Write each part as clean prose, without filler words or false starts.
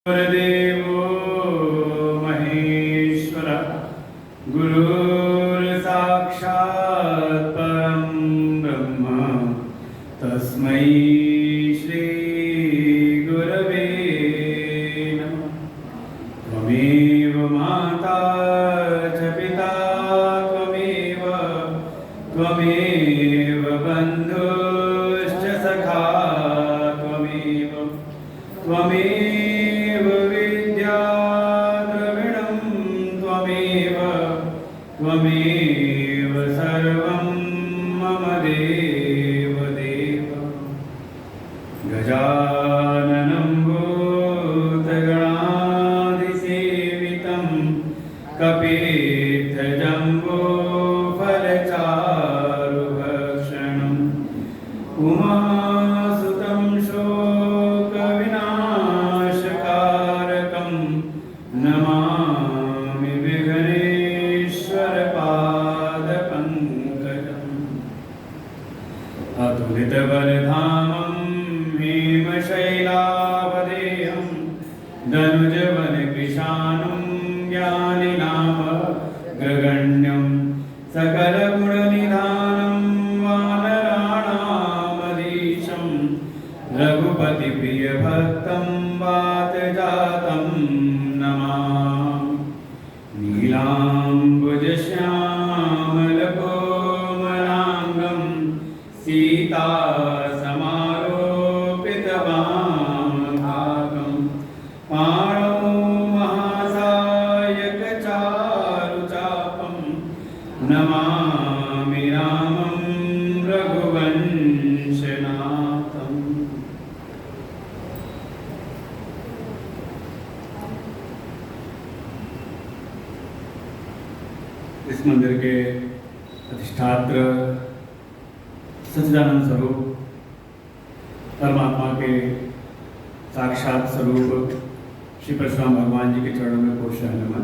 गुरुदेवो महेश्वर गुरुर्साक्षात् परं ब्रह्म तस्मै श्री गुरवे नमः। त्वमेव माता च पिता त्वमेव बन्धुश्च सखा त्वमेव विद्या द्रविणं त्वमेव सर्वं मम देव गजाननं भूतगणाधिसेवितं कपित्थजम्बोफलचारुभक्षणम् उमासुतं शोकविनाशकारकं नमामि विघ्नेश्वरपादपङ्कजम्। अतुलितबलधामं हेमशैलावदेहं धनुजवनकृशानुं ज्ञानिनामग्रगण्यं सकलगुणनिधानं वानराणामधीशं रघुपतिप्रियभक्तं वातजातं नमामि। नीलाम्बुजश्यामलकोमलाङ्गं सीतासमारोपितवामभागं पाणौ महासायकचारुचापं नमामि रामं रघुवंशनाथम्। इस मंदिर के अधिष्ठात्र सच्चिदानंद स्वरूप परमात्मा के साक्षात स्वरूप श्री परशुराम भगवान जी के चरणों में कोशा नमन।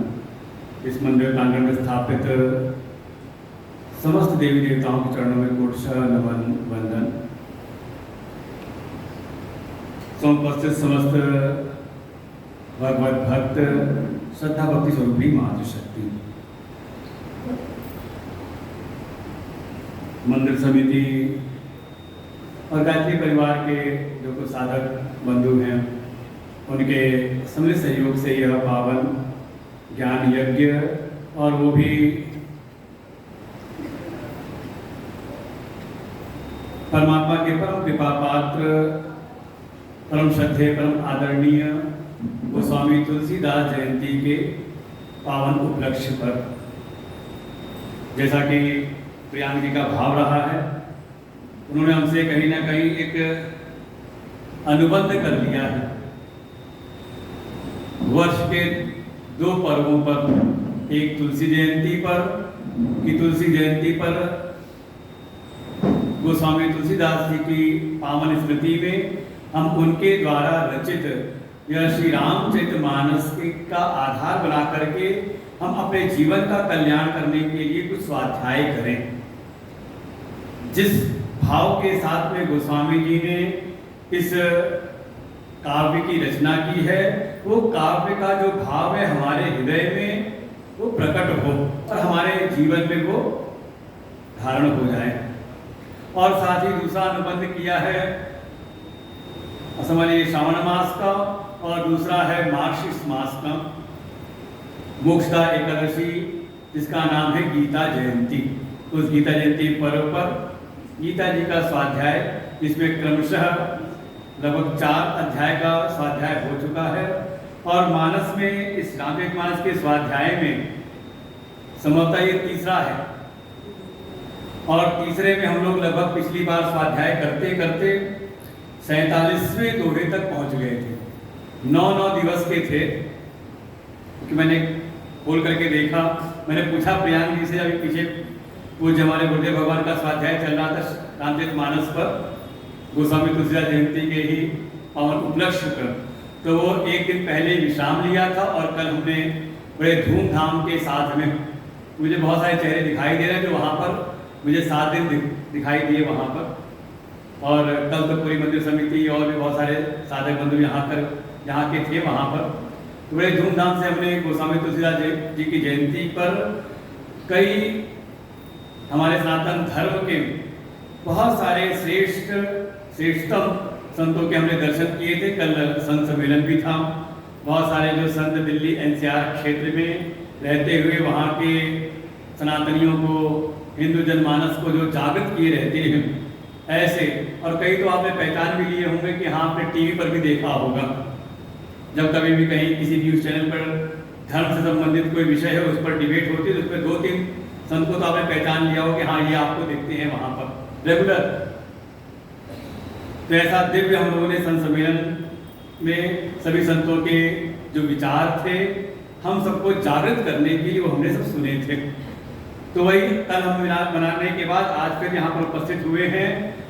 इस मंदिर प्रांगण में स्थापित समस्त देवी देवताओं के चरणों में कोशा नमन वंदन। समुपस्थित समस्त भगवत भक्त श्रद्धा भक्ति स्वरूपी मातृशक्ति, मंदिर समिति और गायत्री परिवार के जो कुछ साधक बंधु हैं, उनके सम्मिलित सहयोग से यह पावन ज्ञान यज्ञ और वो भी परमात्मा के परम कृपा पात्र परम श्रद्धेय परम आदरणीय गोस्वामी तुलसीदास जयंती के पावन उपलक्ष्य पर, जैसा कि प्रियांक जी का भाव रहा है, उन्होंने हमसे कहीं ना कहीं एक अनुबंध कर लिया है। वर्ष के दो पर्वों पर, एक तुलसी जयंती पर कि तुलसी जयंती पर गोस्वामी तुलसीदास जी की पावन स्मृति में हम उनके द्वारा रचित यह श्री रामचरितमानस का आधार बना करके हम अपने जीवन का कल्याण करने के लिए कुछ स्वाध्याय करें। जिस भाव के साथ में गोस्वामी जी ने इस काव्य की रचना की है, वो काव्य का जो भाव है हमारे हृदय में वो प्रकट हो और हमारे जीवन में वो धारण हो जाए। और साथ ही दूसरा अनुबंध किया है समझिए श्रावण मास का, और दूसरा है मार्गशीर्ष मास का मोक्षदा एकादशी, जिसका नाम है गीता जयंती। उस गीता जयंती पर्व पर गीता जी का स्वाध्याय, जिसमें क्रमशः लगभग 4 अध्याय का स्वाध्याय हो चुका है, और मानस में इस रामचरितमानस के स्वाध्याय में संभवतः ये तीसरा है, और तीसरे में हम लोग लगभग पिछली बार स्वाध्याय करते करते 47वें दोहे तक पहुंच गए थे। 9 दिवस के थे कि मैंने खोल करके देखा। मैंने पूछा प्रियांक जी से, अभी पीछे पूज्य हमारे गुरुदेव भगवान का स्वाध्याय चल रहा था रामचरितमानस पर, गोस्वामी तुलसीदास जयंती के ही पावन उपलक्ष्य पर, तो वो एक दिन पहले विश्राम लिया था, और कल हमने बड़े धूमधाम के साथ में, मुझे बहुत सारे चेहरे दिखाई दे रहे हैं जो वहाँ पर मुझे 7 दिन दिखाई दिए वहाँ पर, और कल तो पूरी मंदिर समिति और भी बहुत सारे साधक बंधु यहाँ पर जहाँ के थे वहाँ पर। तो बड़े धूमधाम से हमने गोस्वामी तुलसीदास जी की जयंती पर कई हमारे सनातन धर्म के बहुत सारे श्रेष्ठतम संतों के हमने दर्शन किए थे। कल संत सम्मेलन भी था। बहुत सारे जो संत दिल्ली एनसीआर क्षेत्र में रहते हुए वहाँ के सनातनियों को, हिंदू जनमानस को जो जागृत किए रहते हैं ऐसे, और कई तो आपने पहचान भी लिए होंगे कि हाँ आपने टीवी पर भी देखा होगा। जब कभी भी कहीं किसी न्यूज़ चैनल पर धर्म से संबंधित कोई विषय है उस पर डिबेट होती है तो उसमें 2-3 संत को तो आपने पहचान लिया हो कि हाँ ये आपको देखते हैं वहाँ पर रेगुलर। तो ऐसा दिव्य हम लोगों ने संत सम्मेलन में सभी संतों के जो विचार थे हम सबको जागृत करने के लिए वो हमने सब सुने थे। तो वही कल हम मनाने के बाद आज फिर यहाँ पर उपस्थित हुए हैं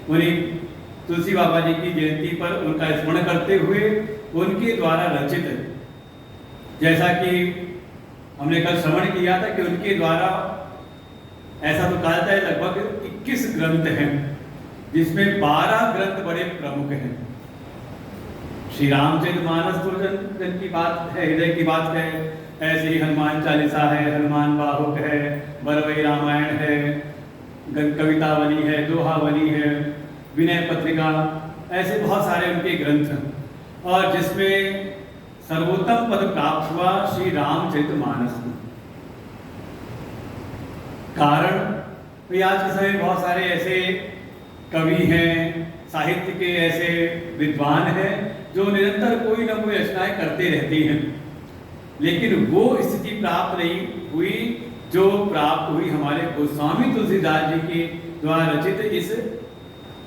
उन्हीं तुलसी बाबा जी की जयंती पर उनका स्मरण करते हुए उनके द्वारा रचित, जैसा कि हमने कल श्रवण किया था कि उनके द्वारा ऐसा तो कहा जाता है लगभग 21 ग्रंथ हैं जिसमें 12 ग्रंथ बड़े प्रमुख हैं। श्री रामचरितमानस तो जन की बात है, हृदय की बात है। ऐसे ही हनुमान चालीसा है, हनुमान बाहुक है, बरवई रामायण है, कवितावली है, दोहावली है, विनय पत्रिका, ऐसे बहुत सारे उनके ग्रंथ। और जिसमें सर्वोत्तम पद प्राप्त हुआ श्री रामचरितमानस को। कारण भाई आज के समय बहुत सारे ऐसे कवि हैं, साहित्य के ऐसे विद्वान हैं जो निरंतर कोई ना कोई रचनाएं करते रहती हैं, लेकिन वो स्थिति प्राप्त नहीं हुई जो प्राप्त हुई हमारे गोस्वामी तुलसीदास जी के द्वारा रचित इस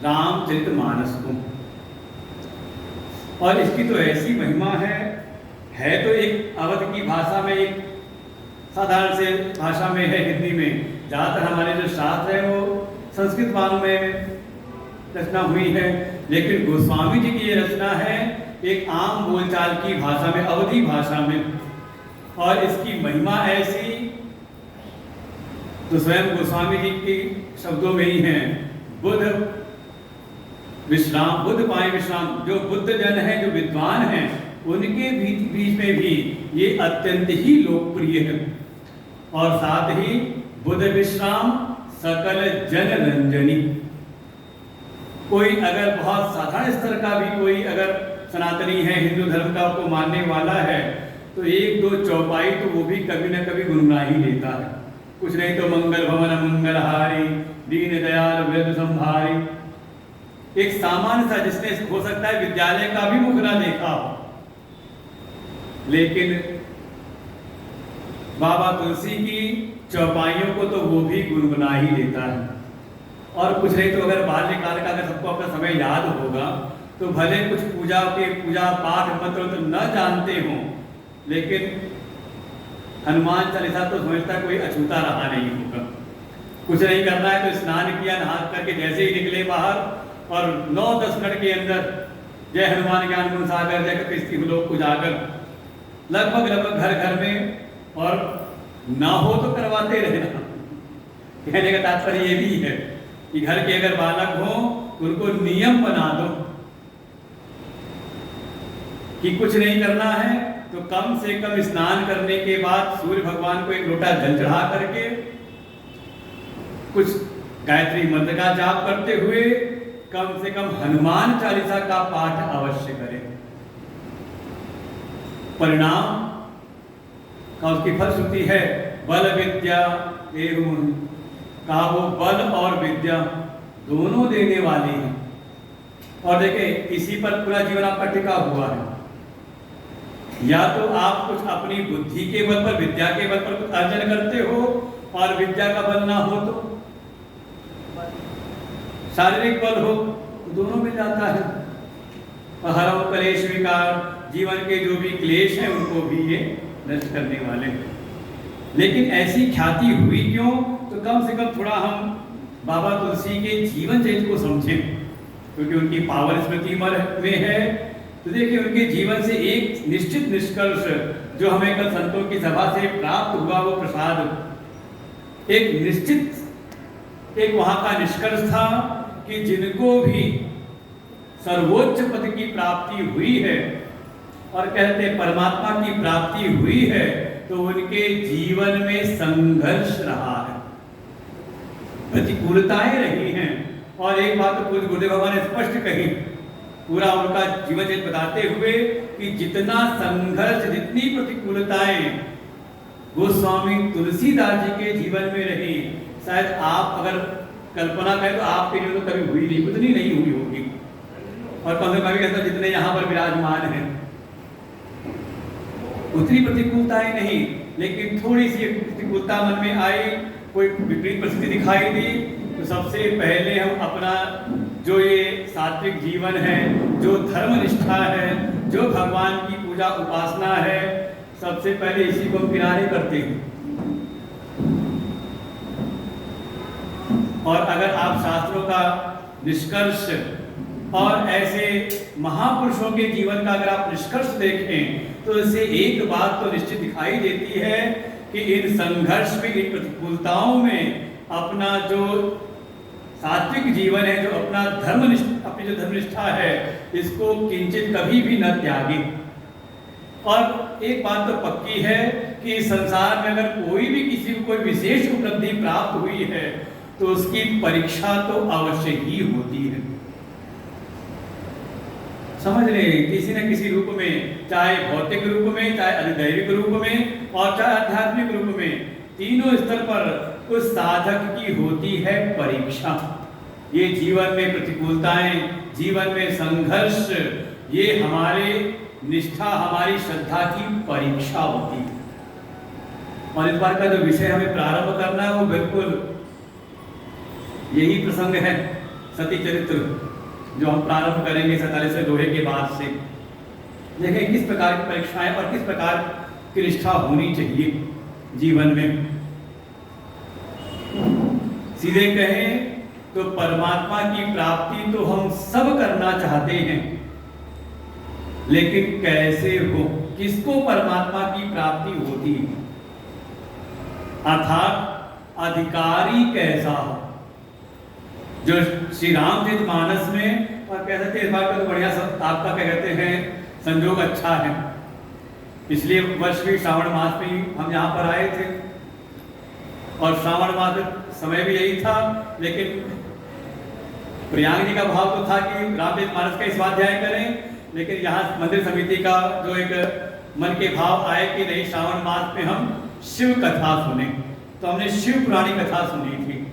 रामचरितमानस को। और इसकी तो ऐसी महिमा है तो एक अवध की भाषा में, एक साधारण से भाषा में है, हिंदी में। ज़्यादातर हमारे जो शास्त्र हैं वो संस्कृत वालों में रचना हुई है, लेकिन गोस्वामी जी की ये रचना है एक आम बोलचाल की भाषा में, अवधी भाषा में। और इसकी महिमा ऐसी तो स्वयं गोस्वामी जी के शब्दों में ही है, बुद्ध विश्राम, बुद्ध पाए विश्राम। जो बुद्ध जन है, जो विद्वान हैं, उनके बीच में भी ये अत्यंत ही लोकप्रिय है। और साथ ही बुद्ध विश्राम सकल जन रंजनी। कोई अगर बहुत साधारण स्तर का भी कोई अगर सनातनी है, हिंदू धर्म का को मानने वाला है, तो 1-2 चौपाई तो वो भी कभी न कभी गुनगुना ही लेता है। कुछ नहीं तो मंगल भवन मंगलहारी, दीन दयाल वृद्ध संभारी। एक सामान्य सा जिसने हो सकता है विद्यालय का भी मुखड़ा देखा हो, लेकिन बाबा तुलसी की चौपाइयों को तो वो भी गुनगुना ही लेता है। और कुछ नहीं तो अगर बाल्यकाल का अगर सबको अपना समय याद होगा तो भले कुछ पूजा पाठ मंत्र तो न जानते हों, लेकिन हनुमान चालीसा तो समझता कोई अछूता रहा नहीं होगा। कुछ नहीं करना है तो स्नान किया, नहा करके जैसे ही निकले बाहर और 9-10 मिनट के अंदर जय हनुमान ज्ञान गुण सागर, जय कपीस लोक उजागर, लगभग घर घर में। और ना हो तो करवाते रहना। कहने का तात्पर्य ये भी है कि घर के अगर बालक हो उनको नियम बना दो कि कुछ नहीं करना है तो कम से कम स्नान करने के बाद सूर्य भगवान को एक लोटा जल चढ़ा करके कुछ गायत्री मंत्र का जाप करते हुए कम से कम हनुमान चालीसा का पाठ अवश्य करें। परिणाम का उसकी फलश्रुति है बल विद्या एवं। कहा वो बल और विद्या दोनों देने वाली हैं। और देखें इसी पर पूरा जीवन आपका टिका हुआ है। या तो आप कुछ अपनी बुद्धि के बल पर, विद्या के बल पर कुछ अर्जन करते हो, और विद्या का बल ना हो तो शारीरिक बल हो, दोनों मिल जाता है। हरम क्लेश विकार, जीवन के जो भी क्लेश हैं उनको भी ये नष्ट करने वाले। लेकिन ऐसी ख्याति हुई क्यों? तो कम से कम थोड़ा हम बाबा तुलसी के जीवन चरित्र को समझें, क्योंकि उनकी पावर स्मृति में है। तो देखिए उनके जीवन से एक निश्चित निष्कर्ष जो हमें कल संतों की सभा से प्राप्त हुआ, वो प्रसाद एक निश्चित एक वहां का निष्कर्ष था कि जिनको भी सर्वोच्च पद की प्राप्ति हुई है और कहते हैं परमात्मा की प्राप्ति हुई है तो उनके जीवन में संघर्ष रहा है, प्रतिकूलताएं रही हैं। और एक बात तो पूज्य गुरुदेव भगवान ने स्पष्ट कही, पूरा उनका जीवन चरित्र बताते हुए कि जितना संघर्ष, जितनी प्रतिकूलताएं गोस्वामी तुलसीदास जी के जीवन में रही, शायद आप अगर कल्पना करें तो आपके जीवन तो कभी हुई नहीं, उतनी नहीं हुई होगी। और कम से कम कहता जितने यहाँ पर विराजमान हैं उतनी प्रतिकूलताएं नहीं, लेकिन थोड़ी सी प्रतिकूलता मन में आई, कोई विपरीत परिस्थिति दिखाई दी, तो सबसे पहले हम अपना जो ये सात्विक जीवन है, जो धर्मनिष्ठा है, जो भगवान की पूजा उपासना है, सबसे पहले इसी को हम किनारे करते हैं। और अगर आप शास्त्रों का निष्कर्ष और ऐसे महापुरुषों के जीवन का अगर आप निष्कर्ष देखें तो इससे एक बात तो निश्चित दिखाई देती है कि इन संघर्ष में, इन प्रतिकूलताओं में अपना जो सात्विक जीवन है, जो अपना अपनी जो धर्मनिष्ठा है, इसको किंचित कभी भी न त्यागे। और एक बात तो पक्की है कि इस संसार में अगर कोई भी किसी को कोई विशेष उपलब्धि प्राप्त हुई है तो उसकी परीक्षा तो अवश्य ही होती है। समझ लें, किसी न किसी रूप में, चाहे भौतिक रूप में, चाहे अधिदैविक रूप में और चाहे आध्यात्मिक रूप में, तीनों स्तर पर उस साधक की होती है परीक्षा। ये जीवन में प्रतिकूलताएं, जीवन में संघर्ष, ये हमारे निष्ठा, हमारी श्रद्धा की परीक्षा होती है। और इस बार का जो विषय हमें प्रारंभ करना है वो बिल्कुल यही प्रसंग है, सती चरित्र, जो हम प्रारंभ करेंगे 47वें दोहे के बाद से। देखें किस प्रकार की परीक्षाएं और किस प्रकार की निष्ठा होनी चाहिए जीवन में। सीधे कहें तो परमात्मा की प्राप्ति तो हम सब करना चाहते हैं, लेकिन कैसे हो, किसको परमात्मा की प्राप्ति होती है, अर्थात अधिकारी कैसा हो। जो श्री रामचरित मानस में, और कह सकते हैं इस बात का तो बढ़िया आपका क्या कहते हैं संजोग अच्छा है, पिछले वर्ष भी श्रावण मास में हम यहाँ पर आए थे और श्रावण मास में समय भी यही था, लेकिन प्रियांक जी का भाव तो था कि रामचरित मानस का स्वाध्याय करें, लेकिन यहाँ मंदिर समिति का जो एक मन के भाव आए कि नहीं, श्रावण मास में हम शिव कथा सुने, तो हमने शिव पुराणी कथा सुनी थी।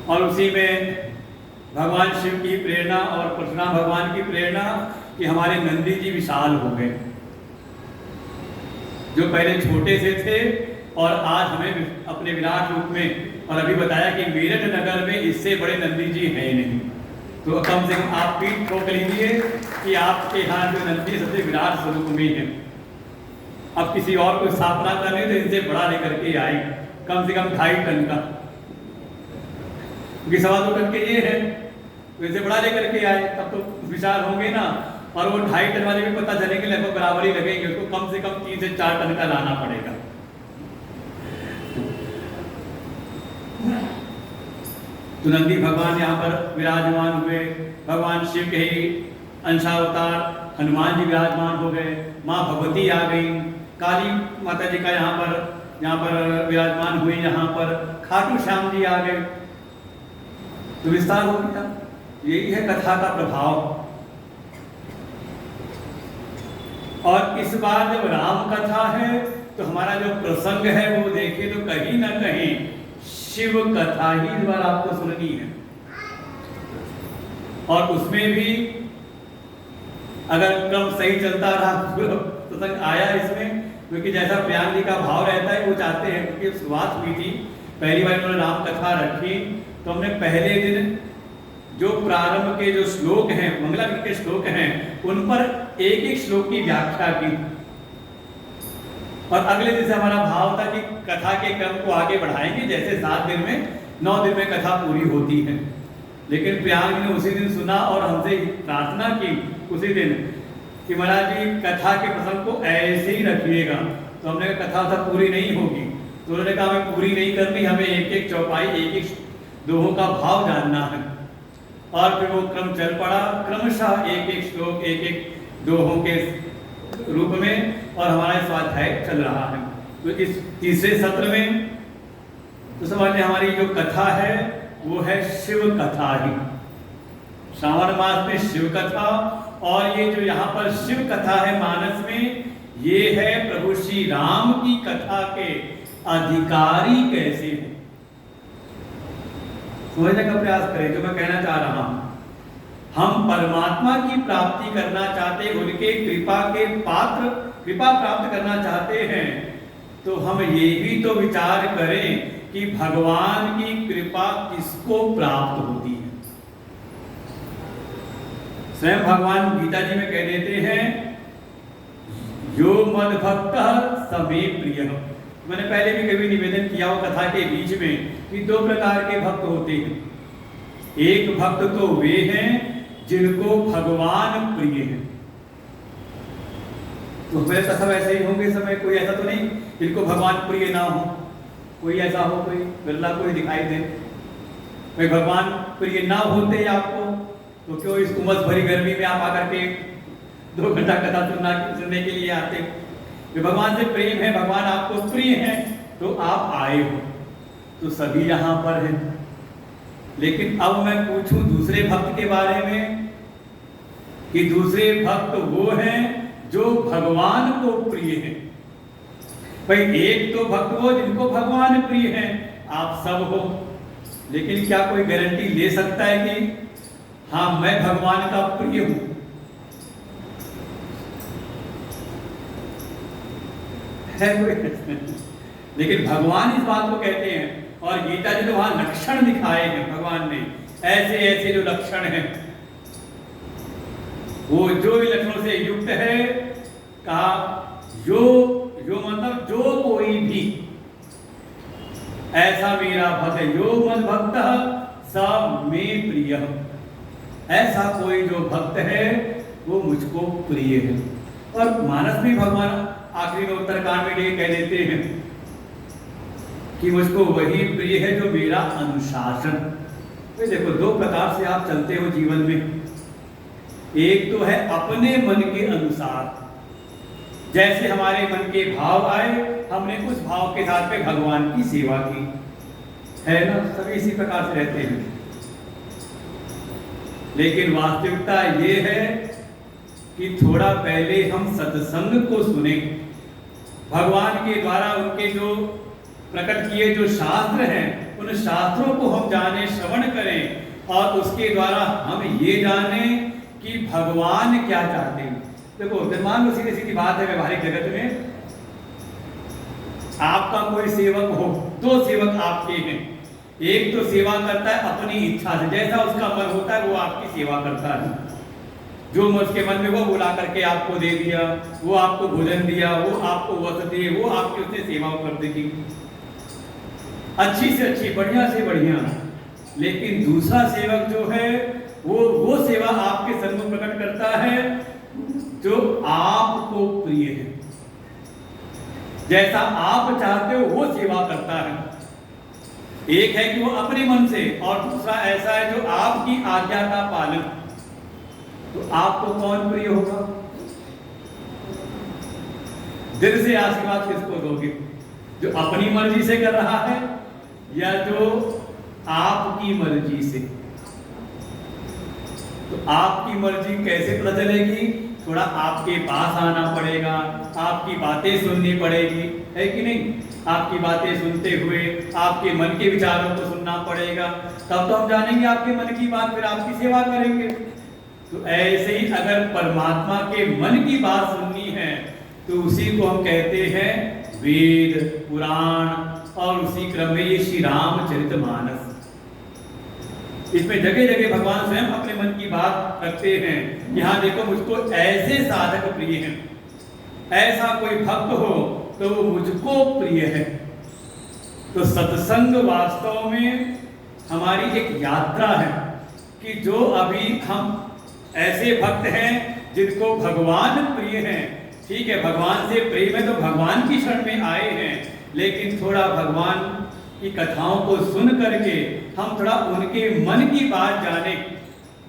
और उसी में भगवान शिव की प्रेरणा और परशुराम भगवान की प्रेरणा कि हमारे नंदी जी विशाल हो गए, जो पहले छोटे से थे और आज हमें अपने विराट रूप में, और अभी बताया कि मेरठ नगर में इससे बड़े नंदी जी हैं नहीं, तो कम से कम आप पीठ ठोक लीजिए कि आपके यहाँ जो नंदी सबसे विराट स्वरूप में है। अब किसी और को स्थापना करने तो इनसे बड़ा लेकर के आए, कम से कम 2.5 टन का, क्योंकि 2.25 टन के ये है, तो इनसे बड़ा लेकर के आए, तब तो विशाल होंगे ना। और वो 2.5 टन वाले भी पता चलेंगे लगभग बराबर ही लगेंगे, उसको कम से कम 3 से 4 टन का लाना पड़ेगा। तो नंदी भगवान यहाँ पर विराजमान हुए, भगवान शिव के ही अंशावतार हनुमान जी विराजमान हो गए, माँ भगवती आ गई, काली माता जी का यहाँ पर विराजमान हुई, यहाँ पर खाटू श्याम जी आ गए, तो विस्तार हो गया। यही है कथा का प्रभाव। और इस बार जब राम कथा है तो हमारा जो प्रसंग है वो देखिए तो कहीं ना कहीं शिव कथा ही इस बार आपको सुननी है। और उसमें भी अगर क्रम सही चलता रहा, प्रसंग आया इसमें, क्योंकि जैसा प्रियांक जी का भाव रहता है वो चाहते हैं, क्योंकि शुरुआत हुई थी, पहली बार उन्होंने राम कथा रखी, तो हमने पहले दिन जो प्रारंभ के जो श्लोक हैं, मंगलाचरण के श्लोक हैं, उन पर एक एक श्लोक की व्याख्या की। और अगले दिन से हमारा भाव था कि कथा के क्रम को आगे बढ़ाएंगे, जैसे 7 दिन में 9 दिन में कथा पूरी होती है। लेकिन प्रियांक ने उसी दिन सुना और हमसे प्रार्थना की उसी दिन कि महाराज जी कथा के प्रसंग को ऐसे ही रखिएगा। तो हमने कथा था पूरी नहीं होगी, तो उन्होंने कहा हमें पूरी नहीं करनी, हमें एक एक चौपाई, एक एक दोहों का भाव जानना है। और फिर वो क्रम चल पड़ा, क्रमशः एक एक श्लोक, एक एक दोहों के रूप में और हमारा स्वाध्याय चल रहा है। तो इस तीसरे सत्र में तो समझ लें हमारी जो कथा है वो है शिव कथा ही। श्रावण मास में शिव कथा, और ये जो यहाँ पर शिव कथा है मानस में, ये है प्रभु श्री राम की कथा के अधिकारी कैसे हैं, समझने का प्रयास करें। जो मैं कहना चाह रहा हूं, हम परमात्मा की प्राप्ति करना चाहते हैं, उनके कृपा के पात्र, कृपा प्राप्त करना चाहते हैं, तो हम ये भी तो विचार करें कि भगवान की कृपा किसको प्राप्त होती है। स्वयं भगवान गीता जी में कह देते हैं, यो मद भक्त समे प्रिय। मैंने पहले भी कभी निवेदन किया हो कथा के बीच में कि दो प्रकार के भक्त होते हैं। एक भक्त तो वे हैं जिनको भगवान प्रिय है। तो मेरे तो सब ऐसे ही होंगे समय, कोई ऐसा तो नहीं जिनको भगवान प्रिय ना हो। कोई ऐसा हो, कोई बिरला कोई दिखाई दे। कोई भगवान प्रिय ना होते आपको तो क्यों इस उमस भरी गर्मी में आप आकर के 2 घंटा कथा सुनने के लिए आते। जो भगवान से प्रेम है, भगवान आपको प्रिय है, तो आप आए हो, तो सभी यहाँ पर हैं। लेकिन अब मैं पूछूं दूसरे भक्त के बारे में कि दूसरे भक्त वो हैं जो भगवान को प्रिय है। भाई एक तो भक्त हो जिनको भगवान प्रिय है, आप सब हो, लेकिन क्या कोई गारंटी ले सकता है कि हाँ मैं भगवान का प्रिय हूं? है कोई? लेकिन भगवान इस बात को कहते हैं, और गीता जी तो वहां लक्षण दिखाए हैं भगवान ने, ऐसे ऐसे जो लक्षण हैं, वो जो भी लक्षणों से युक्त है, कहा जो मतलब जो कोई भी ऐसा मेरा भक्त, यो मद भक्त सब में प्रिय, ऐसा कोई जो भक्त है वो मुझको प्रिय है। और मानस में भगवान आखिरी में उत्तरकांड में ये कह देते हैं कि मुझको वही प्रिय है जो मेरा अनुशासन। तो देखो दो प्रकार से आप चलते हो जीवन में। एक तो है अपने मन के अनुसार, जैसे हमारे मन के भाव आए हमने उस भाव के साथ में भगवान की सेवा की, है ना, सभी इसी प्रकार से रहते हैं। लेकिन वास्तविकता ये है कि थोड़ा पहले हम सत्संग को सुने, भगवान के द्वारा उनके जो प्रकट किए जो शास्त्र हैं उन शास्त्रों को हम जाने, श्रवण करें, और उसके द्वारा हम ये जाने कि भगवान क्या चाहते हैं। देखो मान लो सीधी सीधी बात है, व्यवहारिक जगत में आपका कोई सेवक हो, 2 सेवक आपके हैं। एक तो सेवा करता है अपनी इच्छा से, जैसा उसका मन होता है वो आपकी सेवा करता है, जो उसके मन में वो बुला करके आपको दे दिया, वो आपको भोजन दिया, वो आपको वस्त्र दिए, वो आपकी उसने सेवा कर देगी, अच्छी से अच्छी, बढ़िया से बढ़िया। लेकिन दूसरा सेवक जो है वो सेवा आपके सन्मुख प्रकट करता है जो आपको प्रिय है, जैसा आप चाहते हो वो सेवा करता है। एक है कि वो अपने मन से, और दूसरा ऐसा है जो आपकी आज्ञा का पालन। तो आपको कौन प्रिय होगा? दिल से आशीर्वाद किसको दोगे? जो अपनी मर्जी से कर रहा है या जो आपकी मर्जी से? तो आपकी मर्जी कैसे पता चलेगी? थोड़ा आपके पास आना पड़ेगा, आपकी बातें सुननी पड़ेगी, है कि नहीं? आपकी बातें सुनते हुए आपके मन के विचारों को सुनना पड़ेगा, तब तो हम जानेंगे आपके मन की बात, फिर आपकी सेवा करेंगे। तो ऐसे ही अगर परमात्मा के मन की बात सुननी है तो उसी को हम कहते हैं वेद, पुराण, और उसी क्रम में ये श्री रामचरितमानस। इसमें जगह जगह भगवान स्वयं अपने मन की बात रखते हैं। यहाँ देखो मुझको ऐसे साधक प्रिय हैं, ऐसा कोई भक्त हो तो वो मुझको प्रिय है। तो सत्संग वास्तव में हमारी एक यात्रा है कि जो अभी हम ऐसे भक्त हैं जिनको भगवान प्रिय हैं, ठीक है, भगवान से प्रेम है तो भगवान की शरण में आए हैं, लेकिन थोड़ा भगवान की कथाओं को सुन करके हम थोड़ा उनके मन की बात जाने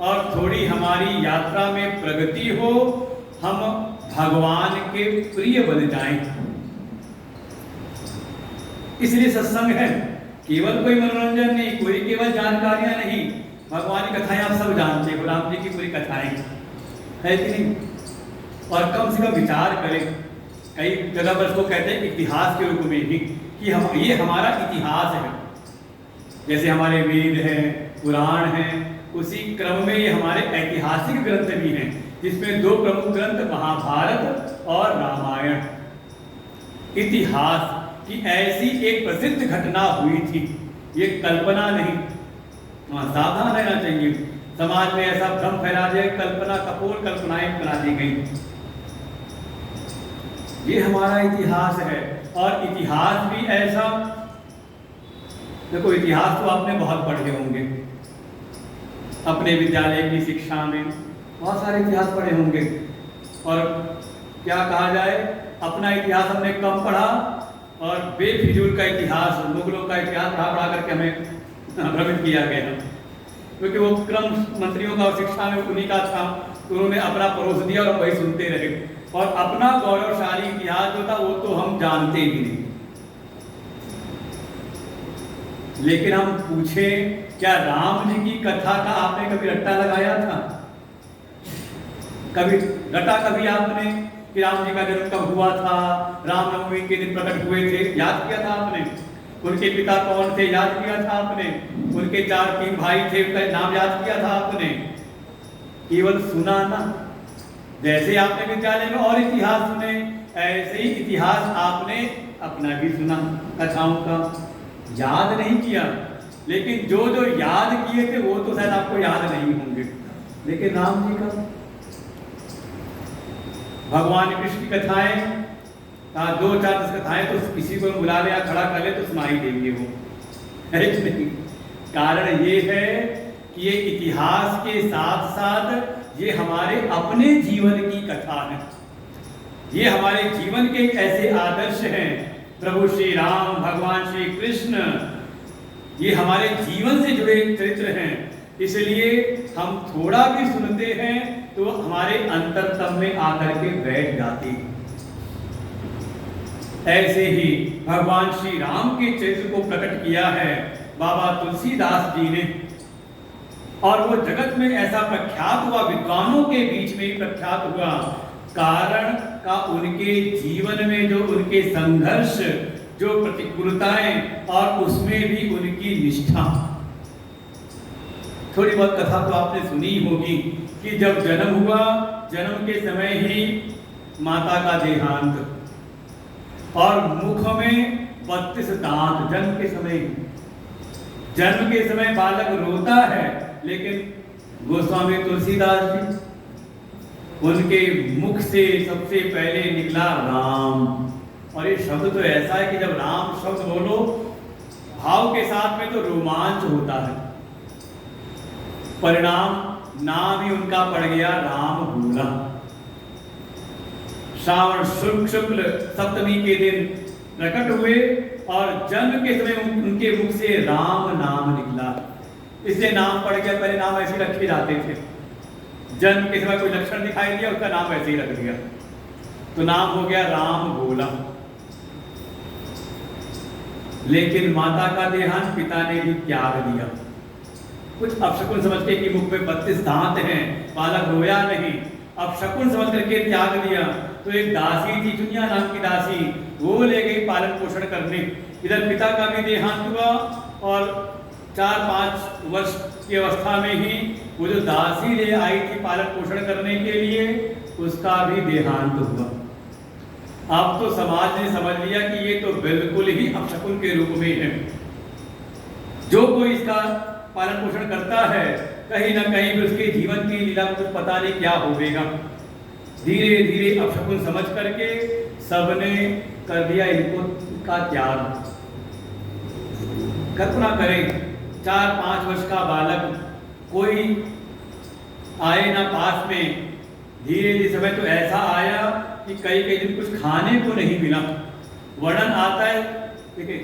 और थोड़ी हमारी यात्रा में प्रगति हो, हम भगवान के प्रिय बन जाएं। इसलिए सत्संग है, केवल कोई मनोरंजन नहीं, कोई केवल जानकारियां नहीं। भगवान की कथाएं आप सब जानते हो, राम जी की पूरी कथाएं है कि नहीं। और कम से कम विचार करें, कई जगह पर इसको कहते हैं इतिहास के रूप में भी, कि हम ये हमारा इतिहास है। जैसे हमारे वेद हैं, पुराण हैं, उसी क्रम में ये हमारे ऐतिहासिक ग्रंथ भी हैं, जिसमें दो प्रमुख ग्रंथ महाभारत और रामायण। इतिहास की ऐसी एक प्रसिद्ध घटना हुई थी, ये कल्पना नहीं। सावधान रहना चाहिए, समाज में ऐसा भ्रम फैला दिया, कल्पना कपोल कल्पनाएं बना दी गई। ये हमारा इतिहास है। और इतिहास भी ऐसा, देखो इतिहास तो आपने बहुत पढ़े होंगे, अपने विद्यालय की शिक्षा में बहुत सारे इतिहास पढ़े होंगे। और क्या कहा जाए, अपना इतिहास हमने कम पढ़ा और बेफिजूल का इतिहास, मुगलों का इतिहास पढ़ा करके हमें भ्रमित किया गया, क्योंकि वो क्रम मंत्रियों का शिक्षा में उन्हीं का था, उन्होंने अपना परोस दिया और हम वही सुनते रहे। और अपना गौरवशाली इतिहास जो था वो तो हम जानते ही नहीं। लेकिन हम पूछे, क्या राम जी की कथा का आपने कभी रट्टा लगाया था? कभी रटा कभी आपने कि राम जी का जन्म कब हुआ था, रामनवमी के दिन प्रकट हुए थे, याद किया था आपने? उनके पिता कौन थे, याद किया था आपने? उनके 4-3 भाई थे, उनका नाम याद किया था आपने? केवल सुना ना। जैसे आपने विद्यालय में और इतिहास सुने, ऐसे ही इतिहास आपने अपना भी सुना, कथाओं का याद नहीं किया। लेकिन जो जो याद किए थे वो तो शायद आपको याद नहीं होंगे, लेकिन राम जी का, भगवान कृष्ण की कथाएं, 2-4 कथाएं तो किसी को बुला ले या खड़ा कर ले तो सुनाई देंगे वो, है कि नहीं? कारण ये है कि ये इतिहास के साथ साथ ये हमारे अपने जीवन की कथा है। ये हमारे जीवन के ऐसे आदर्श हैं। प्रभु श्री राम, भगवान श्री कृष्ण, ये हमारे जीवन से जुड़े चरित्र हैं। इसलिए हम थोड़ा भी सुनते हैं तो हमारे अंतरतम में आकर के बैठ जाते हैं। ऐसे ही भगवान श्री राम के चरित्र को प्रकट किया है बाबा तुलसीदास जी ने, और वो जगत में ऐसा प्रख्यात हुआ, विद्वानों के बीच में ही प्रख्यात हुआ। कारण का उनके जीवन में जो उनके संघर्ष, जो प्रतिकूलताएं, और उसमें भी उनकी निष्ठा। थोड़ी बहुत कथा तो आपने सुनी होगी कि जब जन्म हुआ, जन्म के समय ही माता का देहांत, और मुख में 32 दांत। जन्म के समय बालक रोता है, लेकिन गोस्वामी तुलसीदास जी, उनके मुख से सबसे पहले निकला राम। और ये शब्द तो ऐसा है कि जब राम शब्द बोलो भाव के साथ में तो रोमांच होता है। परिणाम नाम ही उनका पड़ गया राम भूला। श्रावण शुक्ल सप्तमी के दिन प्रकट हुए और जन्म के समय उनके मुख से राम नाम निकला, इसलिए नाम पड़ गया। पहले नाम ऐसे रखे जाते थे, जन्म के समय कोई लक्षण दिखाई दिया, उसका नाम ऐसे ही रख दिया, तो नाम हो गया राम भोला। लेकिन माता का देहांत पिता ने भी त्याग दिया, कुछ अपशकुन समझ के कि मुख में 32 दांत हैं, बालक रोया नहीं, अपशकुन समझ करके त्याग दिया। तो एक दासी थी, चुनिया नाम की दासी, वो ले गई पालन पोषण करने। इधर पिता का भी देहांत हुआ और 4-5 वर्ष की अवस्था में ही वो जो दासी ले आई थी पालन पोषण करने के लिए, उसका भी देहांत हुआ। अब तो समाज ने समझ लिया कि ये तो बिल्कुल ही अपशकुन के रूप में है। जो कोई इसका पालन पोषण करता है, कहीं ना कहीं भी उसके जीवन की लीला को कुछ पता नहीं क्या होगा। धीरे धीरे अपशकुन समझ करके सबने कर दिया इनको का त्याग। कल्पना करें, 4-5 वर्ष का बालक, कोई आए ना पास में। धीरे धीरे समय तो ऐसा आया कि कई दिन कुछ खाने को नहीं मिला। वर्णन आता है, देखिए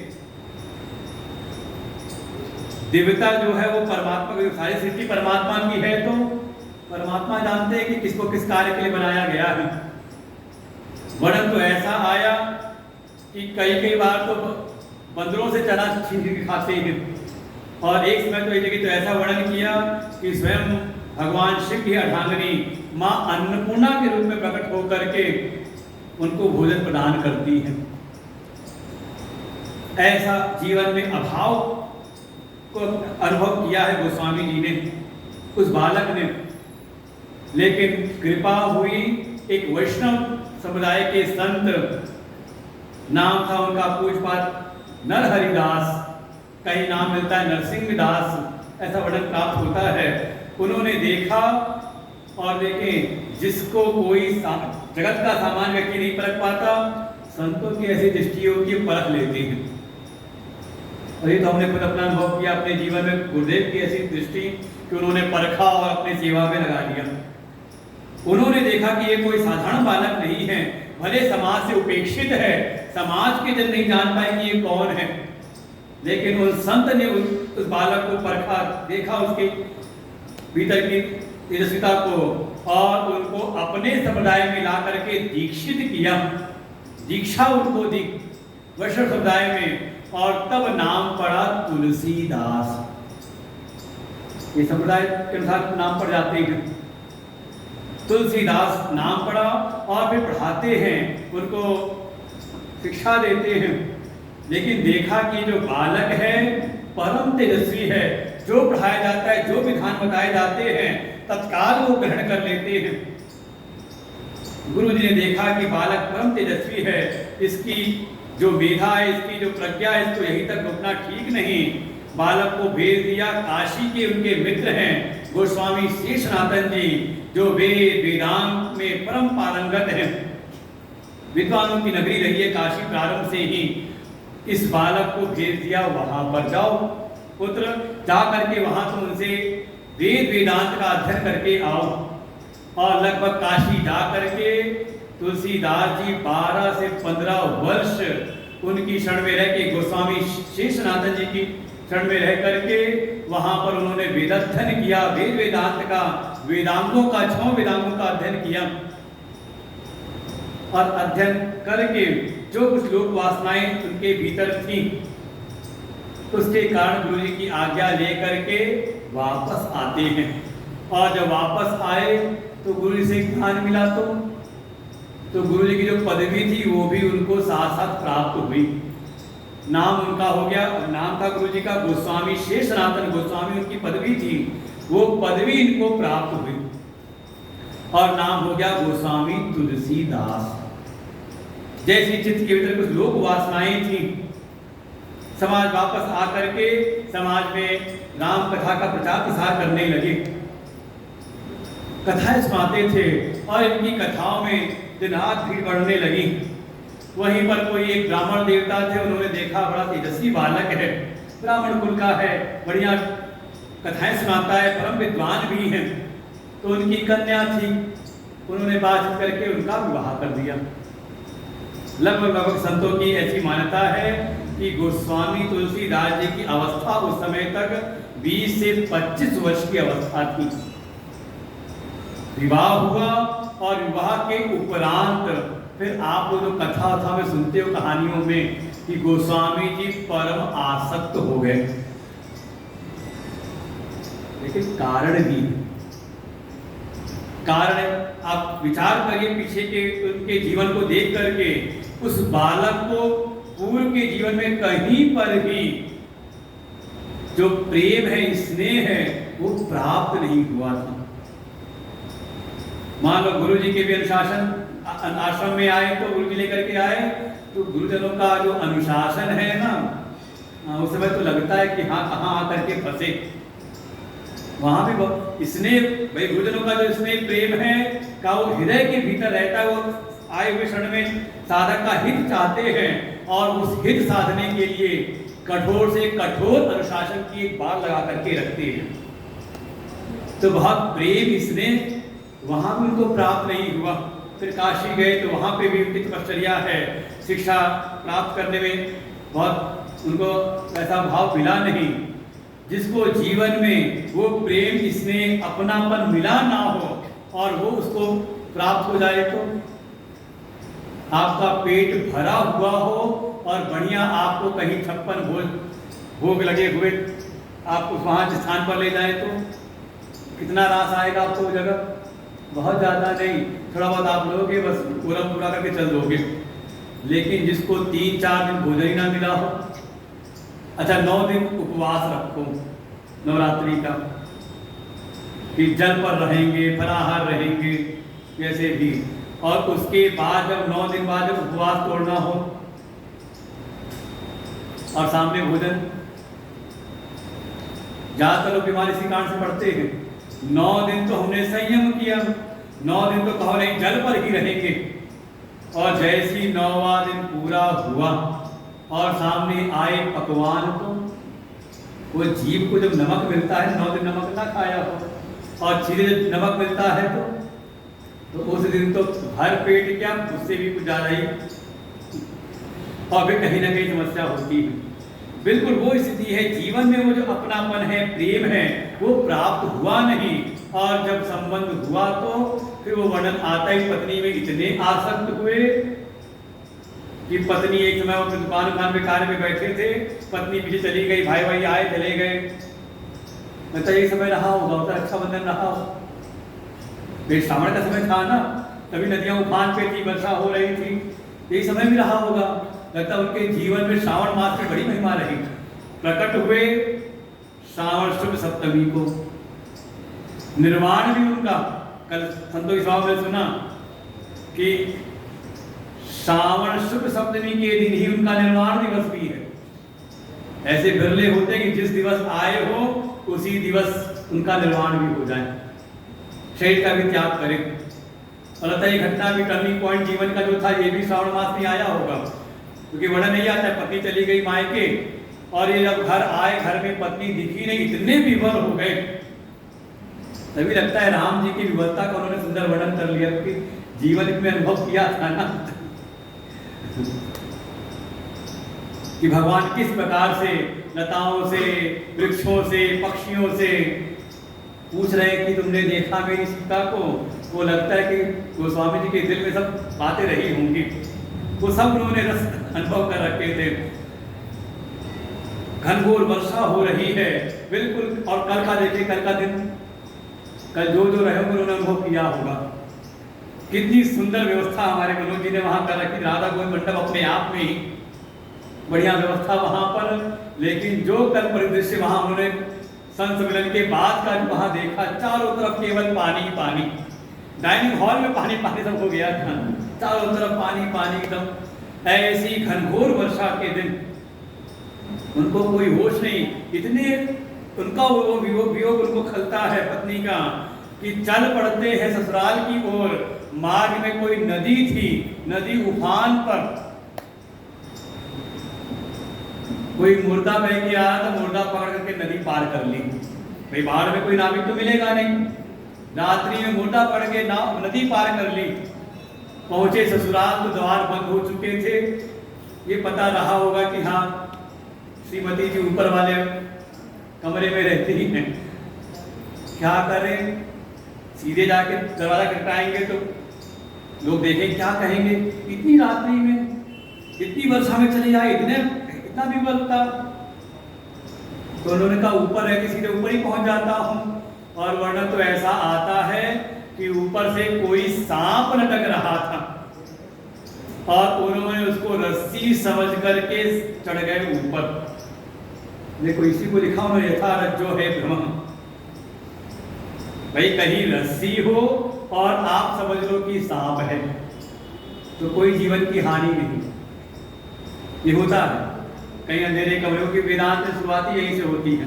दिव्यता जो है वो परमात्मा की, सारी सृष्टि परमात्मा की है, तो परमात्मा जानते हैं कि किसको किस कार्य के लिए बनाया गया है। वर्णन तो ऐसा आया कि कई बार तो बंदरों से चना छीन के खाते हैं, और एक समय तो एक जगह तो ऐसा वर्णन किया कि स्वयं भगवान शिव की अर्धांगिनी माँ अन्नपूर्णा के रूप में प्रकट होकर के उनको भोजन प्रदान करती है। ऐसा जीवन में अभाव को अनुभव किया है गोस्वामी जी ने, उस बालक ने। लेकिन कृपा हुई, एक वैष्णव समुदाय के संत, नाम था उनका पूज्यपाद नरहरिदास, कहीं नाम मिलता है नरसिंहदास, ऐसा वर्णन प्राप्त होता है। उन्होंने देखा, और देखें जिसको कोई जगत का सामान्य व्यक्ति नहीं परख पाता, संतों की ऐसी दृष्टियों की परख लेते हैं। और ये तो हमने खुद अपना अनुभव किया अपने जीवन में, गुरुदेव की ऐसी दृष्टि कि उन्होंने परखा और अपनी सेवा में लगा दिया। उन्होंने देखा कि ये कोई साधारण बालक नहीं है, भले समाज से उपेक्षित है, समाज के जन नहीं जान पाए कि ये कौन है, लेकिन उन संत ने उस बालक को परखा, देखा उसके भीतर की तेजस्विता को, और उनको अपने समुदाय में ला करके दीक्षित किया, दीक्षा उनको दी वैष्णव समुदाय में, और तब नाम पड़ा तुलसीदास। ये समुदाय के अनुसार नाम पड़ जाते हैं, तुलसीदास नाम पड़ा, और फिर पढ़ाते हैं, उनको शिक्षा देते हैं। लेकिन देखा कि जो बालक है परम तेजस्वी है, जो पढ़ाया जाता है, जो विधान बताए जाते हैं, तत्काल वो ग्रहण कर लेते हैं। गुरु जी ने देखा कि बालक परम तेजस्वी है, इसकी जो मेधा है, इसकी जो प्रज्ञा है, इसको यहीं तक रोकना ठीक नहीं। बालक को भेज दिया, काशी के उनके मित्र हैं गोस्वामी श्री सनातन जी, जो वेद वेदांत में परम पारंगत हैं, विद्वानों की नगरी रही है काशी प्रारंभ से ही। इस बालक को भेज दिया, वहां पर जाओ पुत्र, जा करके वहां तुम उनसे वेद वेदांत का अध्ययन करके आओ। और लगभग काशी जा करके तुलसीदास जी 12 से 15 वर्ष उनकी शरण में रह के, गोस्वामी श्री सनातन जी की शरण में रह करके वहां पर उन्होंने वेदाध्ययन किया, वेद वेदांत का, वेदांगों का, 6 वेदांगों का अध्ययन किया। और अध्ययन करके जो कुछ लोक वासनाएं उनके भीतर थी, उसके कारण गुरु जी की आज्ञा लेकर के वापस आते हैं। और जब वापस आए तो गुरु जी से ज्ञान मिला, तो गुरु जी की जो पदवी थी वो भी उनको साथ साथ प्राप्त हुई। नाम उनका हो गया, नाम था गुरु जी का गोस्वामी श्री सनातन गोस्वामी, उनकी पदवी थी, वो पदवी इनको प्राप्त हुई, और नाम हो गया गोस्वामी तुलसीदास। जैसी चित्त के भीतर कुछ लोक वासनाएं थी, समाज वापस आकर के समाज में राम कथा का प्रचार प्रसार करने लगे, कथाएं सुनाते थे, और इनकी कथाओं में दिन रात भीड़ बढ़ने लगी। वहीं पर कोई एक ब्राह्मण देवता थे, उन्होंने देखा बड़ा तेजस्वी बालक है, ब्राह्मण कुल का है, बढ़िया कथाएं सुनाता है, परम विद्वान भी है, तो उनकी कन्या थी, उन्होंने बातचीत करके उनका विवाह कर दिया। लगभग संतों की ऐसी मान्यता है कि गोस्वामी तुलसीदास जी की अवस्था उस समय तक 20 से 25 वर्ष की अवस्था थी। विवाह हुआ, और विवाह के उपरांत फिर आप वो जो कथा था में सुनते हो कहानियों में कि गोस्वामी जी परम आसक्त हो गए। लेकिन कारण भी, कारण आप विचार करिए पीछे के उनके जीवन को देख करके, उस बालक को पूर्व के जीवन में कहीं पर भी जो प्रेम है, स्नेह है, वो प्राप्त नहीं हुआ था। मान लो गुरु जी के भी अनुशासन, आश्रम में आए तो गुरु जी लेकर के आए, तो गुरुजनों का जो अनुशासन है ना, उस समय तो लगता है कि हाँ कहाँ आकर के फंसे। वहां भी स्नेह, भाई गुरुजनों का जो स्नेह प्रेम है का वो हृदय के भीतर रहता है, वो आए हुए क्षण में साधक का हित चाहते हैं, और उस हित साधने के लिए कठोर से कठोर अनुशासन की एक बात लगा करके रखते हैं। तो बहुत प्रेम स्नेह वहां भी उनको प्राप्त नहीं हुआ। फिर काशी गए तो वहां पे भी उनकी तपश्चर्या है, शिक्षा प्राप्त करने में बहुत उनको ऐसा भाव मिला नहीं। जिसको जीवन में वो प्रेम स्नेह अपनापन मिला ना हो और वो उसको प्राप्त हो जाए, तो आपका पेट भरा हुआ हो और बढ़िया आपको कहीं 56 भोग लगे हुए आपको वहाँ स्थान पर ले जाए तो कितना रास आएगा आपको वो जगह? बहुत ज़्यादा नहीं, थोड़ा बहुत आप लोगे, बस पूरा पूरा करके चल दोगे। लेकिन जिसको 3-4 दिन भोजन ही ना मिला हो, अच्छा 9 दिन उपवास रखो नवरात्रि का, कि जल पर रहेंगे, फलाहार रहेंगे जैसे भी, और उसके बाद जब 9 दिन बाद जब उपवास तोड़ना हो और सामने भोजन, ज्यादातर लोग बीमारी इसी कारण से पड़ते हैं। 9 दिन तो हमने संयम किया, 9 दिन तो कहो नहीं जल पर ही रहेंगे, और जैसी 9वां दिन पूरा हुआ और सामने आए पकवान, तो वो जीव को जब नमक मिलता है, 9 दिन नमक ना खाया हो और सीधे नमक मिलता है तो उस दिन तो भर पेट क्या, उससे भी कुछ ज्यादा ही, और फिर कहीं ना कहीं समस्या होती है। बिल्कुल वो स्थिति है, जीवन में वो जो अपनापन है, प्रेम है, वो प्राप्त हुआ नहीं, और जब संबंध हुआ तो फिर वो वर्णन आता ही, पत्नी में इतने आसक्त हुए कि पत्नी एक समय वो दुकान पे कार्य में बैठे थे, पत्नी पीछे चली गई, भाई भाई आए चले गए, मतलब ये समय रहा होगा, उधर रक्षाबंधन रहा हो, श्रावण का समय था ना, तभी नदियां उफान पे थी, वर्षा हो रही थी, यही समय भी रहा होगा। लगता उनके जीवन में श्रावण मास की बड़ी महिमा रही। प्रकट हुए श्रावण शुभ सप्तमी को, निर्वाण भी उनका, कल संतोष साहब ने सुना कि श्रावण शुभ सप्तमी के दिन ही उनका निर्वाण दिवस भी है। ऐसे बिरले होते कि जिस दिवस आए हो उसी दिवस उनका निर्वाण भी हो जाए, शरीर का भी त्याग करें। और ये घटना भी टर्निंग पॉइंट जीवन का जो था, ये भी श्रावण मास में आया होगा, क्योंकि वर्णन नहीं आता, पत्नी चली गई मायके और ये जब घर आए, घर में पत्नी दिखी नहीं, इतने विवल हो गए। तभी लगता है राम जी की विवलता का उन्होंने सुंदर वर्णन कर लिया, क्योंकि जीवन में अनुभव किया था ना कि भगवान किस प्रकार से लताओं से, वृक्षों से, पक्षियों से पूछ रहे कि तुमने देखा मेरी सीता को। वो लगता है कि गोस्वामी जी के दिल में सब बातें रही होंगी, वो सब उन्होंने रस अनुभव कर रखे थे। घनघोर वर्षा हो रही है बिल्कुल, और कल का देखिए, कल का दिन, कल जो जो रहे उन्होंने अनुभव किया होगा। कितनी सुंदर व्यवस्था हमारे मनोज जी ने वहां कर रखी, राधा गोविंद मंडप अपने आप में ही बढ़िया व्यवस्था वहां पर। लेकिन जो कल परिदृश्य वहां उन्होंने संत सम्मेलन के बाद का वहां देखा, चारों तरफ केवल पानी पानी, डाइनिंग हॉल में पानी पानी सब हो गया था, चारों तरफ पानी पानी एकदम। ऐसी घनघोर वर्षा के दिन उनको कोई होश नहीं, इतने उनका वो वियोग उनको खलता है पत्नी का कि चल पड़ते हैं ससुराल की ओर। मार्ग में कोई नदी थी, नदी उफान पर, कोई मुर्दा बह के आया तो मुर्दा पकड़ करके नदी पार कर ली। भाई बाहर में कोई नाविक तो मिलेगा नहीं, रात्रि में मुर्दा पड़ के नदी पार कर ली। पहुंचे ससुराल तो द्वार बंद हो चुके थे। ये पता रहा होगा कि हाँ श्रीमती जी ऊपर वाले कमरे में रहती ही हैं, क्या करें, सीधे जाके दरवाजा खटखटाएंगे तो लोग देखें, क्या कहेंगे, इतनी रात्रि में इतनी वर्षा में चले जाए, इतना भी बलता। तो उन्होंने कहा ऊपर है कि सीधे ऊपर ही पहुंच जाता हूं। और वर्णन तो ऐसा आता है कि ऊपर से कोई सांप लटक रहा था और उन्होंने उसको रस्सी समझ करके चढ़ गए ऊपर। देखो इसी को लिखा उन्होंने, यथा रज्जो है भ्रम। भाई कहीं रस्सी हो और आप समझ लो कि सांप है तो कोई जीवन की हानि नहीं। ये होता है कहीं अंधेरे कमरों की, वेदांत में शुरुआती यहीं से होती है।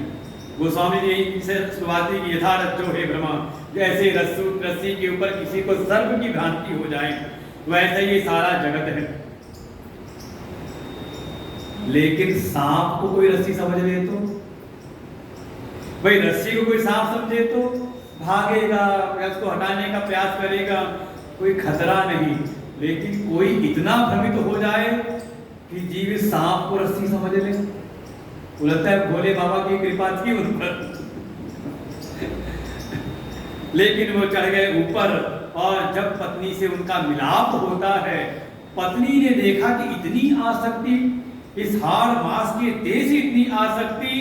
गोस्वामी जी यहीं से शुरुआती की, यथा रज्जो है भ्रम, जैसे रस्सी के ऊपर किसी को सर्प की भ्रांति हो जाए वैसे ये सारा जगत है। लेकिन सांप को कोई रस्सी समझ ले तो, भाई रस्सी को कोई सांप समझे तो भागेगा या उसको हटाने का प्रयास करेगा, कोई खतरा नहीं। लेकिन कोई इतना भ्रमित हो जाए कि जीव सांप को रस्सी समझ ले, लगता है भोले बाबा की कृपा थी उन पर। लेकिन वो चढ़ गए ऊपर और जब पत्नी से उनका मिलाप होता है पत्नी ने देखा कि इतनी आसक्ति, इस हाड़ मांस के देह से इतनी आसक्ति,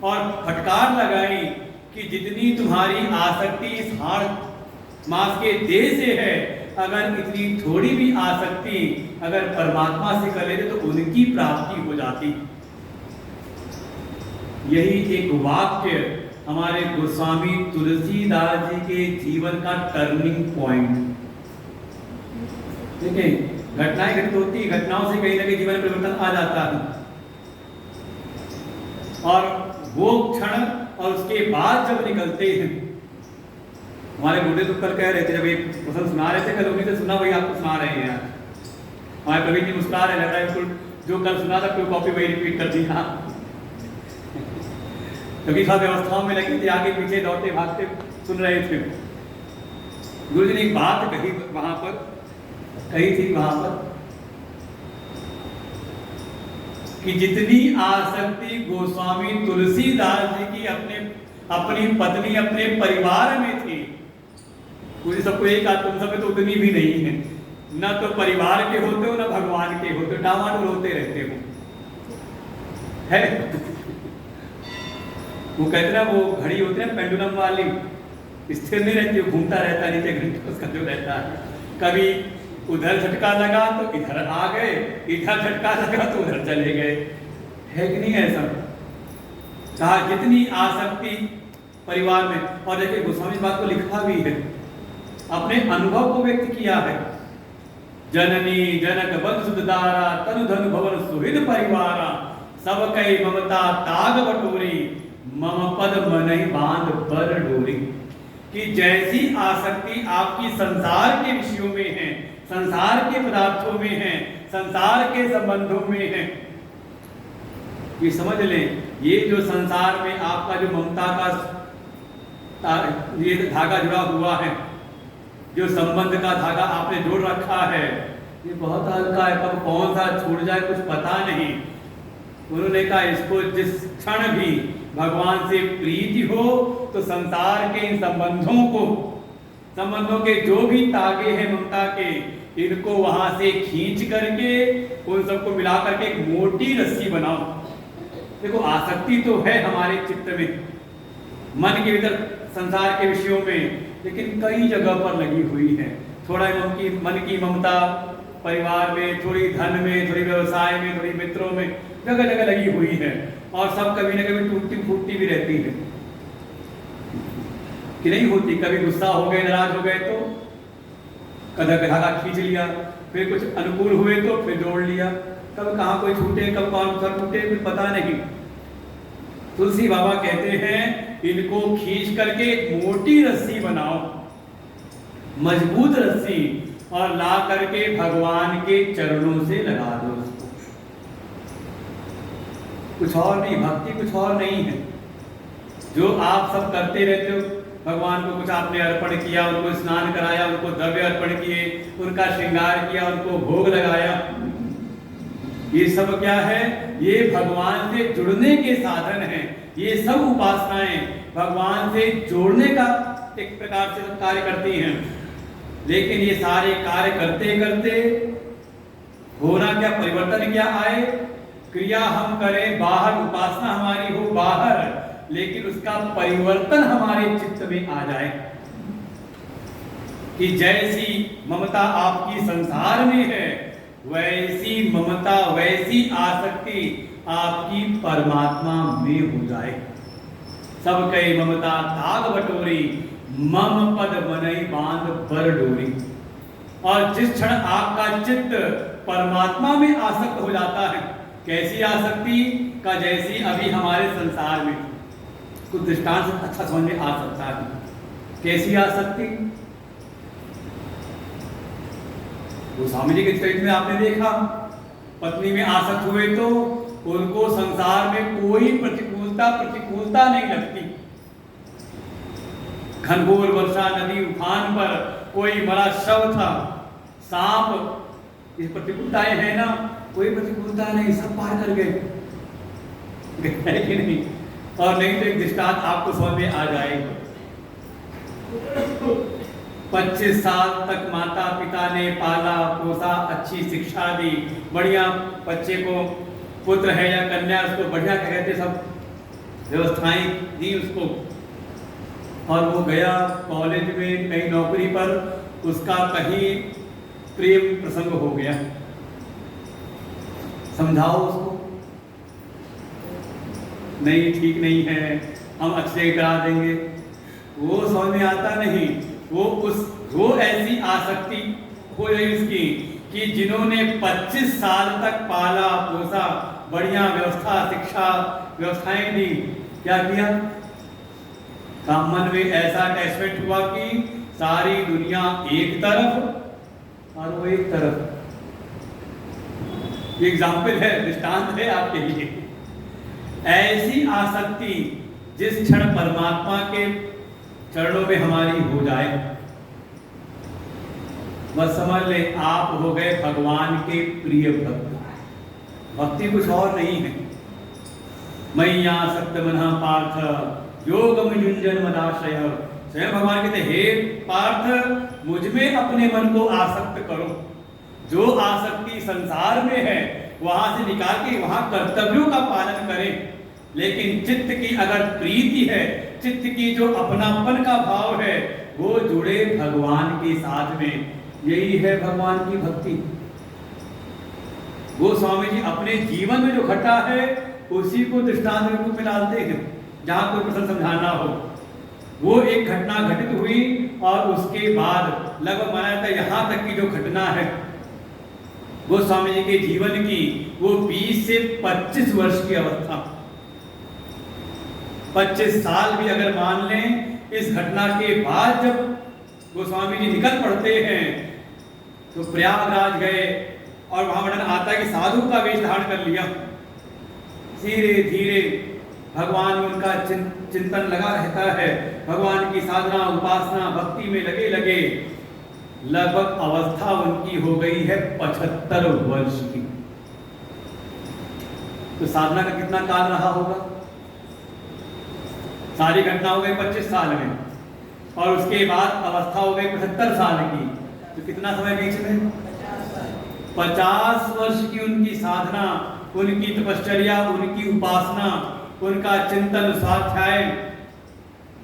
और फटकार लगाई कि जितनी तुम्हारी आसक्ति इस हाड़ मांस के देह से है, अगर इतनी थोड़ी भी आसक्ति अगर परमात्मा से कर लेते तो उनकी प्राप्ति हो जाती। यही एक वाक्य हमारे गोस्वामी तुलसीदास जी के जीवन का टर्निंग पॉइंट। देखिए, घटनाएं घटित होती, घटनाओं से कहीं ना कहीं जीवन में परिवर्तन आ जाता है, और वो क्षण और उसके बाद जब निकलते हैं, हमारे बूढ़े तो कल कह रहे थे, जब एक प्रसंग सुना रहे थे, कल उन्हीं से सुना, वही आपको सुना रहे हैं। हमारे प्रवीण जी मुस्कुरा रहे, लग रहा है बिल्कुल जो कल सुना था कोई कॉपी वही रिपीट कर दी। क्योंकि सब व्यवस्थाओं में लगे थे, आगे पीछे दौड़ते भागते सुन रहे थे। गुरु जी ने एक बात कही वहां पर, कही थी वहां पर कि जितनी आसक्ति गोस्वामी तुलसीदास जी की अपनी पत्नी, अपने परिवार में थी, मुझे सबको एक आदत, तुम सब में तो उतनी भी नहीं है। न तो परिवार के होते हो, न भगवान के होते हो, डामाडोल होते रहते हो, है। वो कहते ना, वो घड़ी होती है पेंडुलम वाली, स्थिर नहीं रहती, वो घूमता रहता है नीचे, घंटे उसका जो रहता है। कभी उधर झटका लगा तो इधर आ गए, इधर झटका लगा तो उधर चले गए, है कि नहीं ऐसा? कहा जितनी आसक्ति परिवार में। और देखिए गोस्वामी इस बात को लिखा भी है, अपने अनुभव को व्यक्त किया है। जननी जनक बंधु सुधारा, तनु धनु भवन सुहृद परिवारा, सब कई ममता ताग बटोरी, मम पद मनहि बांध पर डोरी। कि जैसी आसक्ति आपकी संसार के विषयों में है, संसार के पदार्थों में है, संसार के संबंधों में है, ये समझ लें, ये जो संसार में आपका जो ममता का ये धागा जुड़ा हुआ है, जो संबंध का धागा आपने जोड़ रखा है, ये बहुत हल्का है, कब कौन सा छूट जाए कुछ पता नहीं। उन्होंने कहा इसको जिस क्षण भी भगवान से प्रीति हो तो संसार के इन संबंधों के जो भी तागे हैं ममता के, इनको वहां से खींच करके उन सबको मिला करके एक मोटी रस्सी बनाओ। देखो आसक्ति तो है हमारे चित्त में, मन के भीतर संसार के विषयों में, लेकिन कई जगह पर लगी हुई है। थोड़ा मन की ममता परिवार में, थोड़ी धन में, थोड़ी व्यवसाय में, थोड़ी मित्रों में, जगह जगह लगी हुई है, और सब कभी न कभी टूटती फूटती भी रहती है कि नहीं होती। कभी गुस्सा हो गए, नाराज हो गए तो कदर का धागा खींच लिया, फिर कुछ अनुकूल हुए तो फिर जोड़ लिया, कब कहाँ कोई छूटे, कब कौन सा टूटे, कुछ पता नहीं। तुलसी बाबा कहते हैं इनको खींच करके एक मोटी रस्सी बनाओ, मजबूत रस्सी, और ला करके भगवान के चरणों से लगा दो उसको। कुछ और नहीं, भक्ति कुछ और नहीं है। जो आप सब करते रहते हो, भगवान को कुछ आपने अर्पण किया, उनको स्नान कराया, उनको द्रव्य अर्पण किए, उनका श्रृंगार किया, उनको भोग लगाया, ये सब क्या है? ये भगवान से जुड़ने के साधन हैं। ये सब उपासनाएं भगवान से जोड़ने का एक प्रकार से कार्य करती हैं। लेकिन ये सारे कार्य करते करते होना क्या, परिवर्तन क्या आए? क्रिया हम करें बाहर, उपासना हमारी हो बाहर, लेकिन उसका परिवर्तन हमारे चित्त में आ जाए कि जैसी ममता आपकी संसार में है, वैसी ममता, वैसी आसक्ति आपकी परमात्मा में हो जाए। सब कई ममता ताग बटोरी, मम पद मनई बांध पर डोरी। और जिस क्षण आपका चित्त परमात्मा में आसक्त हो जाता है, कैसी आसक्ति का, जैसी अभी हमारे संसार में कुछ दृष्टांत अच्छा समझ में आ सकता है। कैसी आसक्ति? गोस्वामी जी के चरित्र में आपने देखा, पत्नी में आसक्त हुए तो उनको संसार में कोई प्रतिकूलता नहीं लगती। घनघोर वर्षा, नदी उफान पर, कोई मरा शव था, सांप, ये प्रतिकूलताएं हैं ना, कोई प्रतिकूलता नहीं, सब पार कर गए, है कि नहीं? और नहीं तो एक दृष्टांत आपको समझ में आ जाएगा। 25 साल तक माता पिता ने पाला पोसा, अच्छी शिक्षा दी, बढ़िया बच्चे को, पुत्र है या कन्या, उसको बढ़िया कहते सब व्यवस्थाएं दी उसको, और वो गया कॉलेज में कहीं नौकरी पर, उसका कहीं प्रेम प्रसंग हो गया। समझाओ उसको, नहीं ठीक नहीं है, हम अच्छे करा देंगे, वो समझ में आता नहीं। वो ऐसी आसक्ति हो गई उसकी कि जिन्होंने 25 साल तक पाला पोसा, बढ़िया व्यवस्था शिक्षा व्यवस्थाएं दी, क्या किया, का मन में ऐसा अटैचमेंट हुआ कि सारी दुनिया एक तरफ और वो एक तरफ। ये एग्जाम्पल है, दृष्टांत है आपके लिए। ऐसी आसक्ति जिस क्षण परमात्मा के चरणों में हमारी हो जाए, बस समझ ले आप हो गए भगवान के प्रिय भक्त। भक्ति कुछ और नहीं है। मैया सत्य मना पार्थ योगम युंजन मदाश्रय। स्वयं भगवान कहते हे पार्थ, मुझ में अपने मन को आसक्त करो। जो आसक्ति संसार में है वहां से निकाल के वहां कर्तव्यों का पालन करें। लेकिन चित्त की अगर प्रीति है, चित्त की जो अपनापन का भाव है, वो जुड़े भगवान के साथ में। यही है भगवान की भक्ति। वो स्वामी जी अपने जीवन में जो घटा है उसी को दृष्टांत रूप में डालते हैं। जहां कोई प्रसंग समझाना हो, वो एक घटना घटित हुई और उसके बाद लगभग माना जाता है यहां तक की जो घटना है वो स्वामी जी के जीवन की, वो 20 से 25 वर्ष की अवस्था, 25 साल भी अगर मान लें, इस घटना के बाद जब गोस्वामी जी निकल पड़ते हैं तो प्रयागराज गए और वहां वर्णन आता है कि साधु का वेश धारण कर लिया। धीरे धीरे भगवान में उनका चिंतन लगा रहता है, भगवान की साधना उपासना भक्ति में लगे लगे। लगभग अवस्था उनकी हो गई है 75 वर्ष की। तो साधना का कितना काल रहा होगा? सारी घटना हो गई 25 साल में और उसके बाद अवस्था हो गई 75 साल की। तो कितना समय बीच में? 50 वर्ष की उनकी साधना, उनकी तपश्चर्या, उनकी उपासना, उनका चिंतन स्वाध्याय।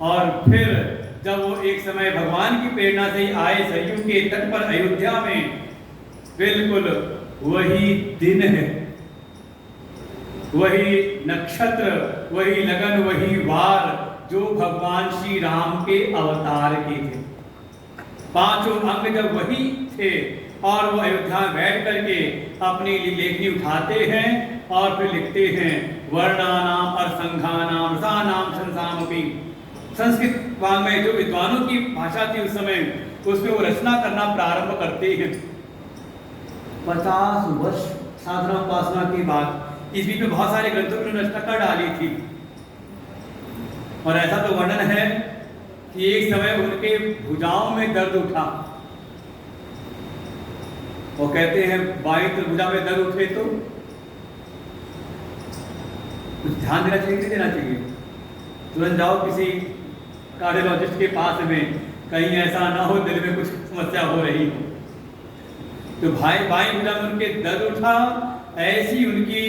और फिर जब वो एक समय भगवान की प्रेरणा से आए सरयू के तट पर अयोध्या में, बिल्कुल वही दिन है, वही नक्षत्र, वही लगन, वही वार जो भगवान श्री राम के अवतार के थे। पांचों अंग जब वही थे और वो अयोध्या में बैठ करके अपनी लेखनी उठाते हैं और फिर लिखते हैं वर्णानाम और संघानाम रसानाम संसामपि। संस्कृत वाङ्मय जो विद्वानों की भाषा थी उस समय, उसमें वो रचना करना प्रारंभ करते हैं। 50 वर्ष साधना उपासना के बाद इस बीच में बहुत सारे ग्रंथों की रचना कर डाली थी। और ऐसा तो वर्णन है कि एक समय उनके भुजाओं में दर्द उठा। वो कहते हैं बाई भुजा में दर्द उठे तो कुछ ध्यान देना चाहिए कि नहीं देना चाहिए? तुरंत जाओ किसी कार्डियोलॉजिस्ट के पास में, कहीं ऐसा ना हो दिल में कुछ समस्या हो रही हो। तो बाई भुजा में उनके दर्द उठा। ऐसी उनकी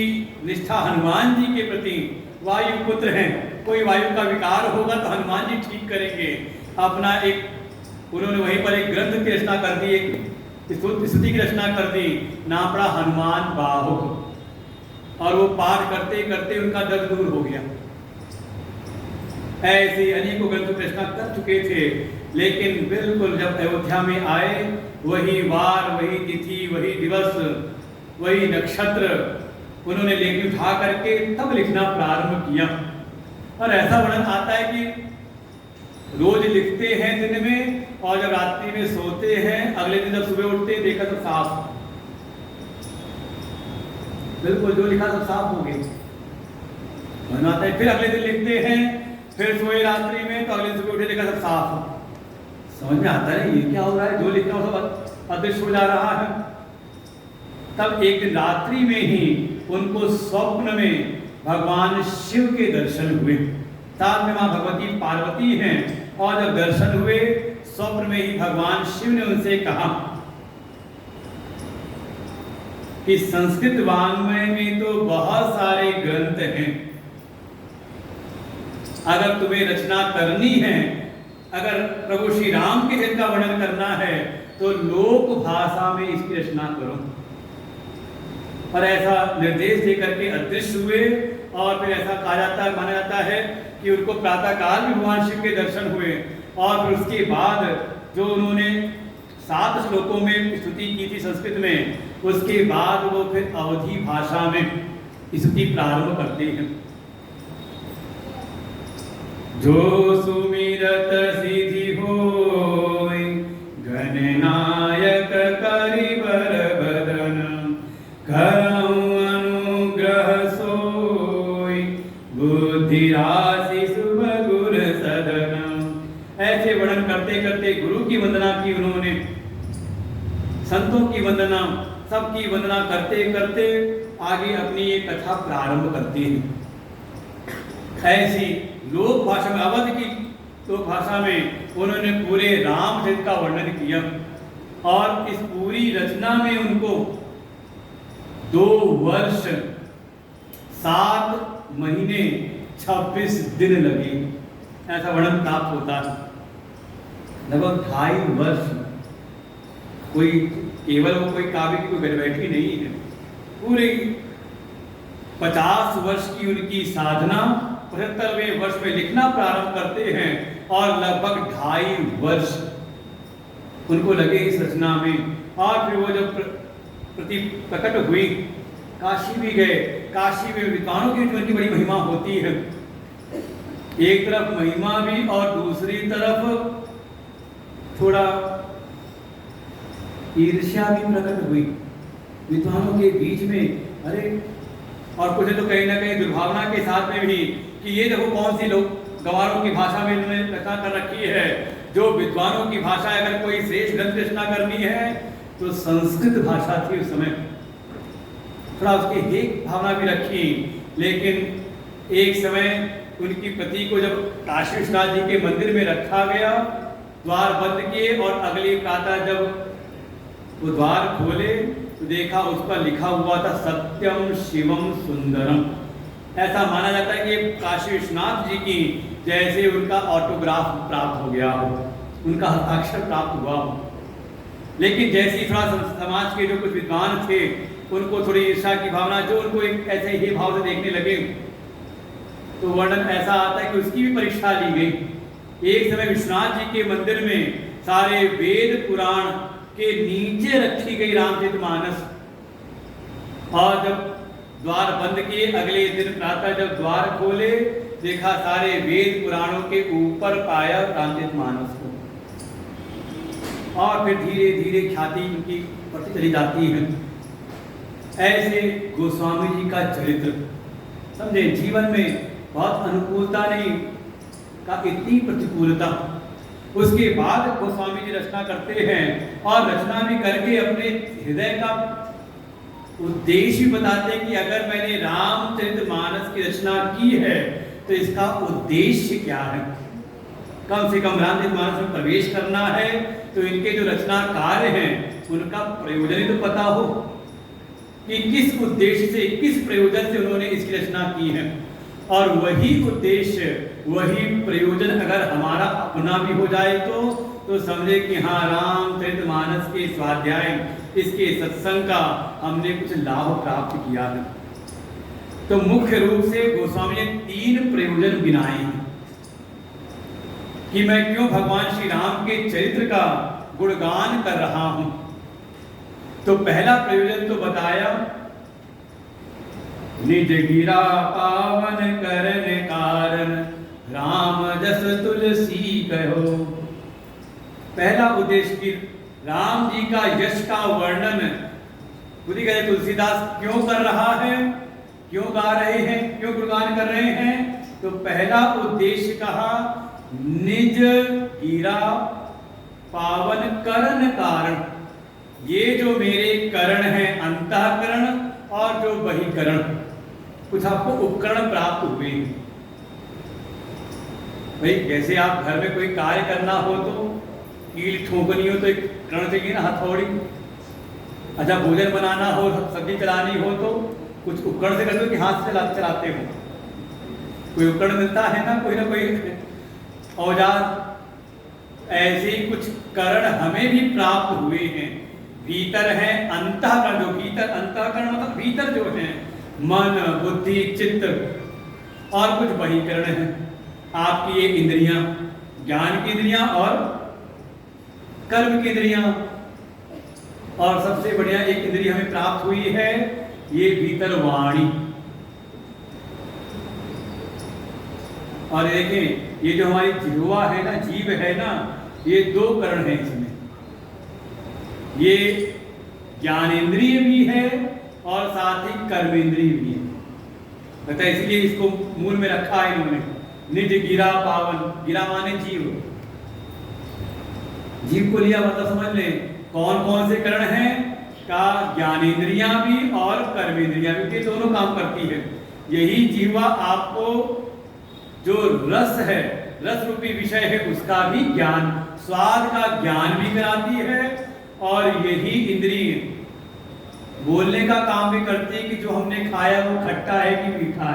निष्ठा हनुमान जी के प्रति, वायु पुत्र हैं, कोई वायु का विकार होगा तो हनुमान जी ठीक करेंगे। अपना एक उन्होंने वहीं पर एक ग्रंथ की रचना कर दी, एक स्तुति की रचना कर दी, नाम पड़ा हनुमान बाहुक। और वो पाठ करते करते उनका दर्द दूर हो गया। ऐसे अनेकों ग्रंथों की रचना कर चुके थे, लेकिन बिल्कुल जब अयोध्या में आए, वही वार, वही तिथि, वही दिवस, वही नक्षत्र उन्होंने लेखनी उठा करके तब लिखना प्रारंभ किया। और ऐसा वर्णन आता है कि रोज लिखते हैं दिन में और जब रात्रि में सोते हैं, अगले दिन जब सुबह उठते हैं देखा तो साफ, बिल्कुल जो लिखा सब साफ हो गया। वर्णन आता है फिर अगले दिन लिखते हैं, फिर सोए रात्रि में तो अगले दिन सुबह उठे देखा सब साफ। समझ में आता है ये क्या हो रहा है, जो लिखना हो सब अदृश्य हो जा रहा है। तब एक दिन रात्रि में ही उनको स्वप्न में भगवान शिव के दर्शन हुए। साथ में मां भगवती पार्वती हैं और जब दर्शन हुए स्वप्न में ही भगवान शिव ने उनसे कहा कि संस्कृत वाङ्मय में तो बहुत सारे ग्रंथ हैं, अगर तुम्हें रचना करनी है, अगर प्रभु श्री राम के चरित्र का वर्णन करना है तो लोक भाषा में इसकी रचना करो। और ऐसा निर्देश देकर के अदृश्य हुए। और फिर ऐसा कहा जाता है, माना जाता है कि उनको प्रातः काल में भगवान शिव के दर्शन हुए और फिर उसके बाद जो उन्होंने 7 श्लोकों में स्तुति की थी संस्कृत में, उसके बाद वो फिर अवधी भाषा में स्तुति प्रारंभ करते हैं। जो सुमिरत सिद्धि होय, गणनायक करिबर बदन, करहु अनुग्रह सोय, बुद्धि राशि शुभ गुर सदन। ऐसे वर्णन करते करते गुरु की वंदना की उन्होंने, संतों की वंदना, सबकी वंदना करते करते आगे अपनी ये कथा प्रारंभ करते हैं। ऐसी लोक भाषा में, अवध की लोक भाषा में उन्होंने पूरे रामचरित्र का वर्णन किया। और इस पूरी रचना में उनको 2 वर्ष 7 महीने 26 दिन लगे, ऐसा वर्णन प्राप्त होता है। लगभग 2.5 वर्ष। कोई केवल वो कोई काव्य की कोई बैठी नहीं है, पूरे 50 वर्ष की उनकी साधना, 75वें वर्ष में लिखना प्रारंभ करते हैं और लगभग 2.5 वर्ष उनको लगे इस रचना में। और फिर वो जब प्रकट हुई, काशी भी गए। काशी में विद्वानों की उनकी बड़ी महिमा होती है, एक तरफ महिमा भी और दूसरी तरफ थोड़ा ईर्ष्या भी प्रकट हुई विद्वानों के बीच में। अरे, और कुछ तो कहीं ना कहीं दुर्भावना के साथ में भी कि ये देखो कौन सी लोग गवारों की भाषा में इन्होंने रचना कर रखी है। जो विद्वानों की भाषा, अगर कोई श्रेष्ठ ग्रंथ रचना करनी है तो संस्कृत भाषा थी उस समय। थोड़ा उसकी एक भावना भी रखी। लेकिन एक समय उनकी पति को जब काशी विश्वनाथ जी के मंदिर में रखा गया, द्वार बंद किए और अगली प्रातः जब वो द्वार खोले तो देखा उस पर लिखा हुआ था सत्यम शिवम सुंदरम। ऐसा माना जाता है कि काशी विश्वनाथ जी की जैसे उनका ऑटोग्राफ प्राप्त हो गया हो, उनका हस्ताक्षर प्राप्त हुआ हो। लेकिन जैसे थोड़ा समाज के जो कुछ विद्वान थे उनको थोड़ी ईर्ष्या की भावना, जो उनको एक ऐसे ही भाव से देखने लगे, तो वर्णन ऐसा आता है कि उसकी भी परीक्षा ली गई। एक समय विश्वनाथ जी के मंदिर में सारे वेद पुराण के नीचे रखी गई रामचरितमानस। और जब द्वार बंद किए, अगले दिन प्रातः जब द्वार खोले, देखा सारे वेद पुराणों के ऊपर पाया रामचरितमानस को। और फिर धीरे धीरे ख्याति उनकी बढ़ती चली जाती है। ऐसे गोस्वामी जी का चरित्र समझे, जीवन में बहुत अनुकूलता नहीं का इतनी प्रतिकूलता, उसके बाद गोस्वामी जी रचना करते हैं और रचना भी करके अपने हृदय का उद्देश्य भी बताते हैं कि अगर मैंने रामचरितमानस की रचना की है तो इसका उद्देश्य क्या है। कम से कम रामचरितमानस में प्रवेश करना है तो इनके जो रचना कार्य हैं उनका प्रयोजन ही तो पता हो कि किस उद्देश्य से, किस प्रयोजन से उन्होंने इसकी रचना की है। और वही उद्देश्य, वही प्रयोजन अगर हमारा अपना भी हो जाए तो समझे कि हाँ, रामचरितमानस के स्वाध्याय, इसके सत्संग का हमने कुछ लाभ प्राप्त किया है। तो मुख्य रूप से गोस्वामी ने 3 प्रयोजन गिनाए हैं कि मैं क्यों भगवान श्री राम के चरित्र का गुणगान कर रहा हूं। तो पहला प्रयोजन तो बताया, निज गिरा पावन करन कारण, राम जस तुलसी कहो। पहला उद्देश्य कि राम जी का यश का वर्णन खुद ही कहते तुलसीदास क्यों कर रहा है, क्यों गा रहे हैं, क्यों गुणगान कर रहे हैं। तो पहला उद्देश्य कहा, निज गिरा पावन करण कारण। ये जो मेरे करण हैं, अंतःकरण और जो बहिकरण, कुछ आपको उपकरण प्राप्त हुए हैं। भाई जैसे आप घर में कोई कार्य करना हो तो कील ठोकनी हो तो एक कर्ण चाहिए ना, हथौड़ी। अच्छा भोजन बनाना हो, सब्जी चलानी हो तो कुछ उपकरण से करते हो कि हाथ से चलाते हो? कोई उपकरण मिलता है ना कोई औजार। ऐसे ही कुछ करण हमें भी प्राप्त हुए हैं। भीतर है अंतःकरण, जो भीतर, अंतःकरण मतलब भीतर जो है मन, बुद्धि, चित्त और कुछ बहिकरण है। आपकी ये इंद्रियां, ज्ञान की इंद्रियां और कर्म की इंद्रियां, और सबसे बढ़िया एक इंद्रिय हमें प्राप्त हुई है, ये भीतर वाणी। और देखें ये जो हमारी जिह्वा है ना, जीव है ना, ये दो करण है इसमें। ये ज्ञानेंद्रिय भी है और साथ ही कर्मेंद्रिय भी है। बता इसलिए इसको मूल में रखा है इन्होंने, निज गिरा पावन। गिरा माने जीव, जीव को लिया मतलब समझ लें कौन कौन से करण हैं का, ज्ञानेंद्रियां भी और कर्मेंद्रियां भी, ये दोनों काम करती है। यही जीवा आपको जो रस है, रस रूपी विषय है, उसका भी ज्ञान, स्वाद का ज्ञान भी कराती है। और यही इंद्रिय बोलने का काम भी करती है कि जो हमने खाया वो खट्टा है कि मीठा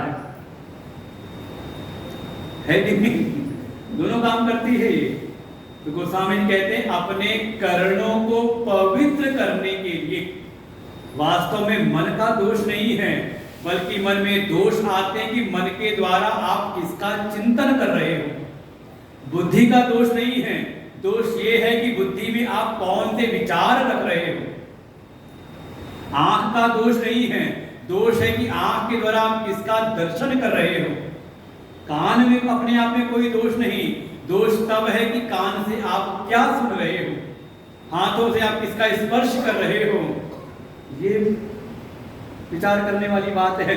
है कि नहीं? दोनों काम करती है ये। तो गोस्वामी जी कहते हैं अपने कर्णों को पवित्र करने के लिए, वास्तव में मन का दोष नहीं है, बल्कि मन में दोष आते हैं कि मन के द्वारा आप किसका चिंतन कर रहे हो। बुद्धि का दोष नहीं है, दोष ये है कि बुद्धि में आप कौन से विचार रख रहे हो। आंख का दोष नहीं है, दोष है कि आंख के द्वारा आप किसका दर्शन कर रहे हो। कान में अपने आप में कोई दोष नहीं, दोष तब है कि कान से आप क्या सुन रहे हो, हाथों से आप किसका स्पर्श कर रहे हो। ये विचार करने वाली बात है।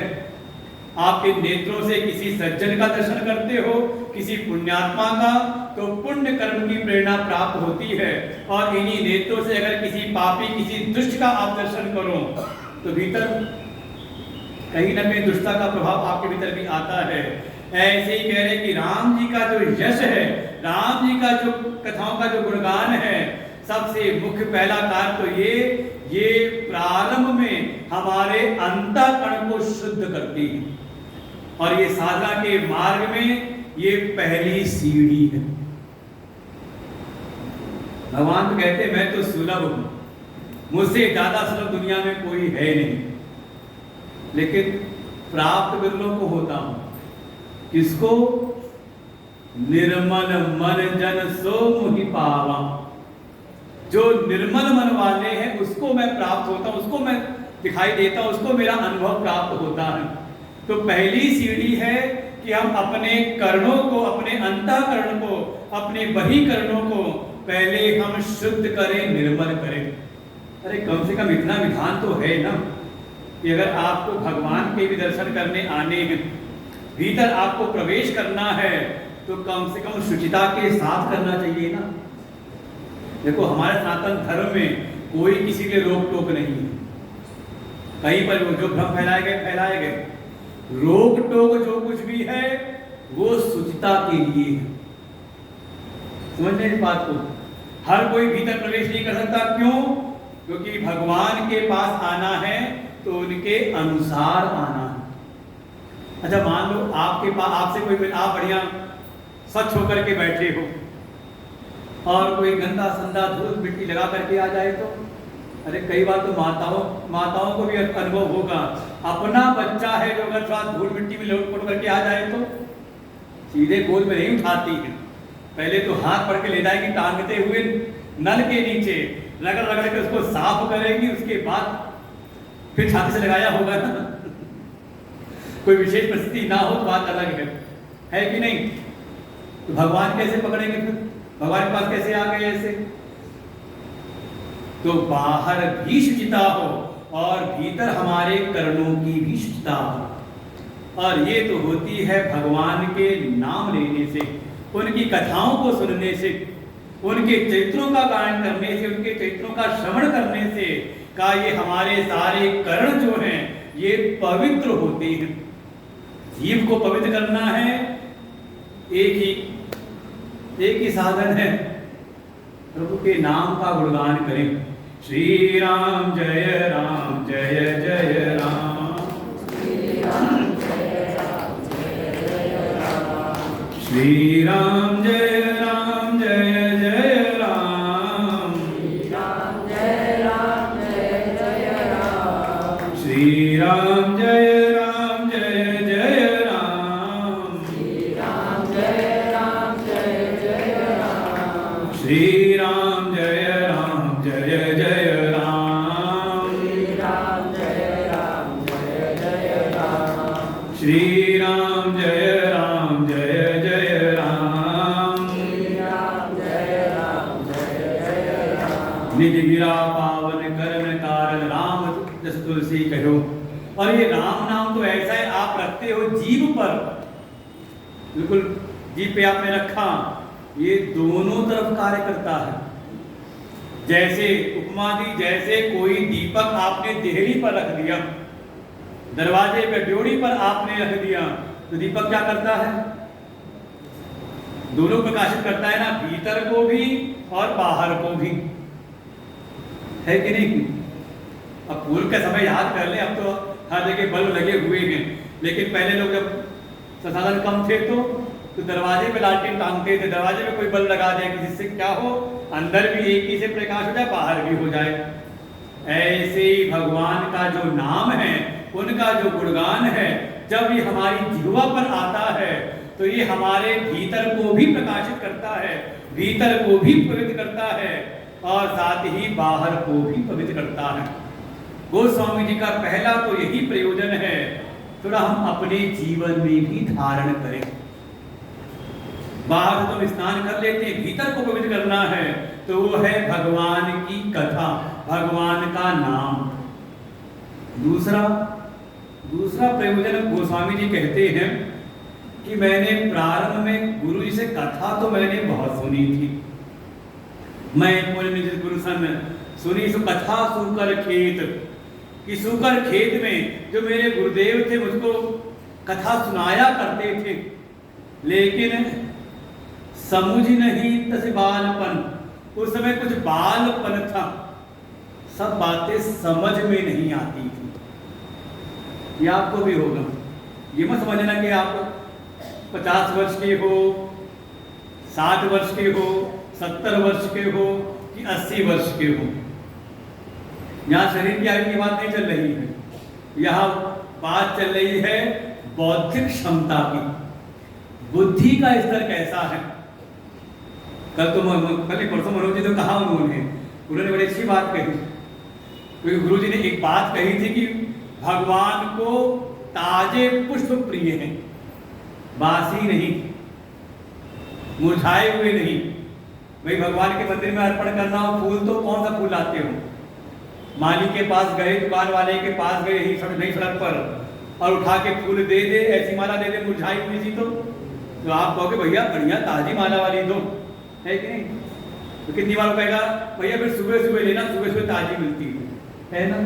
आपके नेत्रों से किसी सज्जन का दर्शन करते हो, किसी पुण्यात्मा का, तो पुण्य कर्म की प्रेरणा प्राप्त होती है। और इन्हीं नेत्रों से अगर किसी पापी, किसी दुष्ट का आप दर्शन करो तो भीतर कहीं ना कहीं दुष्टता का प्रभाव आपके भीतर भी आता है। ऐसे ही कह रहे कि राम जी का जो यश है, राम जी का जो कथाओं का जो गुणगान है, सबसे मुख्य पहला कार्य तो ये प्रारंभ में हमारे अंतःकरण को शुद्ध करती है। और ये साधना के मार्ग में ये पहली सीढ़ी है। भगवान तो कहते हैं मैं तो सुलभ हूं, मुझसे ज्यादा सुलभ दुनिया में कोई है नहीं, लेकिन प्राप्त बिरलों को होता हूं। किसको? निर्मल मन जन सो मुहि पावा। जो निर्मल मन वाले हैं उसको मैं प्राप्त होता हूं, उसको मैं दिखाई देता हूं, उसको मेरा अनुभव प्राप्त होता है। तो पहली सीढ़ी है कि हम अपने कर्णों को, अपने अंतःकरण को, अपने बहिकरणों को पहले हम शुद्ध करें, निर्मल करें। अरे कम से कम इतना विधान तो है ना कि अगर आपको भगवान के भी दर्शन करने आने हैं, भीतर आपको प्रवेश करना है, तो कम से कम शुचिता के साथ करना चाहिए ना। देखो हमारे सनातन धर्म में कोई किसी के रोक टोक नहीं है। कहीं पर जो भ्रम फैलाए गए, रोक टोक जो कुछ भी है वो शुचिता के लिए है। समझने इस बात को, हर कोई भीतर प्रवेश नहीं कर सकता। क्यों? क्योंकि भगवान के पास आना है तो उनके अनुसार आना है। अच्छा मान लो आपके पास, आपसे कोई, आप बढ़िया स्वच्छ होकर के बैठे हो और कोई गंदा संदा धूल मिट्टी लगा करके आ जाए तो, अरे कई बार तो माताओं को भी अनुभव होगा, अपना बच्चा है जो अगर थोड़ा धूल मिट्टी में लोट करके आ जाए तो सीधे गोद में नहीं उठाती है, पहले तो हाथ पकड़ के ले जाएगी, टांगते हुए नल के नीचे रगड़ रगड़ के उसको साफ करेगी, उसके बाद फिर छाती से लगाया होगा ना। कोई विशेष परिस्थिति ना हो तो बात अलग है कि नहीं? तो भगवान कैसे पकड़ेंगे फिर? भगवान के पास कैसे आ गए ऐसे? तो बाहर भी शुचिता हो और भीतर हमारे कर्णों की भी शुचिता हो। और ये तो होती है भगवान के नाम लेने से, उनकी कथाओं को सुनने से, उनके चरित्रों का गायन करने से, उनके चरित्रों का श्रवण करने से का ये हमारे सारे कर्ण जो हैं ये पवित्र होते हैं। जीव को पवित्र करना है, एक ही साधन है, प्रभु के नाम का गुणगान करें। श्री राम जय जय राम, श्री राम जय जय राम, श्री राम जय जय राम, श्री राम जय जय राम, श्री राम जय जय राम, श्री राम जय जय राम, निज गिरा पावन करण कारण राम जस तुलसी कहो। और ये राम नाम तो ऐसा है, आप रखते हो जीभ पर, बिल्कुल जीभ पे आपने रखा, ये दोनों तरफ कार्य करता है। जैसे उपमा दी, जैसे कोई दीपक आपने देहरी पर रख दिया, दरवाजे पे ड्योढ़ी पर आपने रख दिया, तो दीपक क्या करता है? दोनों प्रकाशित करता है ना, भीतर को भी और बाहर को भी, है कि नहीं? अब पूर्व के समय याद कर ले, अब तो हर जगह बल्ब लगे हुए हैं, लेकिन पहले लोग जब संसाधन कम थे तो दरवाजे पे लालटेन टांगते थे, दरवाजे पे कोई बल्ब लगा दिया कि जिससे क्या हो, अंदर भी एक ही से प्रकाश हो जाए, बाहर भी हो जाए। ऐसे ही भगवान का जो नाम है, उनका जो गुणगान है, जब ये हमारी जिह्वा पर आता है तो ये हमारे भीतर को भी प्रकाशित करता है, भीतर को भी पवित्र करता है और साथ ही बाहर को भी पवित्र करता है। गोस्वामी जी का पहला तो यही प्रयोजन है, थोड़ा हम अपने जीवन में भी धारण करें। बाहर तो हम स्नान कर लेते हैं, भीतर को पवित्र करना है तो वो है भगवान की कथा, भगवान का नाम। दूसरा प्रयोजन गोस्वामी जी कहते हैं कि मैंने प्रारंभ में गुरु जी से कथा तो मैंने बहुत सुनी थी, मैं गुरु सन सुनी सो कथा सुकर खेत, कि सुकर खेत में जो मेरे गुरुदेव थे मुझको कथा सुनाया करते थे, लेकिन समझ नहीं तसे बालपन, उस समय कुछ बालपन था, सब बातें समझ में नहीं आती थी। ये आपको भी होगा, ये मत समझना कि आप 50 वर्ष के हो, 60 वर्ष के हो, 70 वर्ष के हो कि 80 वर्ष के हो। यहाँ शरीर की आयु की बात नहीं चल रही है, यहाँ बात चल रही है बौद्धिक क्षमता की, बुद्धि का स्तर कैसा है। कल परसों मनोज जी तो कहा उन्होंने बड़ी अच्छी बात कही, क्योंकि गुरु जी ने एक बात कही थी कि भगवान को ताजे पुष्प प्रिय हैं, बासी नहीं, मुरझाए हुए नहीं। भाई भगवान के मंदिर में अर्पण करना हो फूल, तो कौन सा फूल लाते हो? माली के पास गए, दुकान वाले के पास गए ही नई सड़क पर और उठा के फूल दे दे, ऐसी माला दे दे मुरझाई हुई थी, तो आप कहोगे भैया बढ़िया ताजी माला वाली दो, है कि नहीं? तो कितनी बार कहेगा भैया फिर सुबह सुबह लेना, सुबह सुबह ताजी मिलती है ना।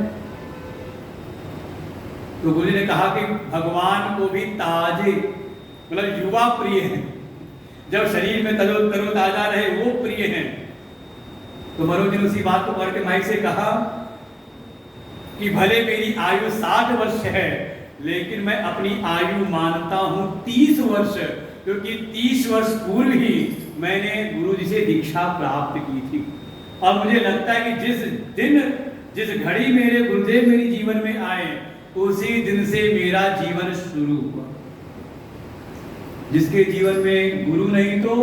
तो गुरु ने कहा कि भगवान को भी ताजे मतलब युवा प्रिय है, जब शरीर में तरोताजा रहे वो प्रिय है। तो मनोज ने उसी बात को पढ़ के माई से कहा कि भले मेरी आयु 60 वर्ष है, लेकिन मैं अपनी आयु मानता हूं 30 वर्ष, क्योंकि 30 वर्ष पूर्व ही मैंने गुरु जी से दीक्षा प्राप्त की थी। और मुझे लगता है कि जिस घड़ी मेरे गुरुदेव मेरे जीवन में आए, उसी दिन से मेरा जीवन शुरू हुआ। जिसके जीवन में गुरु नहीं तो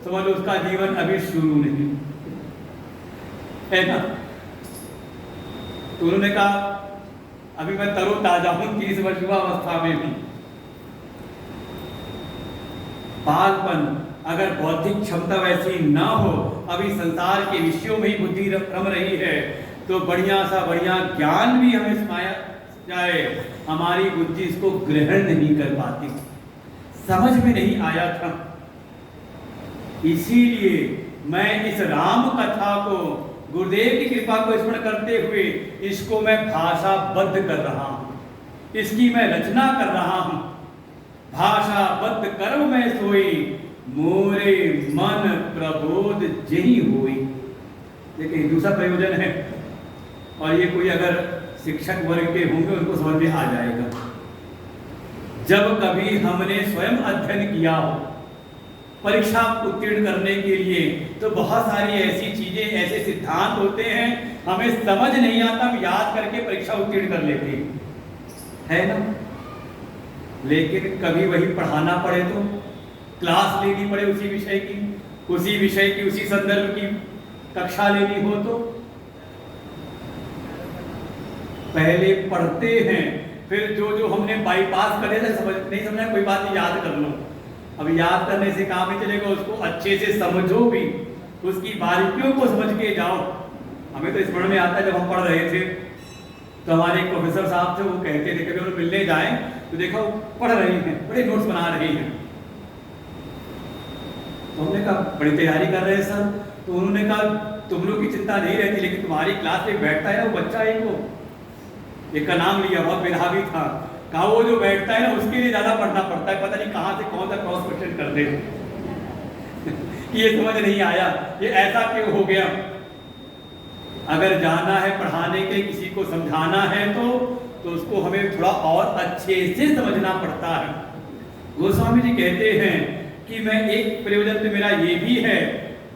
समझ लो उसका जीवन अभी शुरू नहीं है ना। तो उन्होंने कहा अभी मैं तरोताजा हूं, 30 वर्ष युवा अवस्था में हूं। बालपन, अगर बौद्धिक क्षमता वैसी ना हो, अभी संसार के विषयों में ही बुद्धि रम रही है, तो बढ़िया सा बढ़िया ज्ञान भी हमें सुनाया जाए, हमारी बुद्धि इसको ग्रहण नहीं कर पाती, समझ में नहीं आया था। इसीलिए मैं इस राम कथा को गुरुदेव की कृपा को स्मरण करते हुए इसको मैं भाषाबद्ध कर रहा हूं, इसकी मैं रचना कर रहा हूं। भाषाबद्ध कर्म में सोई, मोरे मन प्रबोध जही होई। लेकिन दूसरा प्रयोजन है, और ये कोई अगर शिक्षक वर्ग के होंगे उनको समझ में आ जाएगा। जब कभी हमने स्वयं अध्ययन किया हो परीक्षा उत्तीर्ण करने के लिए, तो बहुत सारी ऐसी चीजें, ऐसे सिद्धांत होते हैं हमें समझ नहीं आता, हम याद करके परीक्षा उत्तीर्ण कर लेते हैं, है ना। लेकिन कभी वही पढ़ाना पड़े तो, क्लास लेनी पड़े उसी विषय की उसी संदर्भ की कक्षा लेनी हो, तो पहले पढ़ते हैं, फिर जो हमने बाईपास करे थे नहीं समझा, कोई बात नहीं, याद कर लो। अब याद करने से काम नहीं चलेगा, उसको अच्छे से समझो भी, उसकी बारीकियों को समझ के जाओ। हमें तो स्मरण में आता है, जब हम पढ़ रहे थे तो हमारे एक प्रोफेसर साहब थे, वो कहते थे, कभी उन्हें मिलने जाएं तो देखो पढ़ रही हैं, बड़े नोट्स बना रही हैं। तो हमने कहा बड़ी तैयारी कर रहे हैं सर। तो उन्होंने कहा तुम लोग की चिंता नहीं रहती, लेकिन तुम्हारी क्लास में बैठता है ना वो बच्चा, एक का नाम लिया, बहुत मेधावी था, कहा वो जो बैठता है ना उसके लिए ज्यादा पढ़ना पड़ता है, पता नहीं कहाँ से कौन सा क्रॉस क्वेश्चन कर दे ये समझ नहीं आया, ये ऐसा क्यों हो गया। अगर जाना है पढ़ाने के, किसी को समझाना है तो उसको हमें थोड़ा और अच्छे से समझना पड़ता है। गोस्वामी जी कहते हैं कि मैं एक प्रयोजन तो मेरा ये भी है,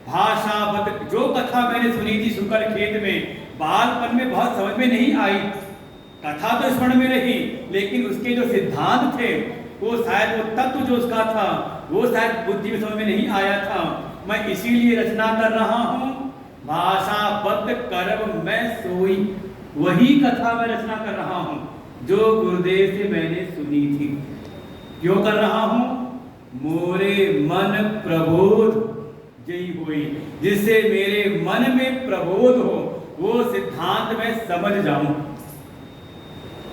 भाषावत जो कथा मैंने सुनी थी शुकर खेत में, बालपन में बहुत समझ में नहीं आई, कथा तो स्मरण में रही, लेकिन उसके जो सिद्धांत थे वो शायद, वो तत्व जो उसका था वो शायद बुद्धि में समझ में नहीं आया था। मैं इसीलिए रचना कर रहा हूँ, भाषाबद्ध कर्म मैं सोई, वही कथा मैं रचना कर रहा हूँ जो गुरुदेव से मैंने सुनी थी। क्यों कर रहा हूँ? मोरे मन प्रबोध जई हुई, जिससे मेरे मन में प्रबोध हो, वो सिद्धांत मैं समझ जाऊं।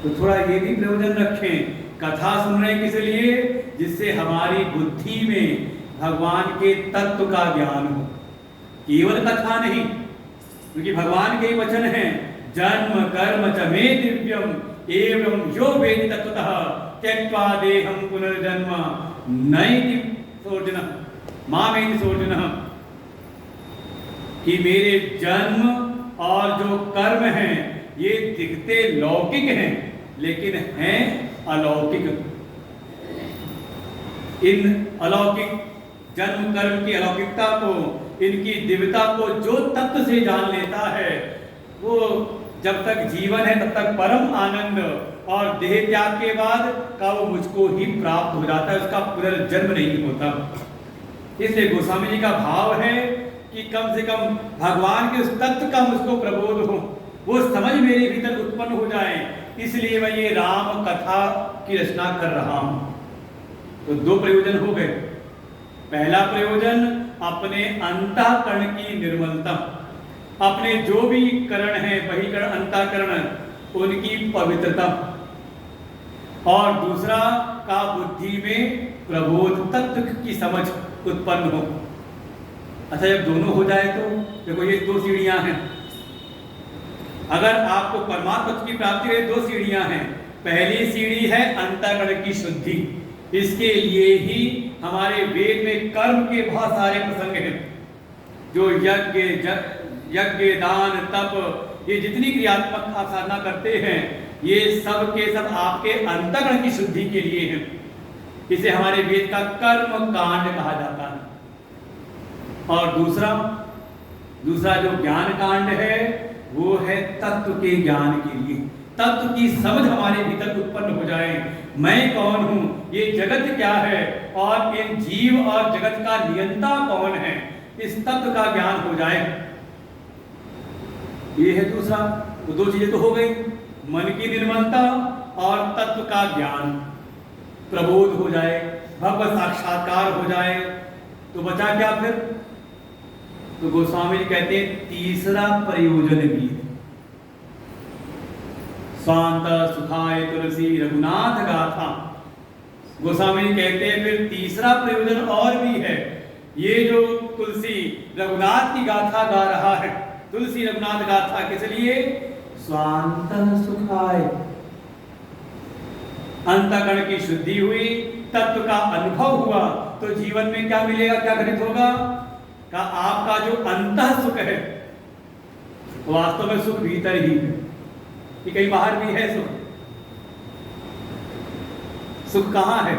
तो थोड़ा ये भी प्रयोजन रखें, कथा सुन रहे किस लिए? जिससे हमारी बुद्धि में भगवान के तत्व का ज्ञान हो, केवल कथा नहीं, क्योंकि भगवान के ही वचन हैं, जन्म कर्म च मे दिव्यम एवं यो वेद तत्वतः त्यक्त्वा देहं पुनर्जन्म नैति सोर्जुनः मामेति सोर्जुनः, कि मेरे जन्म और जो कर्म हैं ये दिखते लौकिक हैं लेकिन हैं अलौकिक। इन अलौकिक जन्म कर्म की अलौकिकता को, इनकी दिव्यता को जो तत्व से जान लेता है, वो जब तक जीवन है तब तक परम आनंद, और देह त्याग के बाद का वो मुझको ही प्राप्त हो जाता है, उसका पुनर्जन्म नहीं होता। इसलिए गोस्वामी जी का भाव है कि कम से कम भगवान के उस तत्व का मुझको प्रबोध हो, वो समझ मेरे भीतर उत्पन्न हो जाए, इसलिए मैं ये राम कथा की रचना कर रहा हूं। तो दो प्रयोजन हो गए। पहला प्रयोजन अपने अंतःकरण की निर्मलता, अपने जो भी करण है बहिकरण अंतःकरण उनकी पवित्रता, और दूसरा का बुद्धि में प्रबोध तत्व की समझ उत्पन्न हो। अच्छा, जब दोनों हो जाए तो देखो ये दो सीढ़ियां हैं। अगर आपको परमात्मा तत्व की प्राप्ति के दो सीढ़ियां हैं। पहली सीढ़ी है अंतःकरण की शुद्धि, इसके लिए ही हमारे वेद में कर्म के बहुत सारे प्रसंग हैं, जो यज्ञ दान तप, ये जितनी क्रियात्मक आप साधना करते हैं ये सब के सब आपके अंतःकरण की शुद्धि के लिए हैं। इसे हमारे वेद का कर्म कांड कहा जाता है। और दूसरा जो ज्ञान कांड है वो है तत्व के ज्ञान के लिए, तत्व की समझ हमारे भीतर उत्पन्न हो जाए, मैं कौन हूं, ये जगत क्या है, और इन जीव और जगत का नियंता कौन है, इस तत्व का ज्ञान हो जाए। ये है दूसरा। तो दो चीजें तो हो गई, मन की निर्मलता और तत्व का ज्ञान, प्रबोध हो जाए, भगवत साक्षात्कार हो जाए, तो बचा क्या फिर? तो गोस्वामी जी कहते हैं तीसरा प्रयोजन भी है। स्वांत सुखाय तुलसी रघुनाथ गाथा, गोस्वामी जी कहते हैं फिर तीसरा प्रयोजन और भी है। ये जो तुलसी रघुनाथ की गाथा गा रहा है, तुलसी रघुनाथ गाथा किस लिए? स्वांत सुखाय, अंतःकरण की शुद्धि हुई, तत्व का अनुभव हुआ, तो जीवन में क्या मिलेगा, क्या घटित होगा? का आपका जो अंतः सुख है, वास्तव में सुख भीतर ही है, कि कहीं बाहर भी है सुख? सुख कहाँ है?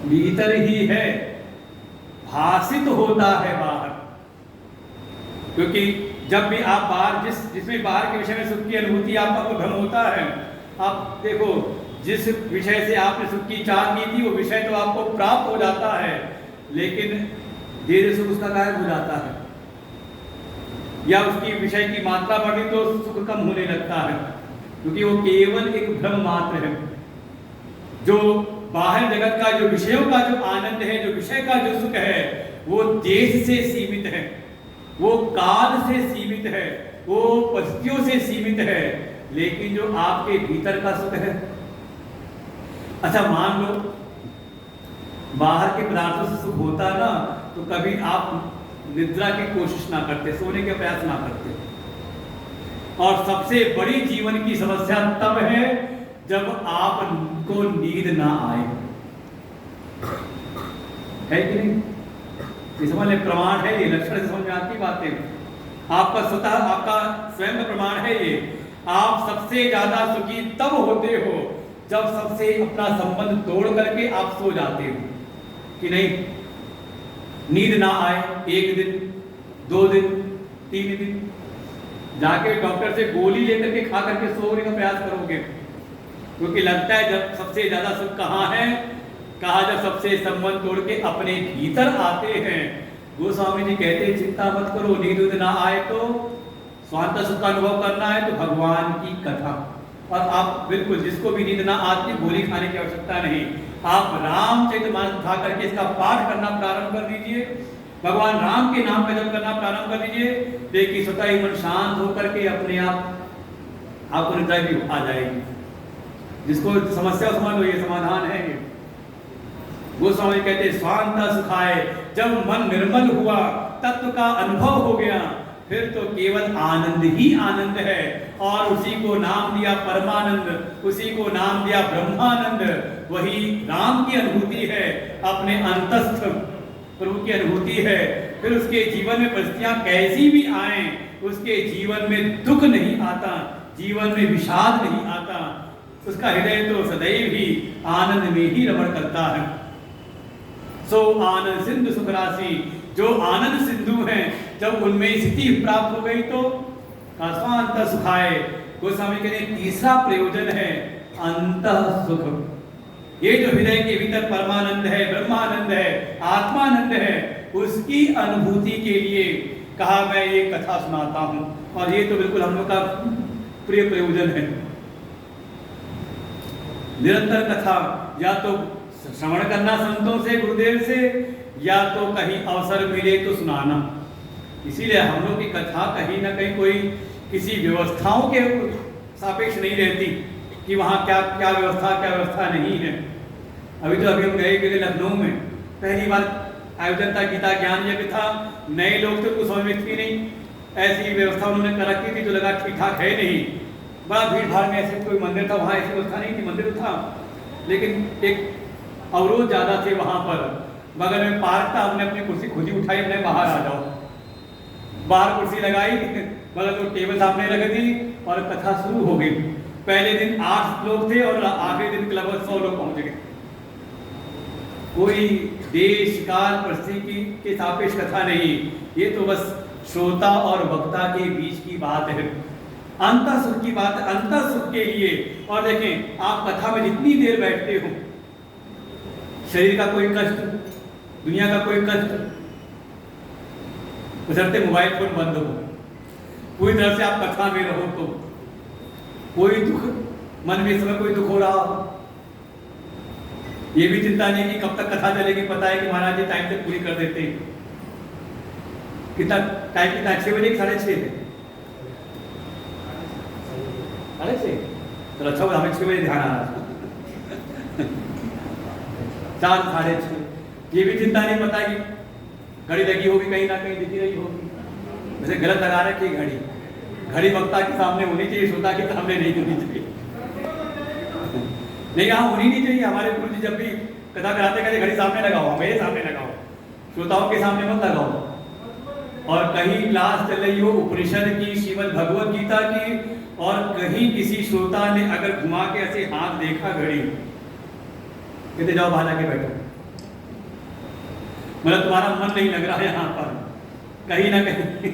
भीतर ही है, भाषित होता है बाहर। क्योंकि जब भी आप बाहर जिसमें बाहर के विषय में सुख की अनुभूति आपको भ्रम होता है, आप देखो जिस विषय से आपने सुख की चाह की थी वो विषय तो आपको प्राप्त हो जाता है, लेकिन धीरे सुख उसका गायब हो जाता है, या उसकी विषय की मात्रा बढ़ी तो सुख कम होने लगता है, क्योंकि वो केवल एक भ्रम मात्र है। जो बाहर जगत का जो विषयों का जो आनंद है, जो विषय का जो सुख है, वो देश से सीमित है, वो काल से सीमित है, वो परिस्थितियों से सीमित है। लेकिन जो आपके भीतर का सुख है, अच्छा मान लो बाहर के पदार्थों से सुख होता ना, तो कभी आप निद्रा की कोशिश ना करते, सोने के प्रयास ना करते। और सबसे बड़ी जीवन की समस्या तब है जब आपको नींद ना आए, है कि नहीं? ये समझ ले, प्रमाण है ये, लक्षण से समझ में आती बातें। आपका स्वतः, आपका स्वयं का प्रमाण है ये। आप सबसे ज्यादा सुखी तब होते हो जब सबसे अपना संबंध तोड़ करके आप सो जाते हो, कि नहीं? नींद ना आए 1 दिन, 2 दिन, 3 दिन, जाके डॉक्टर से गोली लेकर के खा करके सोने का प्रयास करोगे, क्योंकि लगता है जब सबसे ज्यादा सुख कहाँ है? कहा जब सबसे संबंध तोड़ के अपने भीतर आते हैं। गोस्वामी जी कहते हैं चिंता मत करो, नींद ना आए तो स्वांत सुख का अनुभव करना है तो भगवान की कथा। और आप बिल्कुल जिसको भी नींद ना आती, गोली खाने की आवश्यकता नहीं, आप रामचरितमानस उठा करके इसका पाठ करना प्रारंभ कर दीजिए, भगवान राम के नाम का जप करना प्रारंभ कर दीजिए। देखिए स्वतः ही मन शांत होकर के अपने आप आपको निद्रा भी आ जाएगी। जिसको समस्या समझ लो, ये समाधान है। ये गोस्वामी कहते स्वांत सुखाए, जब मन निर्मल हुआ, तत्व का अनुभव हो गया, फिर तो केवल आनंद ही आनंद है। और उसी को नाम दिया परमानंद, उसी को नाम दिया ब्रह्मानंद। वही राम की अनुभूति है, अपने अंतस्थ प्रभु की अनुभूति है। फिर उसके जीवन में परिस्थितियां कैसी भी आए, उसके जीवन में दुख नहीं आता, जीवन में विषाद नहीं आता, उसका हृदय तो सदैव ही आनंद में ही रमण करता है। सो आनंद सिंधु सुख राशि, जो आनंद सिंधु हैं, जब उनमें स्थिति प्राप्त हो गई तो स्वांत सुखाए। गोस्वामी कहते हैं तीसरा प्रयोजन है अंतः सुख। ये जो हृदय के भीतर परमानंद है, ब्रह्मानंद है, आत्मानंद है, उसकी अनुभूति के लिए कहा मैं ये कथा सुनाता हूं। और ये तो बिल्कुल हम लोग का प्रिय प्रयोजन है। निरंतर कथा या तो श्रवण करना संतों से, गुरुदेव से, या तो कहीं अवसर मिले तो सुनाना। इसीलिए हम लोग की कथा कहीं ना कहीं कोई किसी व्यवस्थाओं के सापेक्ष नहीं रहती कि वहाँ क्या क्या व्यवस्था नहीं है। अभी हम गए लखनऊ में, पहली बार आयोजन था, गीता ज्ञान यज्ञ था, नए लोग तो कुछ समझ में थी नहीं, ऐसी व्यवस्था उन्होंने कर रखी थी जो लगा ठीक ठाक है नहीं। बड़ा भीड़ भाड़ में, ऐसे कोई मंदिर था, वहाँ ऐसी व्यवस्था नहीं थी, मंदिर था लेकिन एक अवरोध ज्यादा थे वहां पर। बगल में पार्क था, हमने अपनी कुर्सी खुद ही उठाई, हमने बाहर आ जाओ, बाहर कुर्सी लगाई, बगल तो टेबल सामने लग दी और कथा शुरू हो गई। पहले दिन 8 लोग थे और आखिरी दिन लगभग 100 लोग पहुंच गए। कोई देश काल परिस्थिति के सापेक्ष कथा नहीं, ये तो बस श्रोता और वक्ता के बीच की बात है, अंतः सुख की बात है, अंतः सुख के लिए। और देखें आप कथा में जितनी देर बैठते हो, शरीर का कोई कष्ट, दुनिया का कोई कष्ट, बशर्ते मोबाइल फोन बंद हो, पूरी तरह से आप कथा में रहो, तो कोई दुख मन में, समय कोई दुख हो रहा हो, ये भी चिंता नहीं कि कब तक कथा चलेगी। पता है कि महाराज जी टाइम से पूरी कर देते हैं। कितना टाइम, कितना 6 बजे, 6:30 6:30। तो अच्छा हुआ हमें 6 बजे ध्यान आ रहा 4 6:30। ये भी चिंता नहीं, पता है कि घड़ी लगी होगी, कहीं ना कहीं दिखी रही होगी। वैसे गलत लगा रखी घड़ी, घड़ी वक्ता के सामने होनी चाहिए, श्रोता के सामने नहीं होनी चाहिए। नहीं, यहाँ होनी नहीं चाहिए। हमारे गुरु जी जब भी कथा कराते कहते घड़ी सामने लगाओ, मेरे सामने लगाओ, श्रोताओं के सामने मत लगाओ। और कहीं क्लास चल रही हो उपनिषद की, श्रीमद् भगवत गीता की, और कहीं किसी श्रोता ने अगर घुमा के ऐसे हाथ देखा घड़ी, कहते जाओ बाहर जाके बैठो, मतलब तुम्हारा मन नहीं लग रहा है यहाँ पर, कहीं ना कहीं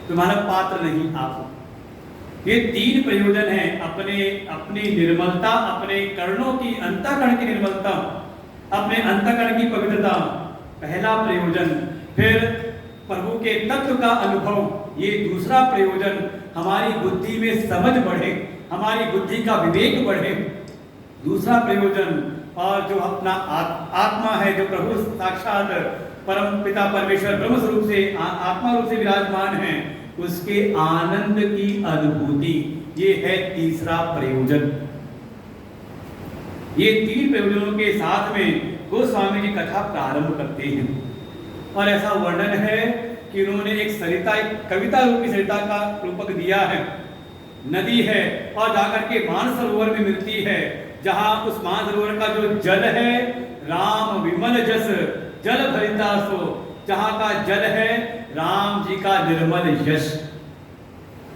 तुम्हारा पात्र नहीं आप। ये तीन प्रयोजन हैं, अपनी निर्मलता, अपने कर्णों की, अंतःकरण की निर्मलता, अपने अंतःकरण की पवित्रता, पहला प्रयोजन। फिर प्रभु के तत्व का अनुभव, ये दूसरा प्रयोजन। हमारी बुद्धि में समझ बढ़े, हमारी बुद्धि का विवेक बढ़े, दूसरा प्रयोजन। और जो अपना आत्मा है, जो प्रभु साक्षात परम पिता परमेश्वर ब्रह्म स्वरूप से आत्मा रूप से विराजमान है, उसके आनंद की अनुभूति, ये है तीसरा प्रयोजन। ये तीन प्रयोजनों के साथ में गोस्वामी जी कथा प्रारंभ करते हैं। और ऐसा वर्णन है कि उन्होंने एक सरिता, एक कविता रूपी सरिता का रूपक दिया है। नदी है और जाकर के मानसरोवर में मिलती है, जहां उस मानसरोवर का जो जल है, राम विमल जस जल भरिता सो, जहां का जल है राम जी का निर्मल यश,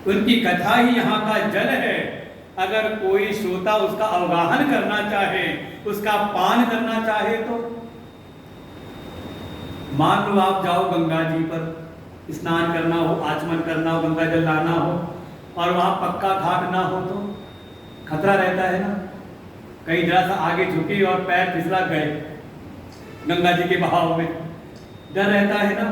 उनकी कथा ही यहाँ का जल है। अगर कोई श्रोता उसका अवगाहन करना चाहे, उसका पान करना चाहे, तो मान लो आप जाओ गंगा जी पर, स्नान करना हो, आचमन करना हो, गंगा जल लाना हो, और वहां पक्का घाट ना हो तो खतरा रहता है ना, कहीं जरा सा आगे झुके और पैर फिसला गए गंगा जी के बहाव में, डर रहता है ना।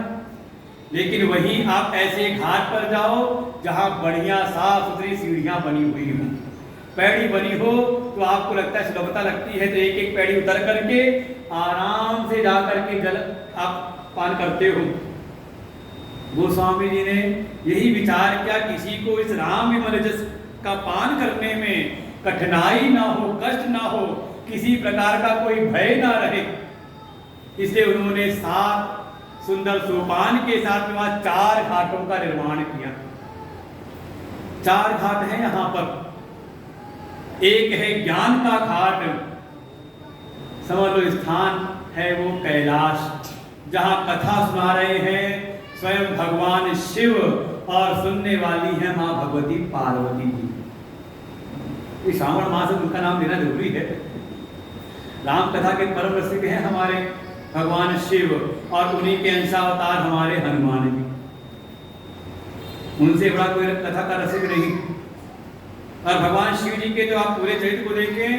लेकिन वहीं आप ऐसे घाट पर जाओ जहां बढ़िया साफ सुथरी सीढ़ियां बनी हुई हो, पैड़ी बनी हो, तो आपको लगता है, सुलभता लगती है, तो एक एक पैड़ी उतर करके आराम से जा करके जल आप पान करते हो। गोस्वामी जी ने यही विचार किया, किसी को इस राम विमल जस का पान करने में कठिनाई ना हो, कष्ट ना हो, किसी प्रकार का कोई भय ना रहे, इसलिए उन्होंने 7 सुंदर सोपान के साथ में वहां 4 घाटों का निर्माण किया। 4 घाट हैं यहाँ पर। एक है ज्ञान का घाट, समझ लो स्थान है वो कैलाश, जहां कथा सुना रहे हैं स्वयं भगवान शिव और सुनने वाली है मां भगवती पार्वती जी। श्रावण मास में उनका नाम लेना जरूरी है। राम कथा के परम रसिक हैं हमारे भगवान शिव, और उन्हीं के अंशावतार हमारे हनुमान जी, उनसे बड़ा कोई कथा का रसिक नहीं। और भगवान शिव जी के जो आप पूरे चरित्र को देखें,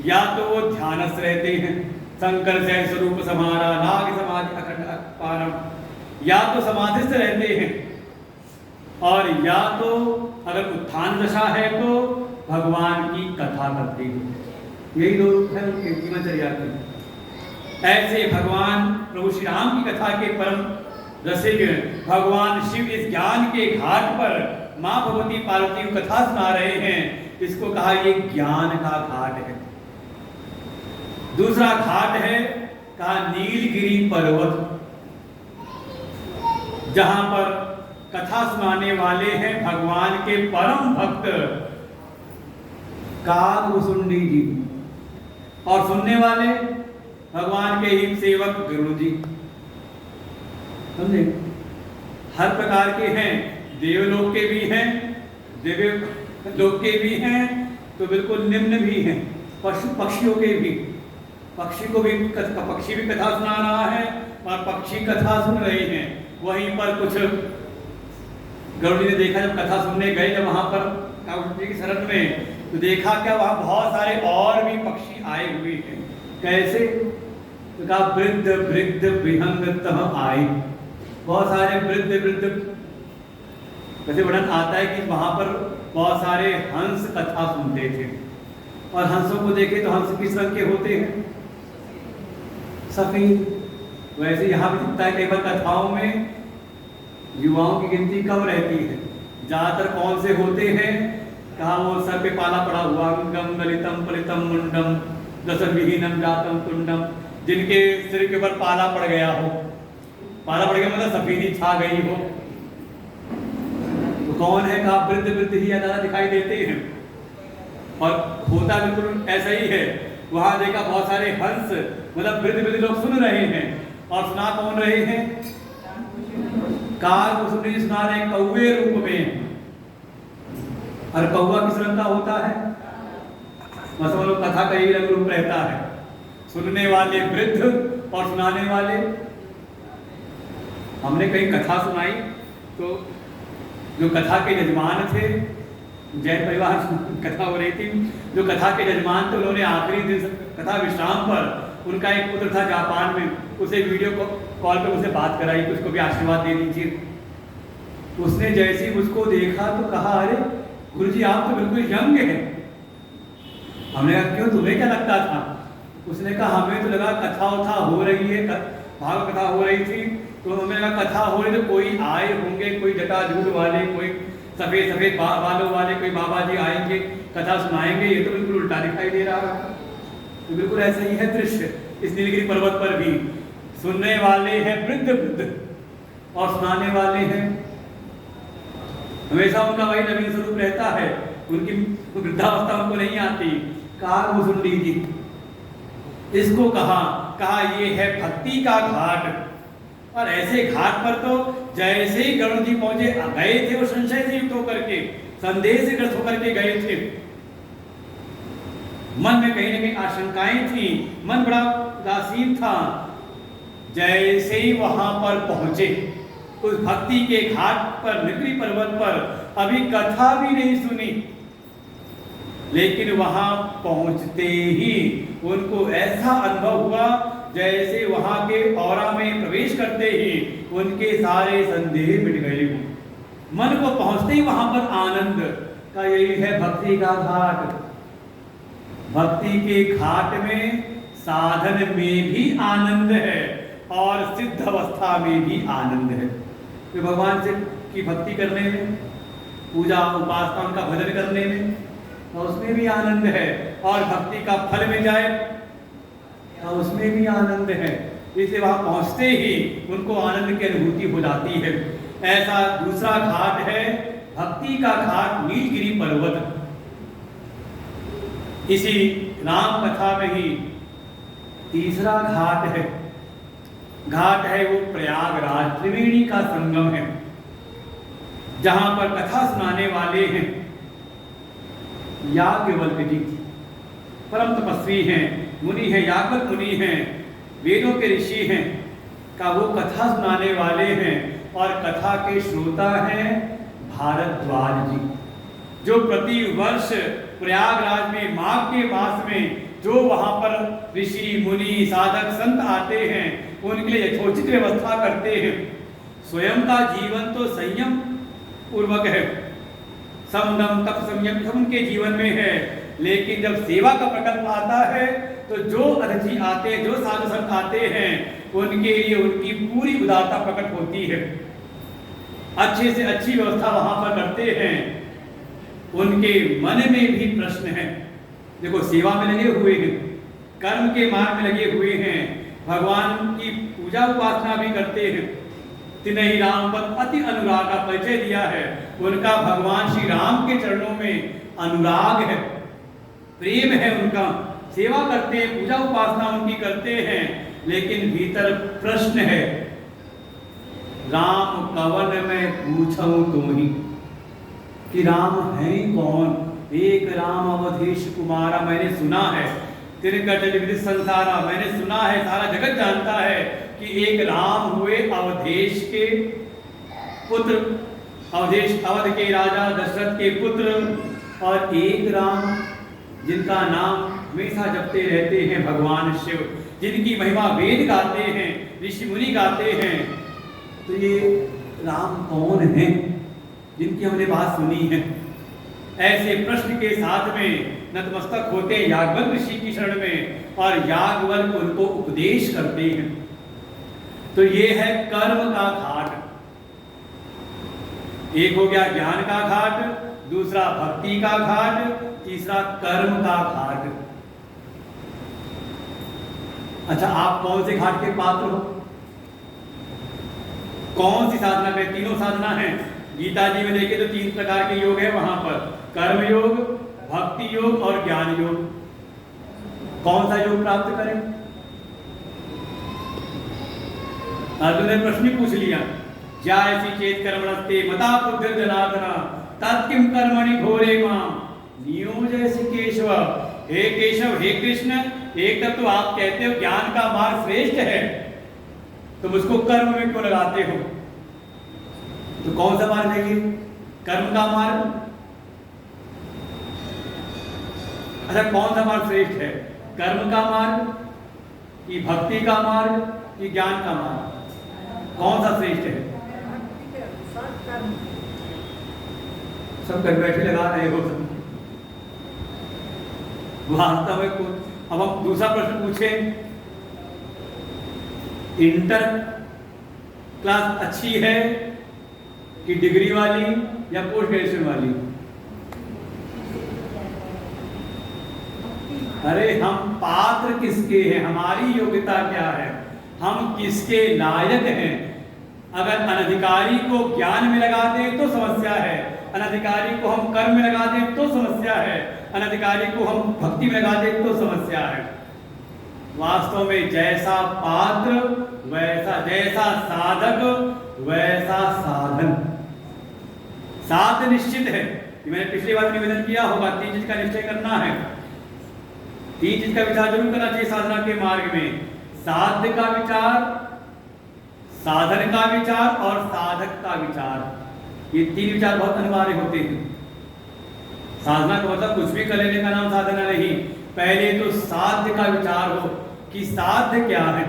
या तो वो ध्यानस्थ रहते हैं, शंकर से स्वरूप समारा नाग समाधि अखंड पारम, या तो समाधिस्थ रहते हैं, और या तो अगर उत्थान दशा है तो भगवान की कथा करते हैं। यही दो रूप है उनके जीवनचर्या के। ऐसे भगवान प्रभु श्री राम की कथा के परम रसिक भगवान शिव इस ज्ञान के घाट पर मां भगवती पार्वती को कथा सुना रहे हैं। इसको कहा ये ज्ञान का घाट है। दूसरा घाट है कहा नीलगिरी पर्वत, जहां पर कथा सुनाने वाले हैं भगवान के परम भक्त काकभुसुंडी जी, और सुनने वाले भगवान के हिम सेवक गुरु जी। समझे, हर प्रकार के हैं, देवलोक के भी हैं, दिव्य लोक के भी हैं, तो बिल्कुल निम्न भी हैं, पशु पक्षियों के भी। पक्षी को भी पक्षी भी कथा सुना रहा है और पक्षी कथा सुन रहे हैं। वहीं पर कुछ गरुड़ जी ने देखा, जब कथा सुनने गए जब वहां पर काकभुसुंडी की शरण में, तो देखा क्या वहां बहुत सारे और भी पक्षी आए हुए हैं। कैसे? तो कहा वृद्ध वृद्ध विहंग तह आए, बहुत सारे वृद्ध वृद्ध। वैसे वर्णन आता है कि वहां पर बहुत सारे हंस कथा सुनते थे, और हंसों को देखे तो हंस किस रंग के होते हैं? सफेद। वैसे यहाँ भी दिखता है कई बार कथाओं में युवाओं की गिनती कम रहती है, ज्यादातर कौन से होते हैं? कहा वो सर पे पाला पड़ा हुआ, गम गलितम पलितम मुंडम दसन विहीनम जातम कुंडम, जिनके सिर के ऊपर पाला पड़ गया हो। पाला पड़ गया मतलब सफेदी छा गई हो, तो कौन है? कहा वृद्ध वृद्ध ही ज्यादा दिखाई देते हैं। और होता बिल्कुल ऐसा ही है। वहां देखा बहुत सारे हंस, मतलब वृद्ध वृद्ध लोग सुन रहे हैं, और सुना कौन रहे हैं? कार कुसुमनी जी सुना रहे कौवे रूप में। और कौवा किस रंग का होता है? मतलब कथा का ही रंग रूप रहता है। सुनने वाले वृद्ध और सुनाने वाले। हमने कहीं कथा सुनाई तो जो कथा के यजमान थे, जैन परिवार कथा हो रही थी, जो कथा के यजमान थे उन्होंने आखिरी दिन कथा विश्राम पर उनका एक पुत्र था जापान में, उसे वीडियो कॉल पर उसे बात कराई कि उसको भी आशीर्वाद दे दीजिए। उसने जैसे ही उसको देखा तो कहा, अरे गुरुजी आप तो बिल्कुल यंग हैं। हमने कहा क्यों, तुम्हें क्या लगता था? उसने कहा हमें तो लगा कथा उथा हो रही है, भागवत कथा हो रही थी, तो हमें लगा कथा हो रही तो कोई आए होंगे, कोई जटाजूट वाले, कोई सफेद सफेद बालों वाले, कोई बाबा जी आएंगे कथा सुनाएंगे। ये तो बिल्कुल उल्टा दिखाई दे रहा है। तो बिल्कुल ऐसा ही है दृश्य इस नीलगिरी पर्वत पर भी। सुनने वाले हैं वृद्ध वृद्ध और सुनाने वाले हैं, हमेशा उनका वही नवीन स्वरूप रहता है, उनकी वृद्धावस्था उनको नहीं आती। कार मुसुंडी जी इसको कहा ये है भक्ति का घाट। और ऐसे घाट पर तो जैसे ही गरुड़ जी पहुंचे गए थे, वो संशय से युक्त होकर के, संदेह से ग्रस्त होकर के गए थे। मन में कहीं ना कहीं आशंकाएं थी, मन बड़ा उदासीन था। जैसे ही वहां पर पहुंचे उस भक्ति के घाट पर, नीलगिरी पर्वत पर, अभी कथा भी नहीं सुनी, लेकिन वहां पहुंचते ही उनको ऐसा अनुभव हुआ जैसे वहां के औरा में प्रवेश करते ही उनके सारे संदेह मिट गए। मन को पहुंचते ही वहां पर आनंद का, यही है भक्ति का घाट। भक्ति के घाट में साधन में भी आनंद है और सिद्ध अवस्था में भी आनंद है। तो भगवान से की भक्ति करने में, पूजा उपासना उनका भजन करने में, तो उसमें भी आनंद है, और भक्ति का फल मिल जाए तो उसमें भी आनंद है। इसलिए वहां पहुंचते ही उनको आनंद की अनुभूति हो जाती है। ऐसा दूसरा घाट है भक्ति का घाट, नीलगिरी पर्वत। इसी राम कथा में ही तीसरा घाट है वो प्रयागराज, त्रिवेणी का संगम है, जहां पर कथा सुनाने वाले हैं याज्ञवल्क्य जी, परम तपस्वी हैं, मुनि हैं, याज्ञवल्क्य मुनि हैं, वेदों के ऋषि हैं, का वो कथा सुनाने वाले हैं। और कथा के श्रोता हैं भारद्वाज जी, जो प्रति वर्ष प्रयागराज में माघ के मास में जो वहां पर ऋषि मुनि साधक संत आते हैं, उनके लिए यथोचित व्यवस्था करते हैं। स्वयं का जीवन तो संयम पूर्वक है, समदम तप संयम सब उनके जीवन में है, लेकिन जब सेवा का प्रकल्प आता है तो जो अतिथि आते हैं, जो साधु संत आते हैं, उनके लिए उनकी पूरी उदारता प्रकट होती है। अच्छे से अच्छी व्यवस्था वहां पर करते हैं। उनके मन में भी प्रश्न है, देखो सेवा में लगे हुए हैं, कर्म के मार्ग में लगे हुए हैं, भगवान की पूजा उपासना भी करते हैं। तिनहि राम पद अति अनुराग का परिचय दिया है। उनका भगवान श्री राम के चरणों में अनुराग है, प्रेम है, उनका सेवा करते हैं, पूजा उपासना उनकी करते हैं, लेकिन भीतर प्रश्न है, राम कवन में पूछूं तुम्ही, कि राम है कौन? एक राम अवधेश कुमारा, मैंने सुना है, तिनकट विदित संसारा, मैंने सुना है, सारा जगत जानता है कि एक राम हुए अवधेश के पुत्र, अवधेश अवध के राजा दशरथ के पुत्र, और एक राम जिनका नाम हमेशा जपते रहते हैं भगवान शिव, जिनकी महिमा वेद गाते हैं, ऋषि मुनि गाते हैं। तो ये राम कौन है जिनकी हमने बात सुनी है? ऐसे प्रश्न के साथ में नतमस्तक होते हैं याज्ञवल्क्य ऋषि की शरण में, और याज्ञवल्क्य उनको उपदेश करते हैं। तो ये है कर्म का घाट। एक हो गया ज्ञान का घाट, दूसरा भक्ति का घाट, तीसरा कर्म का घाट। अच्छा, आप कौन से घाट के पात्र हो? कौन सी साधना में? तीनों साधना है। गीता जी में देखें तो 3 प्रकार के योग है वहां पर, कर्म योग, भक्ति योग और ज्ञान योग। कौन सा योग प्राप्त करें? अर्जुन ने प्रश्न पूछ लिया, ज्यायसि चेत कर्मणस्ते मता बुद्धि जनार्दन तत्किं कर्मणि घोरे मां नियोजयसि केशव। हे केशव, हे कृष्ण, एक तब तो आप कहते हो ज्ञान का मार्ग श्रेष्ठ है, तुम उसको कर्म में क्यों लगाते हो? तो कौन सा मार्ग है ये? कर्म का मार्ग? अच्छा, कौन सा मार्ग श्रेष्ठ है? कर्म का मार्ग कि भक्ति का मार्ग कि ज्ञान का मार्ग? कौन सा श्रेष्ठ है? सब घर बैठे लगा रहे हो सब। वास्तव में अब हम दूसरा प्रश्न पूछे, इंटर क्लास अच्छी है कि डिग्री वाली या पोस्ट ग्रेजुएशन वाली? अरे हम पात्र किसके हैं, हमारी योग्यता क्या है, हम किसके लायक हैं? अगर अनधिकारी को ज्ञान में लगा दें तो समस्या है, अनधिकारी को हम कर्म में लगा दें तो समस्या है, अनधिकारी को हम भक्ति में लगा दें तो समस्या है। वास्तव में जैसा पात्र वैसा, जैसा साधक वैसा साधन। साध निश्चित है, मैंने पिछली बार निवेदन किया होगा, 3 चीज का निश्चय करना है, 3 चीज का विचार जरूर करना चाहिए साधना के मार्ग में। साध्य का विचार, साधन का विचार और साधक का विचार। ये 3 विचार बहुत अनिवार्य होते हैं। साधना का मतलब कुछ भी कर लेने का नाम साधना नहीं, पहले तो साध्य का विचार हो कि साध्य क्या है।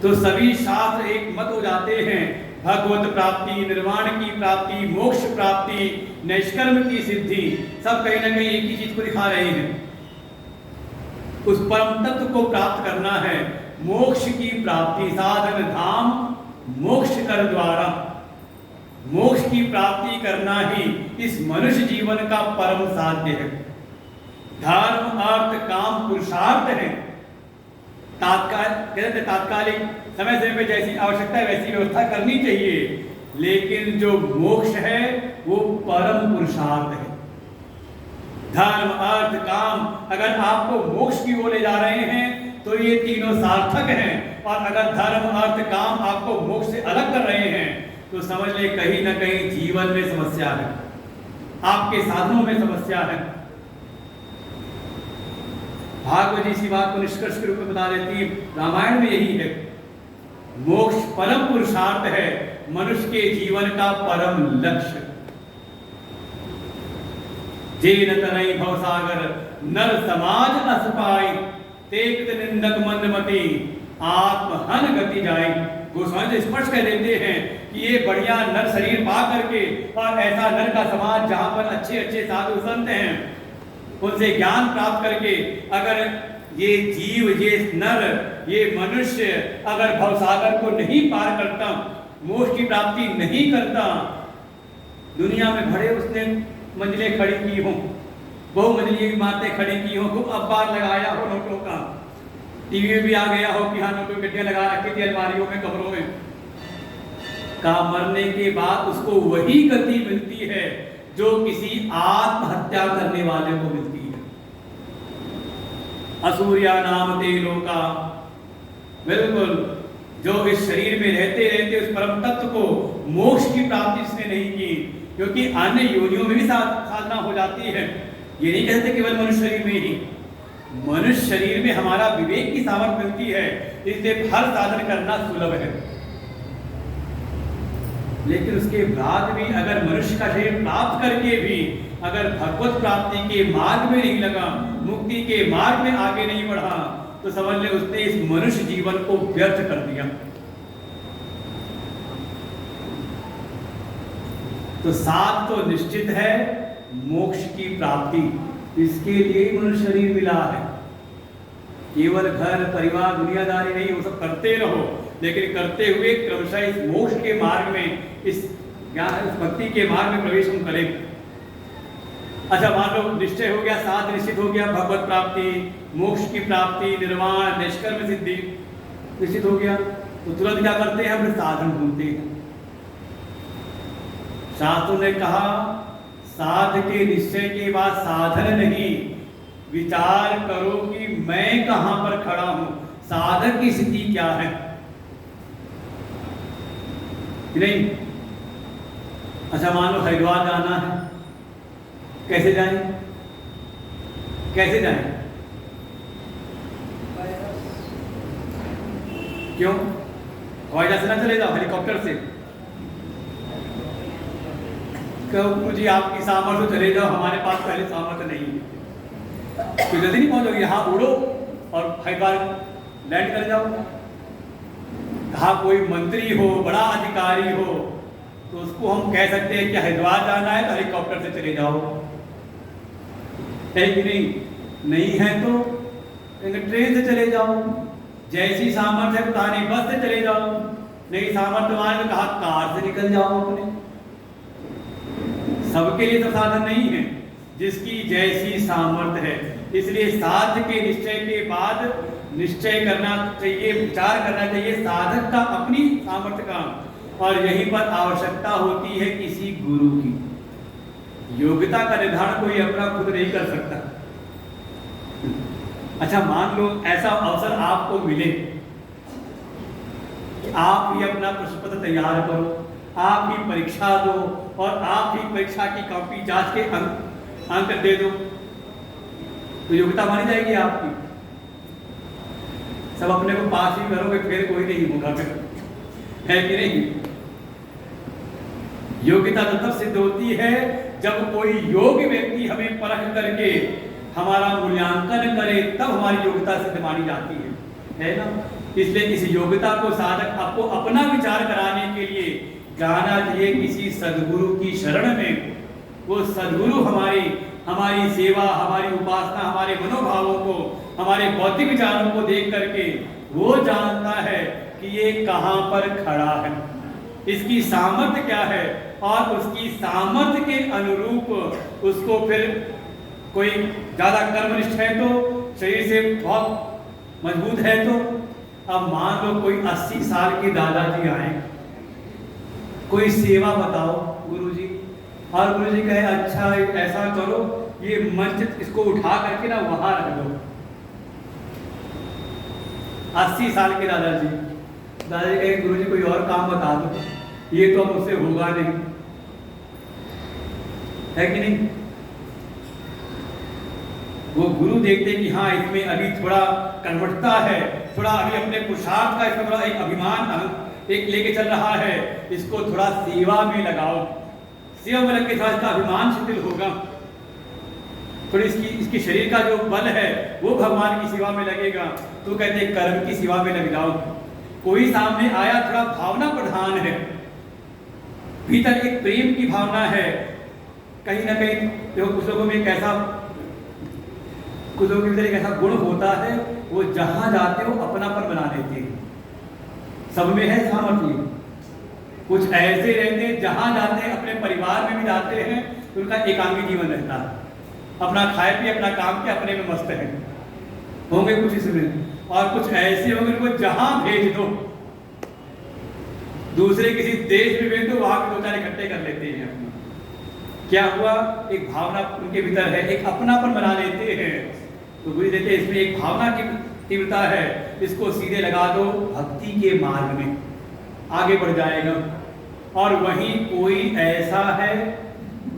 तो सभी शास्त्र एक मत हो जाते हैं, भगवत प्राप्ति, निर्वाण की प्राप्ति, मोक्ष प्राप्ति, निष्कर्म की सिद्धि, सब कहीं ना कहीं एक ही चीज को दिखा रहे हैं। उस परम तत्व को प्राप्त करना है, मोक्ष की प्राप्ति, साधन धाम मोक्ष कर द्वारा मोक्ष की प्राप्ति करना ही इस मनुष्य जीवन का परम साध्य है। धर्म अर्थ काम पुरुषार्थ है, तात्कालिक समय समय पे जैसी आवश्यकता है वैसी व्यवस्था करनी चाहिए, लेकिन जो मोक्ष है वो परम पुरुषार्थ है। धर्म अर्थ काम, अगर आपको मोक्ष की ओर ले जा रहे हैं तो ये तीनों सार्थक हैं, और अगर धर्म अर्थ काम आपको मोक्ष से अलग कर रहे हैं तो समझ ले कहीं ना कहीं जीवन में समस्या है, आपके साधनों में समस्या है। भागवत जी इसी बात को निष्कर्ष के रूप में बता देती है, रामायण में यही है, मोक्ष परम पुरुषार्थ है, मनुष्य के जीवन का परम लक्ष्य। जेन तनई भवसागर नर समाज अस पाई, तेक्त निंदक मंदमति आत्महन गति जाई। गोस्वामी जी स्पष्ट कह देते हैं कि ये बढ़िया नर शरीर पा करके, और ऐसा नर का समाज जहां पर अच्छे अच्छे साधु संत हैं उनसे ज्ञान प्राप्त करके, अगर ये जीव, ये नर, ये मनुष्य अगर भवसागर को नहीं पार करता, मोक्ष की प्राप्ति नहीं करता, दुनिया में बड़े उसने मंजिलें खड़ी की हों, बहुमंजिली इमारतें खड़ी की हों, खूब अखबार लगाया हो नोटों का, टीवी में भी आ गया हो कि हाँ नोटों की गड्डियां लगा रखी थी अलमारियों में, कमरों में, का मरने के बाद उसको वही गति मिलती है जो किसी आत्महत्या करने वाले को मिलती है। असूर्या नाम ते लोका, बिल्कुल जो इस शरीर में रहते रहते उस परम तत्व को मोक्ष की प्राप्ति इसने नहीं की, क्योंकि अन्य योनियों में भी साधना हो जाती है। ये नहीं कहते केवल मनुष्य शरीर में ही, मनुष्य शरीर में हमारा विवेक की सामर्थ्य मिलती है, इसलिए हर साधन करना सुलभ है। लेकिन उसके बाद भी अगर मनुष्य का शरीर प्राप्त करके भी अगर भगवत प्राप्ति के मार्ग में नहीं लगा, मुक्ति के मार्ग में आगे नहीं बढ़ा, तो समझ ले उसने इस मनुष्य जीवन को व्यर्थ कर दिया। तो साथ तो निश्चित है मोक्ष की प्राप्ति, इसके लिए मनुष्य शरीर मिला है। केवल घर परिवार दुनियादारी नहीं, वो सब करते रहो, लेकिन करते हुए क्रमशः इस मोक्ष के मार्ग में, इस भक्ति के मार्ग में प्रवेश हम करें। अच्छा, मान लो निश्चय हो गया, साध निश्चित हो गया, भगवत प्राप्ति, मोक्ष की प्राप्ति, निर्वाण, निष्कर्म सिद्धि निश्चित हो गया, तो तुरंत क्या करते हैं, हम साधन ढूंढते हैं। शास्त्रों ने कहा साध के निश्चय के बाद साधन नहीं, विचार करो कि मैं कहां पर खड़ा हूं, साधक की स्थिति क्या है। कि नहीं? अच्छा मान लो हरिद्वार जाना है, कैसे जाएं? कैसे जाएं? क्यों? हवाई जहाज से ना चले जाओ, हेलीकॉप्टर से। कहो जी आपकी सामर्थ्य चले जाओ, हमारे पास पहले सामर्थ्य नहीं है, तो जल्दी नहीं पहुंचोगे। यहाँ उड़ो और हरिद्वार लैंड कर जाओ। कहा कोई मंत्री हो, बड़ा अधिकारी हो, तो उसको हम कह सकते हैं कि हरिद्वार जाना है तो हेलीकॉप्टर से चले जाओ, है कि नहीं? नहीं है तो ट्रेन से चले जाओ। जैसी सामर्थ्य है कहा नहीं बस से चले जाओ, नहीं सामर्थ्य वाले कहा कार से निकल जाओ अपने। सबके लिए तो साधन नहीं है, जिसकी जैसी सामर्थ्य है। इसलिए साध्य के निश्चय के बाद निश्चय करना चाहिए, विचार करना चाहिए साधक का अपनी सामर्थ्य का, और यहीं पर आवश्यकता होती है किसी गुरु की। योग्यता का निर्धारण कोई अपना खुद नहीं कर सकता। अच्छा मान लो ऐसा अवसर आपको मिले कि आप ही अपना प्रश्न पत्र तैयार करो, आप ही परीक्षा दो और आप ही परीक्षा की कॉपी जांच के अंक दे दो, तो योग्यता मानी जाएगी आपकी। सब अपने को पास ही करोगे फिर कोई नहीं होगा, फिर है कि नहीं? योग्यता तो तब सिद्ध होती है जब कोई योग्य व्यक्ति हमें परख करके हमारा मूल्यांकन करे, तब हमारी योग्यता सिद्ध मानी जाती है ना? इसलिए इस योग्यता को साधक आपको अपना विचार कराने के लिए जाना चाहिए किसी सद्गुरु की शरण में। वो सद्गुरु हमारी सेवा, हमारी उपासना, हमारे मनोभावों को, हमारे बौद्धिक विचारों को देख करके वो जानता है कि ये कहाँ पर खड़ा है, इसकी सामर्थ्य क्या है, और उसकी सामर्थ्य के अनुरूप उसको फिर कोई ज़्यादा कर्मनिष्ठ है तो, शरीर से बहुत मजबूत है तो। अब मान लो कोई 80 साल के दादाजी आए, कोई सेवा बताओ गुरुजी, और गुरुजी कहे अच्छा ऐसा करो, ये मंच इसको उठा करके ना वहां रख दो। 80 साल के दादाजी कहे गुरुजी कोई और काम बता दो, ये तो मुझसे होगा नहीं, है कि नहीं? वो गुरु देखते कि हाँ इसमें अभी थोड़ा कर्मठता है, थोड़ा अभी अपने पुरुषार्थ का इसमें थोड़ा एक अभिमान एक लेके चल रहा है, इसको थोड़ा सेवा में लगाओ, सेवा में लग के थोड़ा इसका अभिमान शिथिल होगा, थोड़ी इसकी शरीर का जो बल है वो भगवान की सेवा में लगेगा, तो कहते कर्म की सेवा में लग जाओ। कोई सामने आया थोड़ा भावना प्रधान है, भीतर एक प्रेम की भावना है, कहीं ना कहीं देखो कुछ लोगों में कैसा, कुछ लोगों के भीतर एक ऐसा गुण होता है, वो जहां जाते हो अपनापन बना लेते हैं। सब में है सामर्थ्य। कुछ ऐसे रहते हैं जहां जाते हैं अपने परिवार में भी जाते हैं, उनका एकांगी जीवन रहता है, अपना खाए पिए अपना काम के अपने में मस्त है, होंगे कुछ इसमें। और कुछ ऐसे होंगे उनको जहां भेज दो, दूसरे किसी देश में भेज दो, वहां पे दो चार इकट्ठे कर लेते हैं अपना। क्या हुआ? एक भावना उनके भीतर है, एक अपनापन बना लेते हैं। तो गुरु देते इसमें एक भावना की तीव्रता है, इसको सीधे लगा दो भक्ति के मार्ग में, आगे बढ़ जाएगा। और वहीं कोई ऐसा है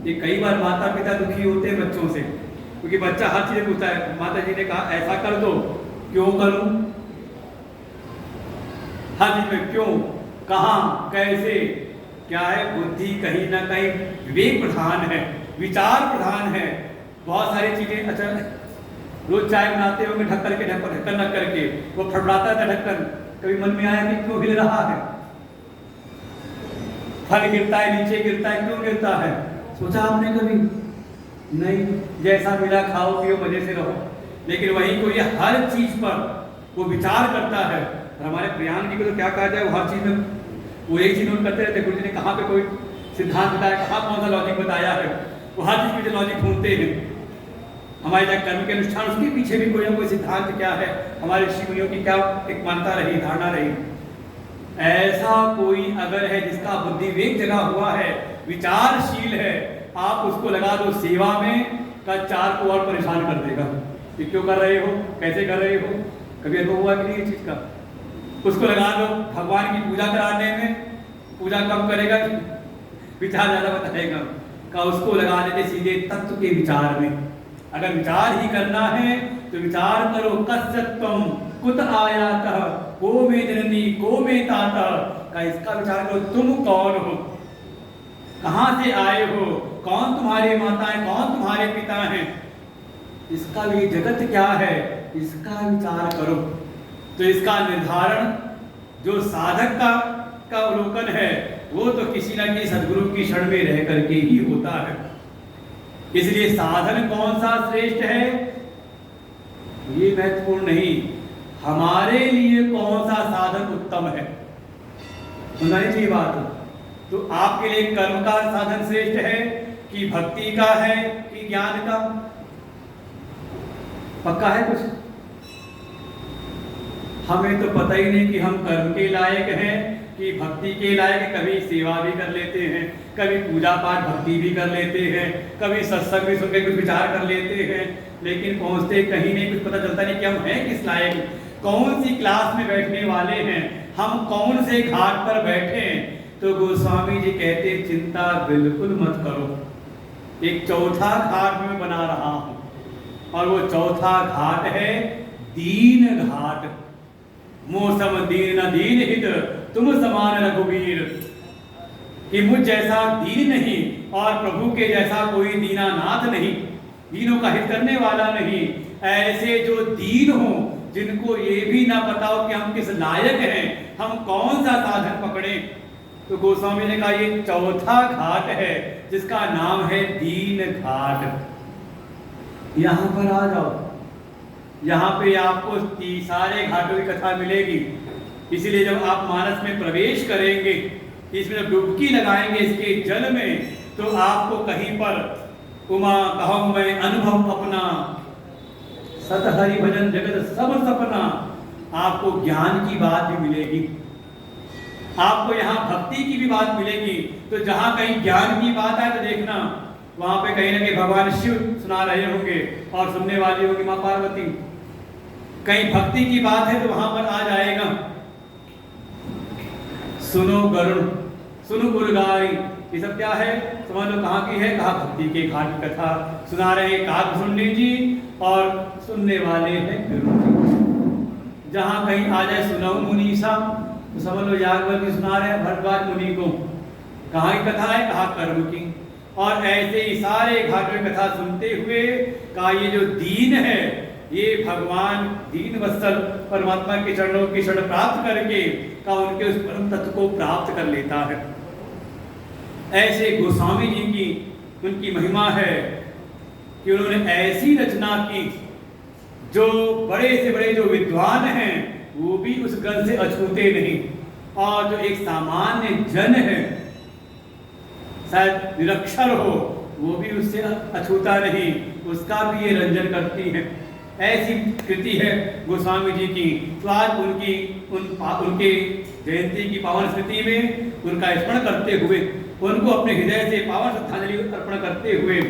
कि कई बार माता पिता दुखी होते हैं बच्चों से, क्योंकि बच्चा हर चीज पूछता है, माता जी ने कहा ऐसा कर दो, क्यों करूं, हर चीज में क्यों, कहां, कैसे, क्या है? बुद्धि कहीं ना कहीं विवेक प्रधान है, विचार प्रधान है, बहुत सारी चीजें। अच्छा रोज चाय बनाते होंगे ढक करके, ढक्कन रख करके, वो फटफड़ाता था ढक्कन, कभी मन में आया कि क्यों हिल रहा है, फल गिरता है नीचे गिरता है, क्यों गिरता है, सोचा आपने कभी? नहीं, जैसा मिला खाओ पियो मजे से रहो। लेकिन वही कोई हर चीज पर वो विचार करता है। और हमारे प्रयाण जी को तो क्या कहा जाए, वो हर चीज में वो एक चीज नोट करते रहते, गुरु जी ने कहाँ पे कोई सिद्धांत बताया, कहाँ कौन सा लॉजिक बताया है, वो हर चीज में लॉजिक ढूंढते हैं। हमारे जहाँ कर्म के अनुष्ठान, उसके पीछे भी कोई ना कोई सिद्धांत क्या है, हमारे ऋषि मुनियों की क्या एक मान्यता रही, धारणा रही। ऐसा कोई अगर है जिसका बुद्धि विवेक जगा हुआ है, विचारशील है, आप उसको लगा दो सेवा में, का चार को और परेशान कर देगा कि क्यों कर रहे हो, कैसे कर रहे हो, कभी अनुभव हुआ कि नहीं ये चीज का? उसको लगा दो भगवान की पूजा कराने में, पूजा कम करेगा, विचार ज़्यादा बताएगा। का उसको लगा देते सीधे तत्व के विचार में। अगर विचार ही करना है तो विचार करो, कस्य त्वं कुत आयातः, को मे जननी को मे ताता। का इसका विचार करो, तुम कौन हो, कहाँ से आए हो, कौन तुम्हारी माता है, कौन तुम्हारे पिता हैं, इसका भी जगत क्या है, इसका विचार करो। तो इसका निर्धारण जो साधक का अवलोकन है वो तो किसी न किसी सदगुरु की शरण में रह करके ही होता है। इसलिए साधन कौन सा श्रेष्ठ है ये महत्वपूर्ण नहीं, हमारे लिए कौन सा साधन उत्तम है, सुनाई चाहिए बात। तो आपके लिए कर्म का साधन श्रेष्ठ है कि भक्ति का है कि ज्ञान का, पक्का है कुछ? हमें तो पता ही नहीं कि हम कर्म के लायक हैं कि भक्ति के लायक। कभी सेवा भी कर लेते हैं, कभी पूजा पाठ भक्ति भी कर लेते हैं, कभी सत्संग भी सुन के कुछ विचार कर लेते हैं, लेकिन पहुंचते कहीं नहीं, कुछ पता चलता नहीं कि हम हैं किस लायक, कौन सी क्लास में बैठने वाले हैं, हम कौन से घाट पर बैठे हैं। तो गोस्वामी जी कहते चिंता बिल्कुल मत करो, एक चौथा घाट में बना रहा हूं और वो चौथा घाट है दीन घाट। मोसम दीन न दीन हित तुम समान रघुवीर, कि मुझ जैसा दीन नहीं और प्रभु के जैसा कोई दीनानाथ नहीं, दीनों का हित करने वाला नहीं। ऐसे जो दीन हो, जिनको ये भी ना पता हो कि हम किस लायक हैं, हम कौन सा साधन पकड़े। तो गोस्वामी ने कहा ये चौथा घाट है जिसका नाम है दीन घाट। यहां पर आ जाओ, यहाँ पे आपको सारे घाटों की कथा मिलेगी। इसीलिए जब आप मानस में प्रवेश करेंगे, इसमें जब डुबकी लगाएंगे इसके जल में, तो आपको कहीं पर उमा कहूँ मैं अनुभव अपना, सत हरि भजन जगत सब सपना, आपको ज्ञान की बात भी मिलेगी, आपको यहाँ भक्ति की भी बात मिलेगी। तो जहाँ कहीं ज्ञान की बात है तो देखना वहां पे कहीं ना कहीं भगवान शिव सुना रहे होंगे और सुनने वाली होगी माँ पार्वती। कहीं भक्ति की बात है तो वहां पर आ जाएगा सुनो गरुड़, सुनो गुरगाई, ये सब क्या है समझ लो कहाँ की है, कहा भक्ति के घाट की कथा सुना रहे काकभुंडी जी और सुनने वाले हैं गरुड़ जी। जहाँ कहीं आ जाए सुनो मुनीसा तो समझ लो याज्ञवल्क्य सुना रहे हैं भरद्वाज मुनि को, कहाँ की कथा है, कहा कर्म की। और ऐसे ही सारे घाटों की कथा सुनते हुए कहा ये जो दीन है ये भगवान दीन वत्सल परमात्मा के चरणों की शरण प्राप्त करके का उनके उस परम तत्व को प्राप्त कर लेता है। ऐसे गोस्वामी जी की उनकी महिमा है कि उन्होंने ऐसी रचना की जो बड़े से बड़े जो विद्वान हैं वो भी उस ग्रंथ से अछूते नहीं, और जो एक सामान्य जन है शायद निरक्षर हो वो भी उससे अछूता नहीं, उसका भी ये रंजन करती है। ऐसी कृति है गोस्वामी जी की। तो आज उनके जयंती की पावन स्मृति में उनका स्मरण करते हुए, उनको अपने हृदय से पावन श्रद्धांजलि अर्पण करते हुए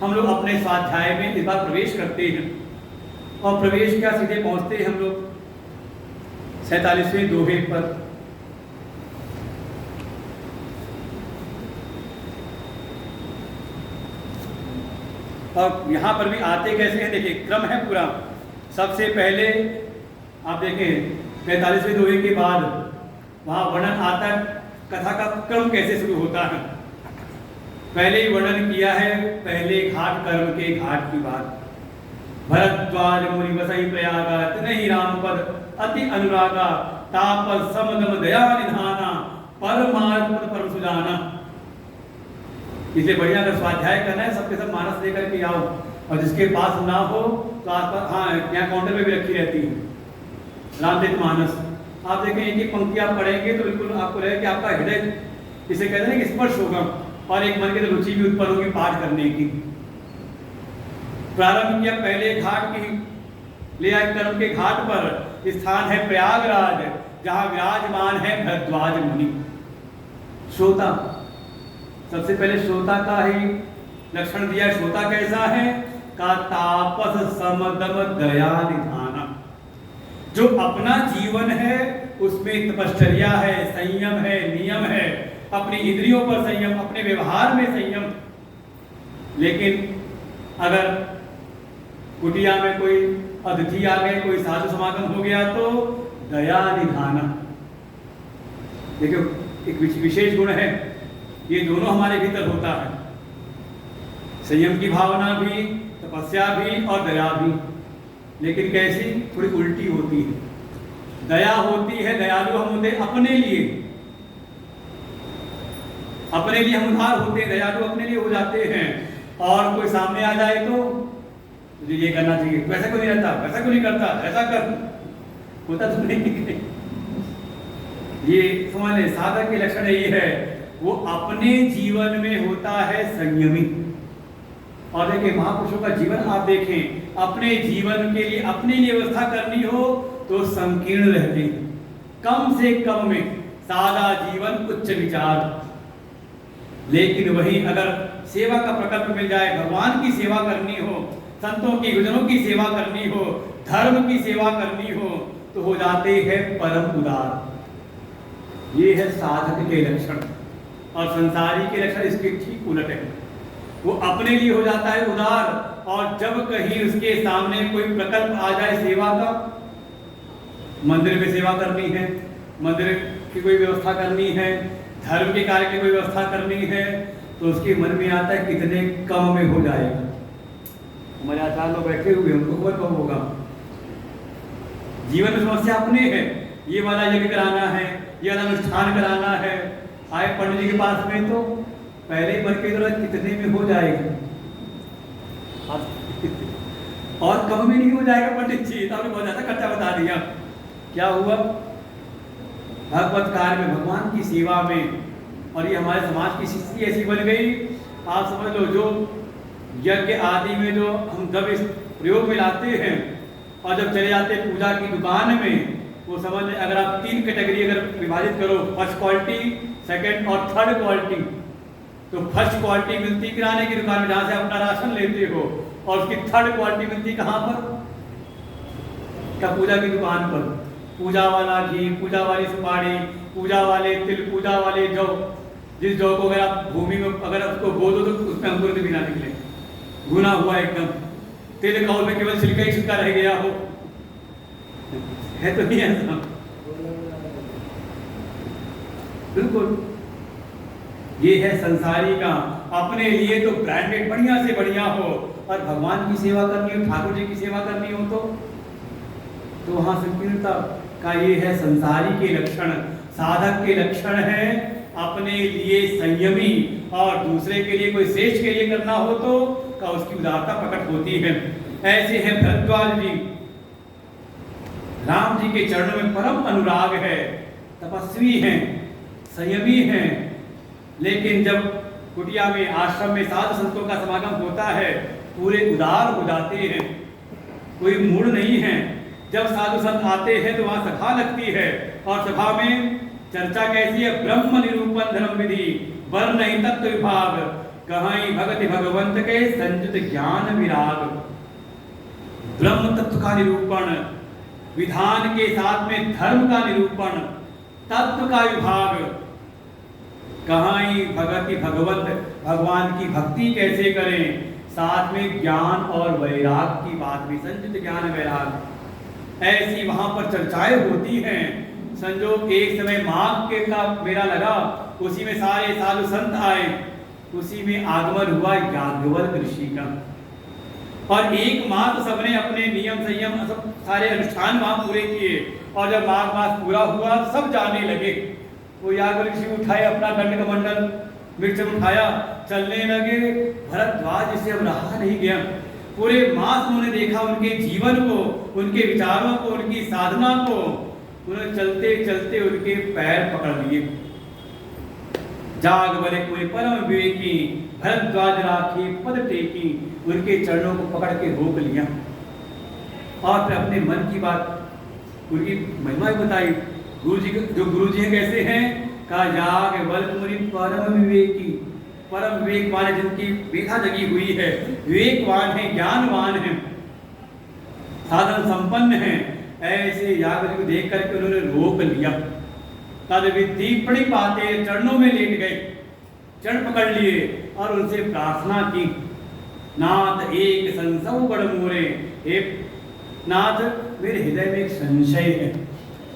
हम लोग अपने स्वाध्याय में इस बार प्रवेश करते हैं। और प्रवेश क्या सीधे पहुंचते हैं हम लोग 47वें दोहे पर। और यहाँ पर भी आते कैसे हैं देखिए, क्रम है पूरा। सबसे पहले आप देखें 45वें दोहे के बाद वहाँ वर्णन आता है कथा का क्रम कैसे शुरू होता है। पहले ही वर्णन किया है पहले घाट कर्म के घाट की बात। भरद्वाज मुनि बसई प्रयागा तिनहि राम पद अति अनुरागा तापस समदम दया निधाना परमार्थ परम सुजाना। इसलिए बढ़िया अगर स्वाध्याय करना है सबके सब मानस लेकर के आओ, और जिसके पास ना हो तो आसपास हाँ यहाँ काउंटर में भी रखी रहती है रामचरित मानस। आप देखें एक एक पंक्ति आप पढ़ेंगे तो बिल्कुल आपको रहे कि आपका हृदय इसे कहते हैं कि स्पर्श होगा और एक मन की रुचि भी उत्पन्न होगी पाठ करने की। प्रारंभ किया पहले घाट की, ले आए कर्म के घाट पर। स्थान है प्रयागराज जहाँ विराजमान है भरद्वाज मुनि। श्रोता, सबसे पहले श्रोता का ही लक्षण दिया। श्रोता कैसा है का तापस समदम दया निधाना, जो अपना जीवन है उसमें तपश्चर्या है, संयम है, नियम है, अपनी इंद्रियों पर संयम, अपने व्यवहार में संयम। लेकिन अगर कुटिया में कोई अतिथि आ गए, कोई साधु समागम हो गया तो दया निधाना। देखिए एक विशेष गुण है, ये दोनों हमारे भीतर होता है, संयम की भावना भी, तपस्या भी और दया भी। लेकिन कैसी? थोड़ी उल्टी होती है। दया होती है, दयालु हम होते अपने लिए, अपने लिए हम उदार होते हैं, दयालु अपने लिए हो जाते हैं। और कोई सामने आ जाए तो तुझे ये करना चाहिए, वैसा क्यों नहीं रहता, वैसा क्यों नहीं करता, ऐसा कर, होता तो नहीं। ये समझ ले, साधक के लक्षण ये है, वो अपने जीवन में होता है संयमी। और देखिए महापुरुषों का जीवन आप देखें, अपने जीवन के लिए अपने लिए व्यवस्था करनी हो तो संकीर्ण रहते हैं, कम से कम में सादा जीवन, उच्च विचार। लेकिन वहीं अगर सेवा का प्रकल्प मिल जाए, भगवान की सेवा करनी हो, संतों की, गुजरों की सेवा करनी हो, धर्म की सेवा करनी हो, तो हो जाते हैं परम उदार। ये है साधक के लक्षण। और संसारी के लक्षण इसके ठीक उलट है, वो अपने लिए हो जाता है उदार, और जब कहीं उसके सामने कोई प्रकल्प आ जाए सेवा का, मंदिर में सेवा करनी है, मंदिर की कोई व्यवस्था करनी है, धर्म के कार्य की कोई व्यवस्था करनी है, तो उसके मन में आता है कितने कम में हो जाएगा। हमारे आचार्य लोग बैठे हुए, उनको खबर कब होगा। जीवन में समस्या अपने है, ये वाला यज्ञ कराना है, ये वाला अनुष्ठान कराना है। आए पंडित जी के पास में तो पहले ही मन के जरूरत कितने में हो जाएगा, और कम में नहीं हो जाएगा पंडित जी, तो आपने बहुत ज्यादा खर्चा बता दिया। क्या हुआ? भगवत कार्य में, भगवान की सेवा में, और ये हमारे समाज की स्थिति ऐसी बन गई, आप समझ लो, जो यज्ञ आदि में जो हम जब इस प्रयोग में लाते हैं और जब चले जाते हैं पूजा की दुकान में, वो समझ लें अगर आप 3 कैटेगरी अगर विभाजित करो, फर्स्ट क्वालिटी, सेकंड और थर्ड क्वालिटी, तो फर्स्ट क्वालिटी मिलती किराने की दुकान में जहाँ से अपना राशन लेते हो, और उसकी थर्ड क्वालिटी मिलती कहाँ पर? क्या? पूजा की दुकान पर। पूजा वाला घी, पूजा वाली सुपारी, पूजा वाले तिल, पूजा वाले जौ। जिस जौ को अगर आप भूमि में अगर उसको बो दो तो उसमें अंकुर भी ना निकले, भुना हुआ एकदम, तेल कौल में केवल छिलका ही छिलका रह गया हो, है तो नहीं ऐसा? बिल्कुल। ये है संसारी का, अपने लिए तो ब्रांडेड बढ़िया से बढ़िया हो, और भगवान की सेवा करनी हो, ठाकुर जी की सेवा करनी हो तो वहां संकीर्णता का ये है संसारी के लक्षण। साधक के लक्षण है अपने लिए संयमी, और दूसरे के लिए, कोई श्रेष्ठ के लिए करना हो तो का उसकी उदारता प्रकट होती है। ऐसे हैं भरद्वाज जी, राम जी के चरणों में परम अनुराग है, तपस्वी हैं, संयमी हैं। लेकिन जब कुटिया में, आश्रम में साधु संतों का समागम होता है, पूरे उदार हो जाते हैं, कोई मूड नहीं है। जब साधु संत आते हैं तो वहां सभा लगती है, और सभा में चर्चा कैसी है? ब्रह्म निरूपण धर्म विधि, वर्ण नहीं तत्व विभाग, कहाई भगति भगवंत के संचित ज्ञान विराग। ब्रह्म तत्व का निरूपण, विधान के साथ में धर्म का निरूपण, तत्व का विभाग, कहाई भगति भगवंत, भगवान की भक्ति कैसे करें, साथ में ज्ञान और वैराग की बात भी, संचित ज्ञान वैराग। ऐसी वहां पर चर्चाएं होती हैं। संजोग एक समय माघ के का मेला लगा, उसी में सारे साधु संत आए, उसी में आगमन हुआ याज्ञवल्क्य ऋषि का, और एक मास सबने अपने नियम संयम सब सारे अनुष्ठान वहां पूरे किए। और जब माघ मास पूरा हुआ सब जाने लगे, वो याज्ञवल्क्य ऋषि उठाए अपना दंड कमंडल, मृक्षम उठाया, चलने लगे। भरद्वाज जिसे अब रहा नहीं गया, पूरे मास उन्होंने देखा उनके जीवन को, उनके विचारों को, उनकी साधना को, उन्होंने चलते चलते उनके पैर पकड़ लिए। जाग बले कोई परम विवेकी, भरद्वाज राखी पद टेकी, उनके चरणों को पकड़ के रोक लिया, और फिर अपने मन की बात, उनकी महिमा बताई। गुरु जी, जो गुरु जी कैसे हैं, कहा जाग बल मुनि परम विवेकी, परम विवेकवान है, जिनकी वेधा जगी हुई है, विवेकवान है, ज्ञानवान है, साधन संपन्न है। ऐसे याज्ञवल्क्य को देख करके उन्होंने रोक लिया, तद विधि प्रणिपाते, चरणों में लेट गए, चरण पकड़ लिए और उनसे प्रार्थना की, नाथ एक संशय बड़ मोरे, हे नाथ मेरे हृदय में एक संशय है,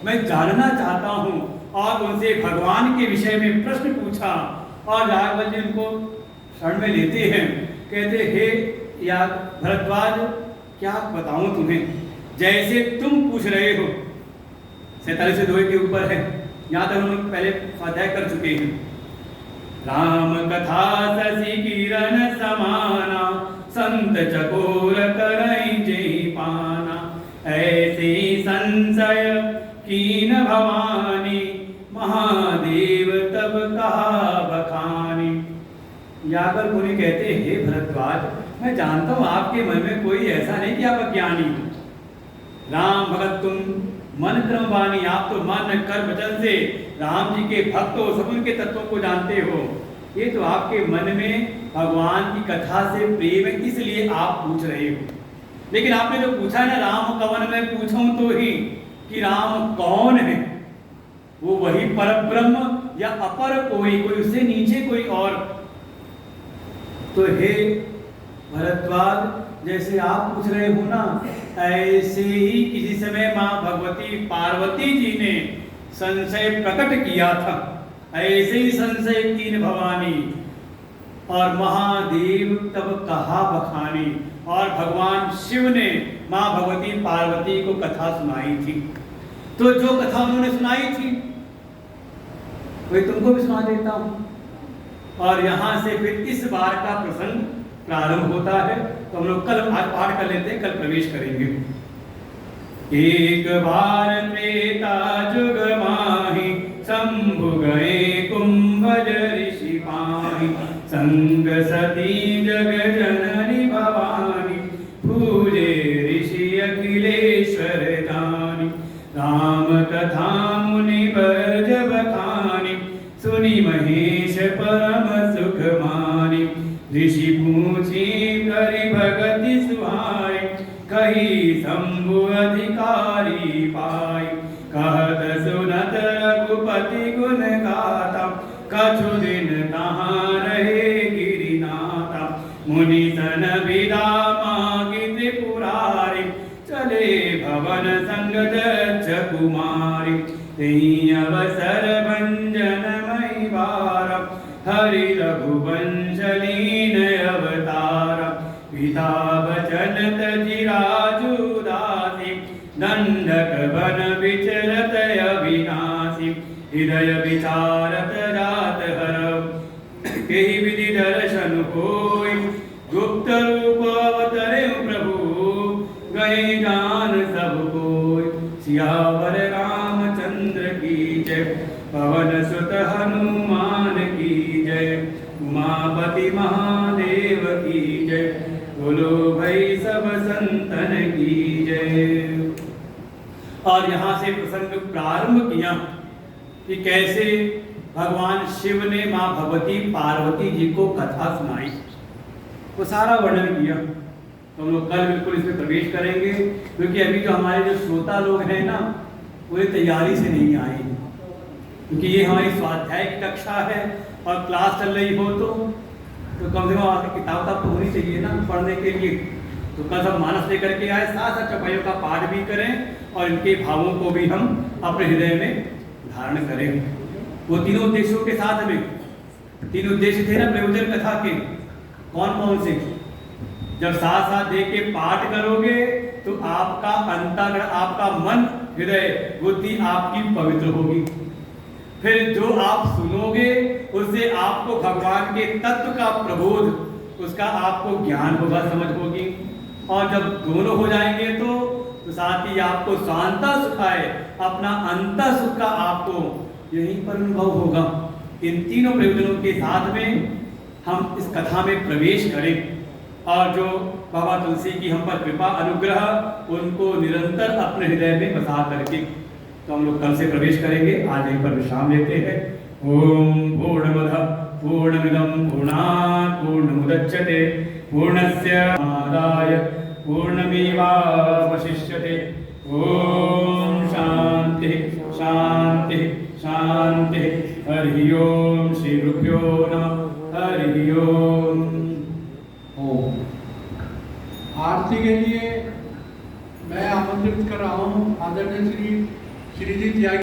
मैं जानना चाहता हूँ। और उनसे भगवान के विषय में प्रश्न पूछा और याज्ञवल्क्य जी उनको शरण में लेते हैं, कहते हे याग भरद्वाज क्या बताऊं तुम्हें, जैसे तुम पूछ रहे हो। 47 दोहे के ऊपर है, यहाँ तक हम लोग पहले स्वाध्याय कर चुके हैं। राम कथा शशि किरण समाना, संत चकोर करई जेहि पाना, ऐसे संशय कीन भवानी, महादेव तब कहा बखानी। यागर मुनि कहते हे भरद्वाज, मैं जानता हूँ आपके मन में कोई ऐसा नहीं कि आप अज्ञानी हो। राम भगत तुम मन क्रम वाणी, आप तो मन कर्म वचन से राम जी के भक्त हो, सब उनके तत्वों को जानते हो। ये तो आपके मन में भगवान की कथा से प्रेम है, इसलिए आप पूछ रहे हो। लेकिन आपने जो पूछा है ना, राम कवन में पूछूं तो ही कि राम कौन है, वो वही परब्रह्म या अपर कोई उससे नीचे कोई और। तो हे भरद्वाज जैसे आप पूछ रहे हो ना, ऐसे ही किसी समय माँ भगवती पार्वती जी ने संशय प्रकट किया था, ऐसे ही संशय कीन भवानी, और महादेव तब कहा बखानी, और भगवान शिव ने माँ भगवती पार्वती को कथा सुनाई थी। तो जो कथा उन्होंने सुनाई थी वही तुमको भी सुना देता हूँ। और यहाँ से फिर इस बार का प्रसंग प्रारंभ होता है। तो हम लोग कल आज पाठ कर लेते हैं, कल प्रवेश करेंगे। एक बार त्रेता जुग माहि, शंभु गए कुंभज ऋषि पाहि, संग सती जग जननी भवानी, पूजे ऋषि अखिलेश्वर दानी। राम कथा मुनि बरज बखानी, सुनि महेश परम सुख मानी। ऋषि पूछी करि भगति सुहाई, कही शंभु अधिकारी पाई। कहत सुनत रघुपति गुण गाता, कछु दिन तहाँ रहे गिरिनाथा। मुनि सन विदा मांगी त्रिपुरारी, चले भवन संग दक्ष कुमारी। तेहि अवसर भंजन मई बार, हरि रघुवंश लीन अवतार। पिता बचन तजि राजु दासी, दंडक वन विचरत अविनाशी। हृदय विचारत रात हरौ, केहि विधि दर्शन होय। गुप्त रूप अवतरे प्रभु, गए जान सब कोय। सियावर रामचंद्र की जय, पवन सुत हनुमान की जय। उमापति महादेव की जय, बोलो भाई सब संतन की जय। और यहाँ से प्रसंग प्रारंभ किया कि कैसे भगवान शिव ने माँ भगवती पार्वती जी को कथा सुनाई, वो सारा वर्णन किया। तो हम लोग कल बिल्कुल इसमें प्रवेश करेंगे, क्योंकि अभी जो हमारे जो श्रोता लोग हैं ना, पूरी तैयारी से नहीं आए, क्योंकि ये हमारी स्वाध्याय की कक्षा है और क्लास चल रही हो तो कम से कम आपकी किताब तो होनी चाहिए ना पढ़ने के लिए। तो कल सब मानस लेकर के आए, साथ साथ चौपाइयों का पाठ भी करें और इनके भावों को भी हम अपने हृदय में धारण करें। वो तीनों उद्देश्यों के साथ में, तीन उद्देश्य थे ना प्रयोजन कथा के, कौन कौन से? जब साथ साथ देख के पाठ करोगे तो आपका अंतःकरण, आपका मन, हृदय, बुद्धि आपकी पवित्र होगी। फिर जो आप सुनोगे उससे आपको भगवान के तत्व का प्रबोध, उसका आपको ज्ञान होगा, समझ होगी। और जब दोनों हो जाएंगे तो साथ ही आपको शांता सुख आए, अपना अंतर सुख का आपको यहीं पर अनुभव होगा। इन तीनों प्रयोजनों के साथ में हम इस कथा में प्रवेश करें और जो बाबा तुलसी की हम पर कृपा अनुग्रह, उनको निरंतर अपने हृदय में बसा करके तो हम लोग कल से प्रवेश करेंगे। आज यहीं पर विश्राम लेते हैं। ओम पूर्णमदः पूर्णमिदं पूर्णात् पूर्णमुदच्यते, पूर्णस्य आदाय पूर्णमेवावशिष्यते। ओम शांति शांति शांति। शांति। हरि ओम। श्री गुरुभ्यो नमः। हरि ओम। ओम। आरती के लिए मैं आमंत्रित कर रहा हूँ आदरणीय श्री श्रीजी त्यागी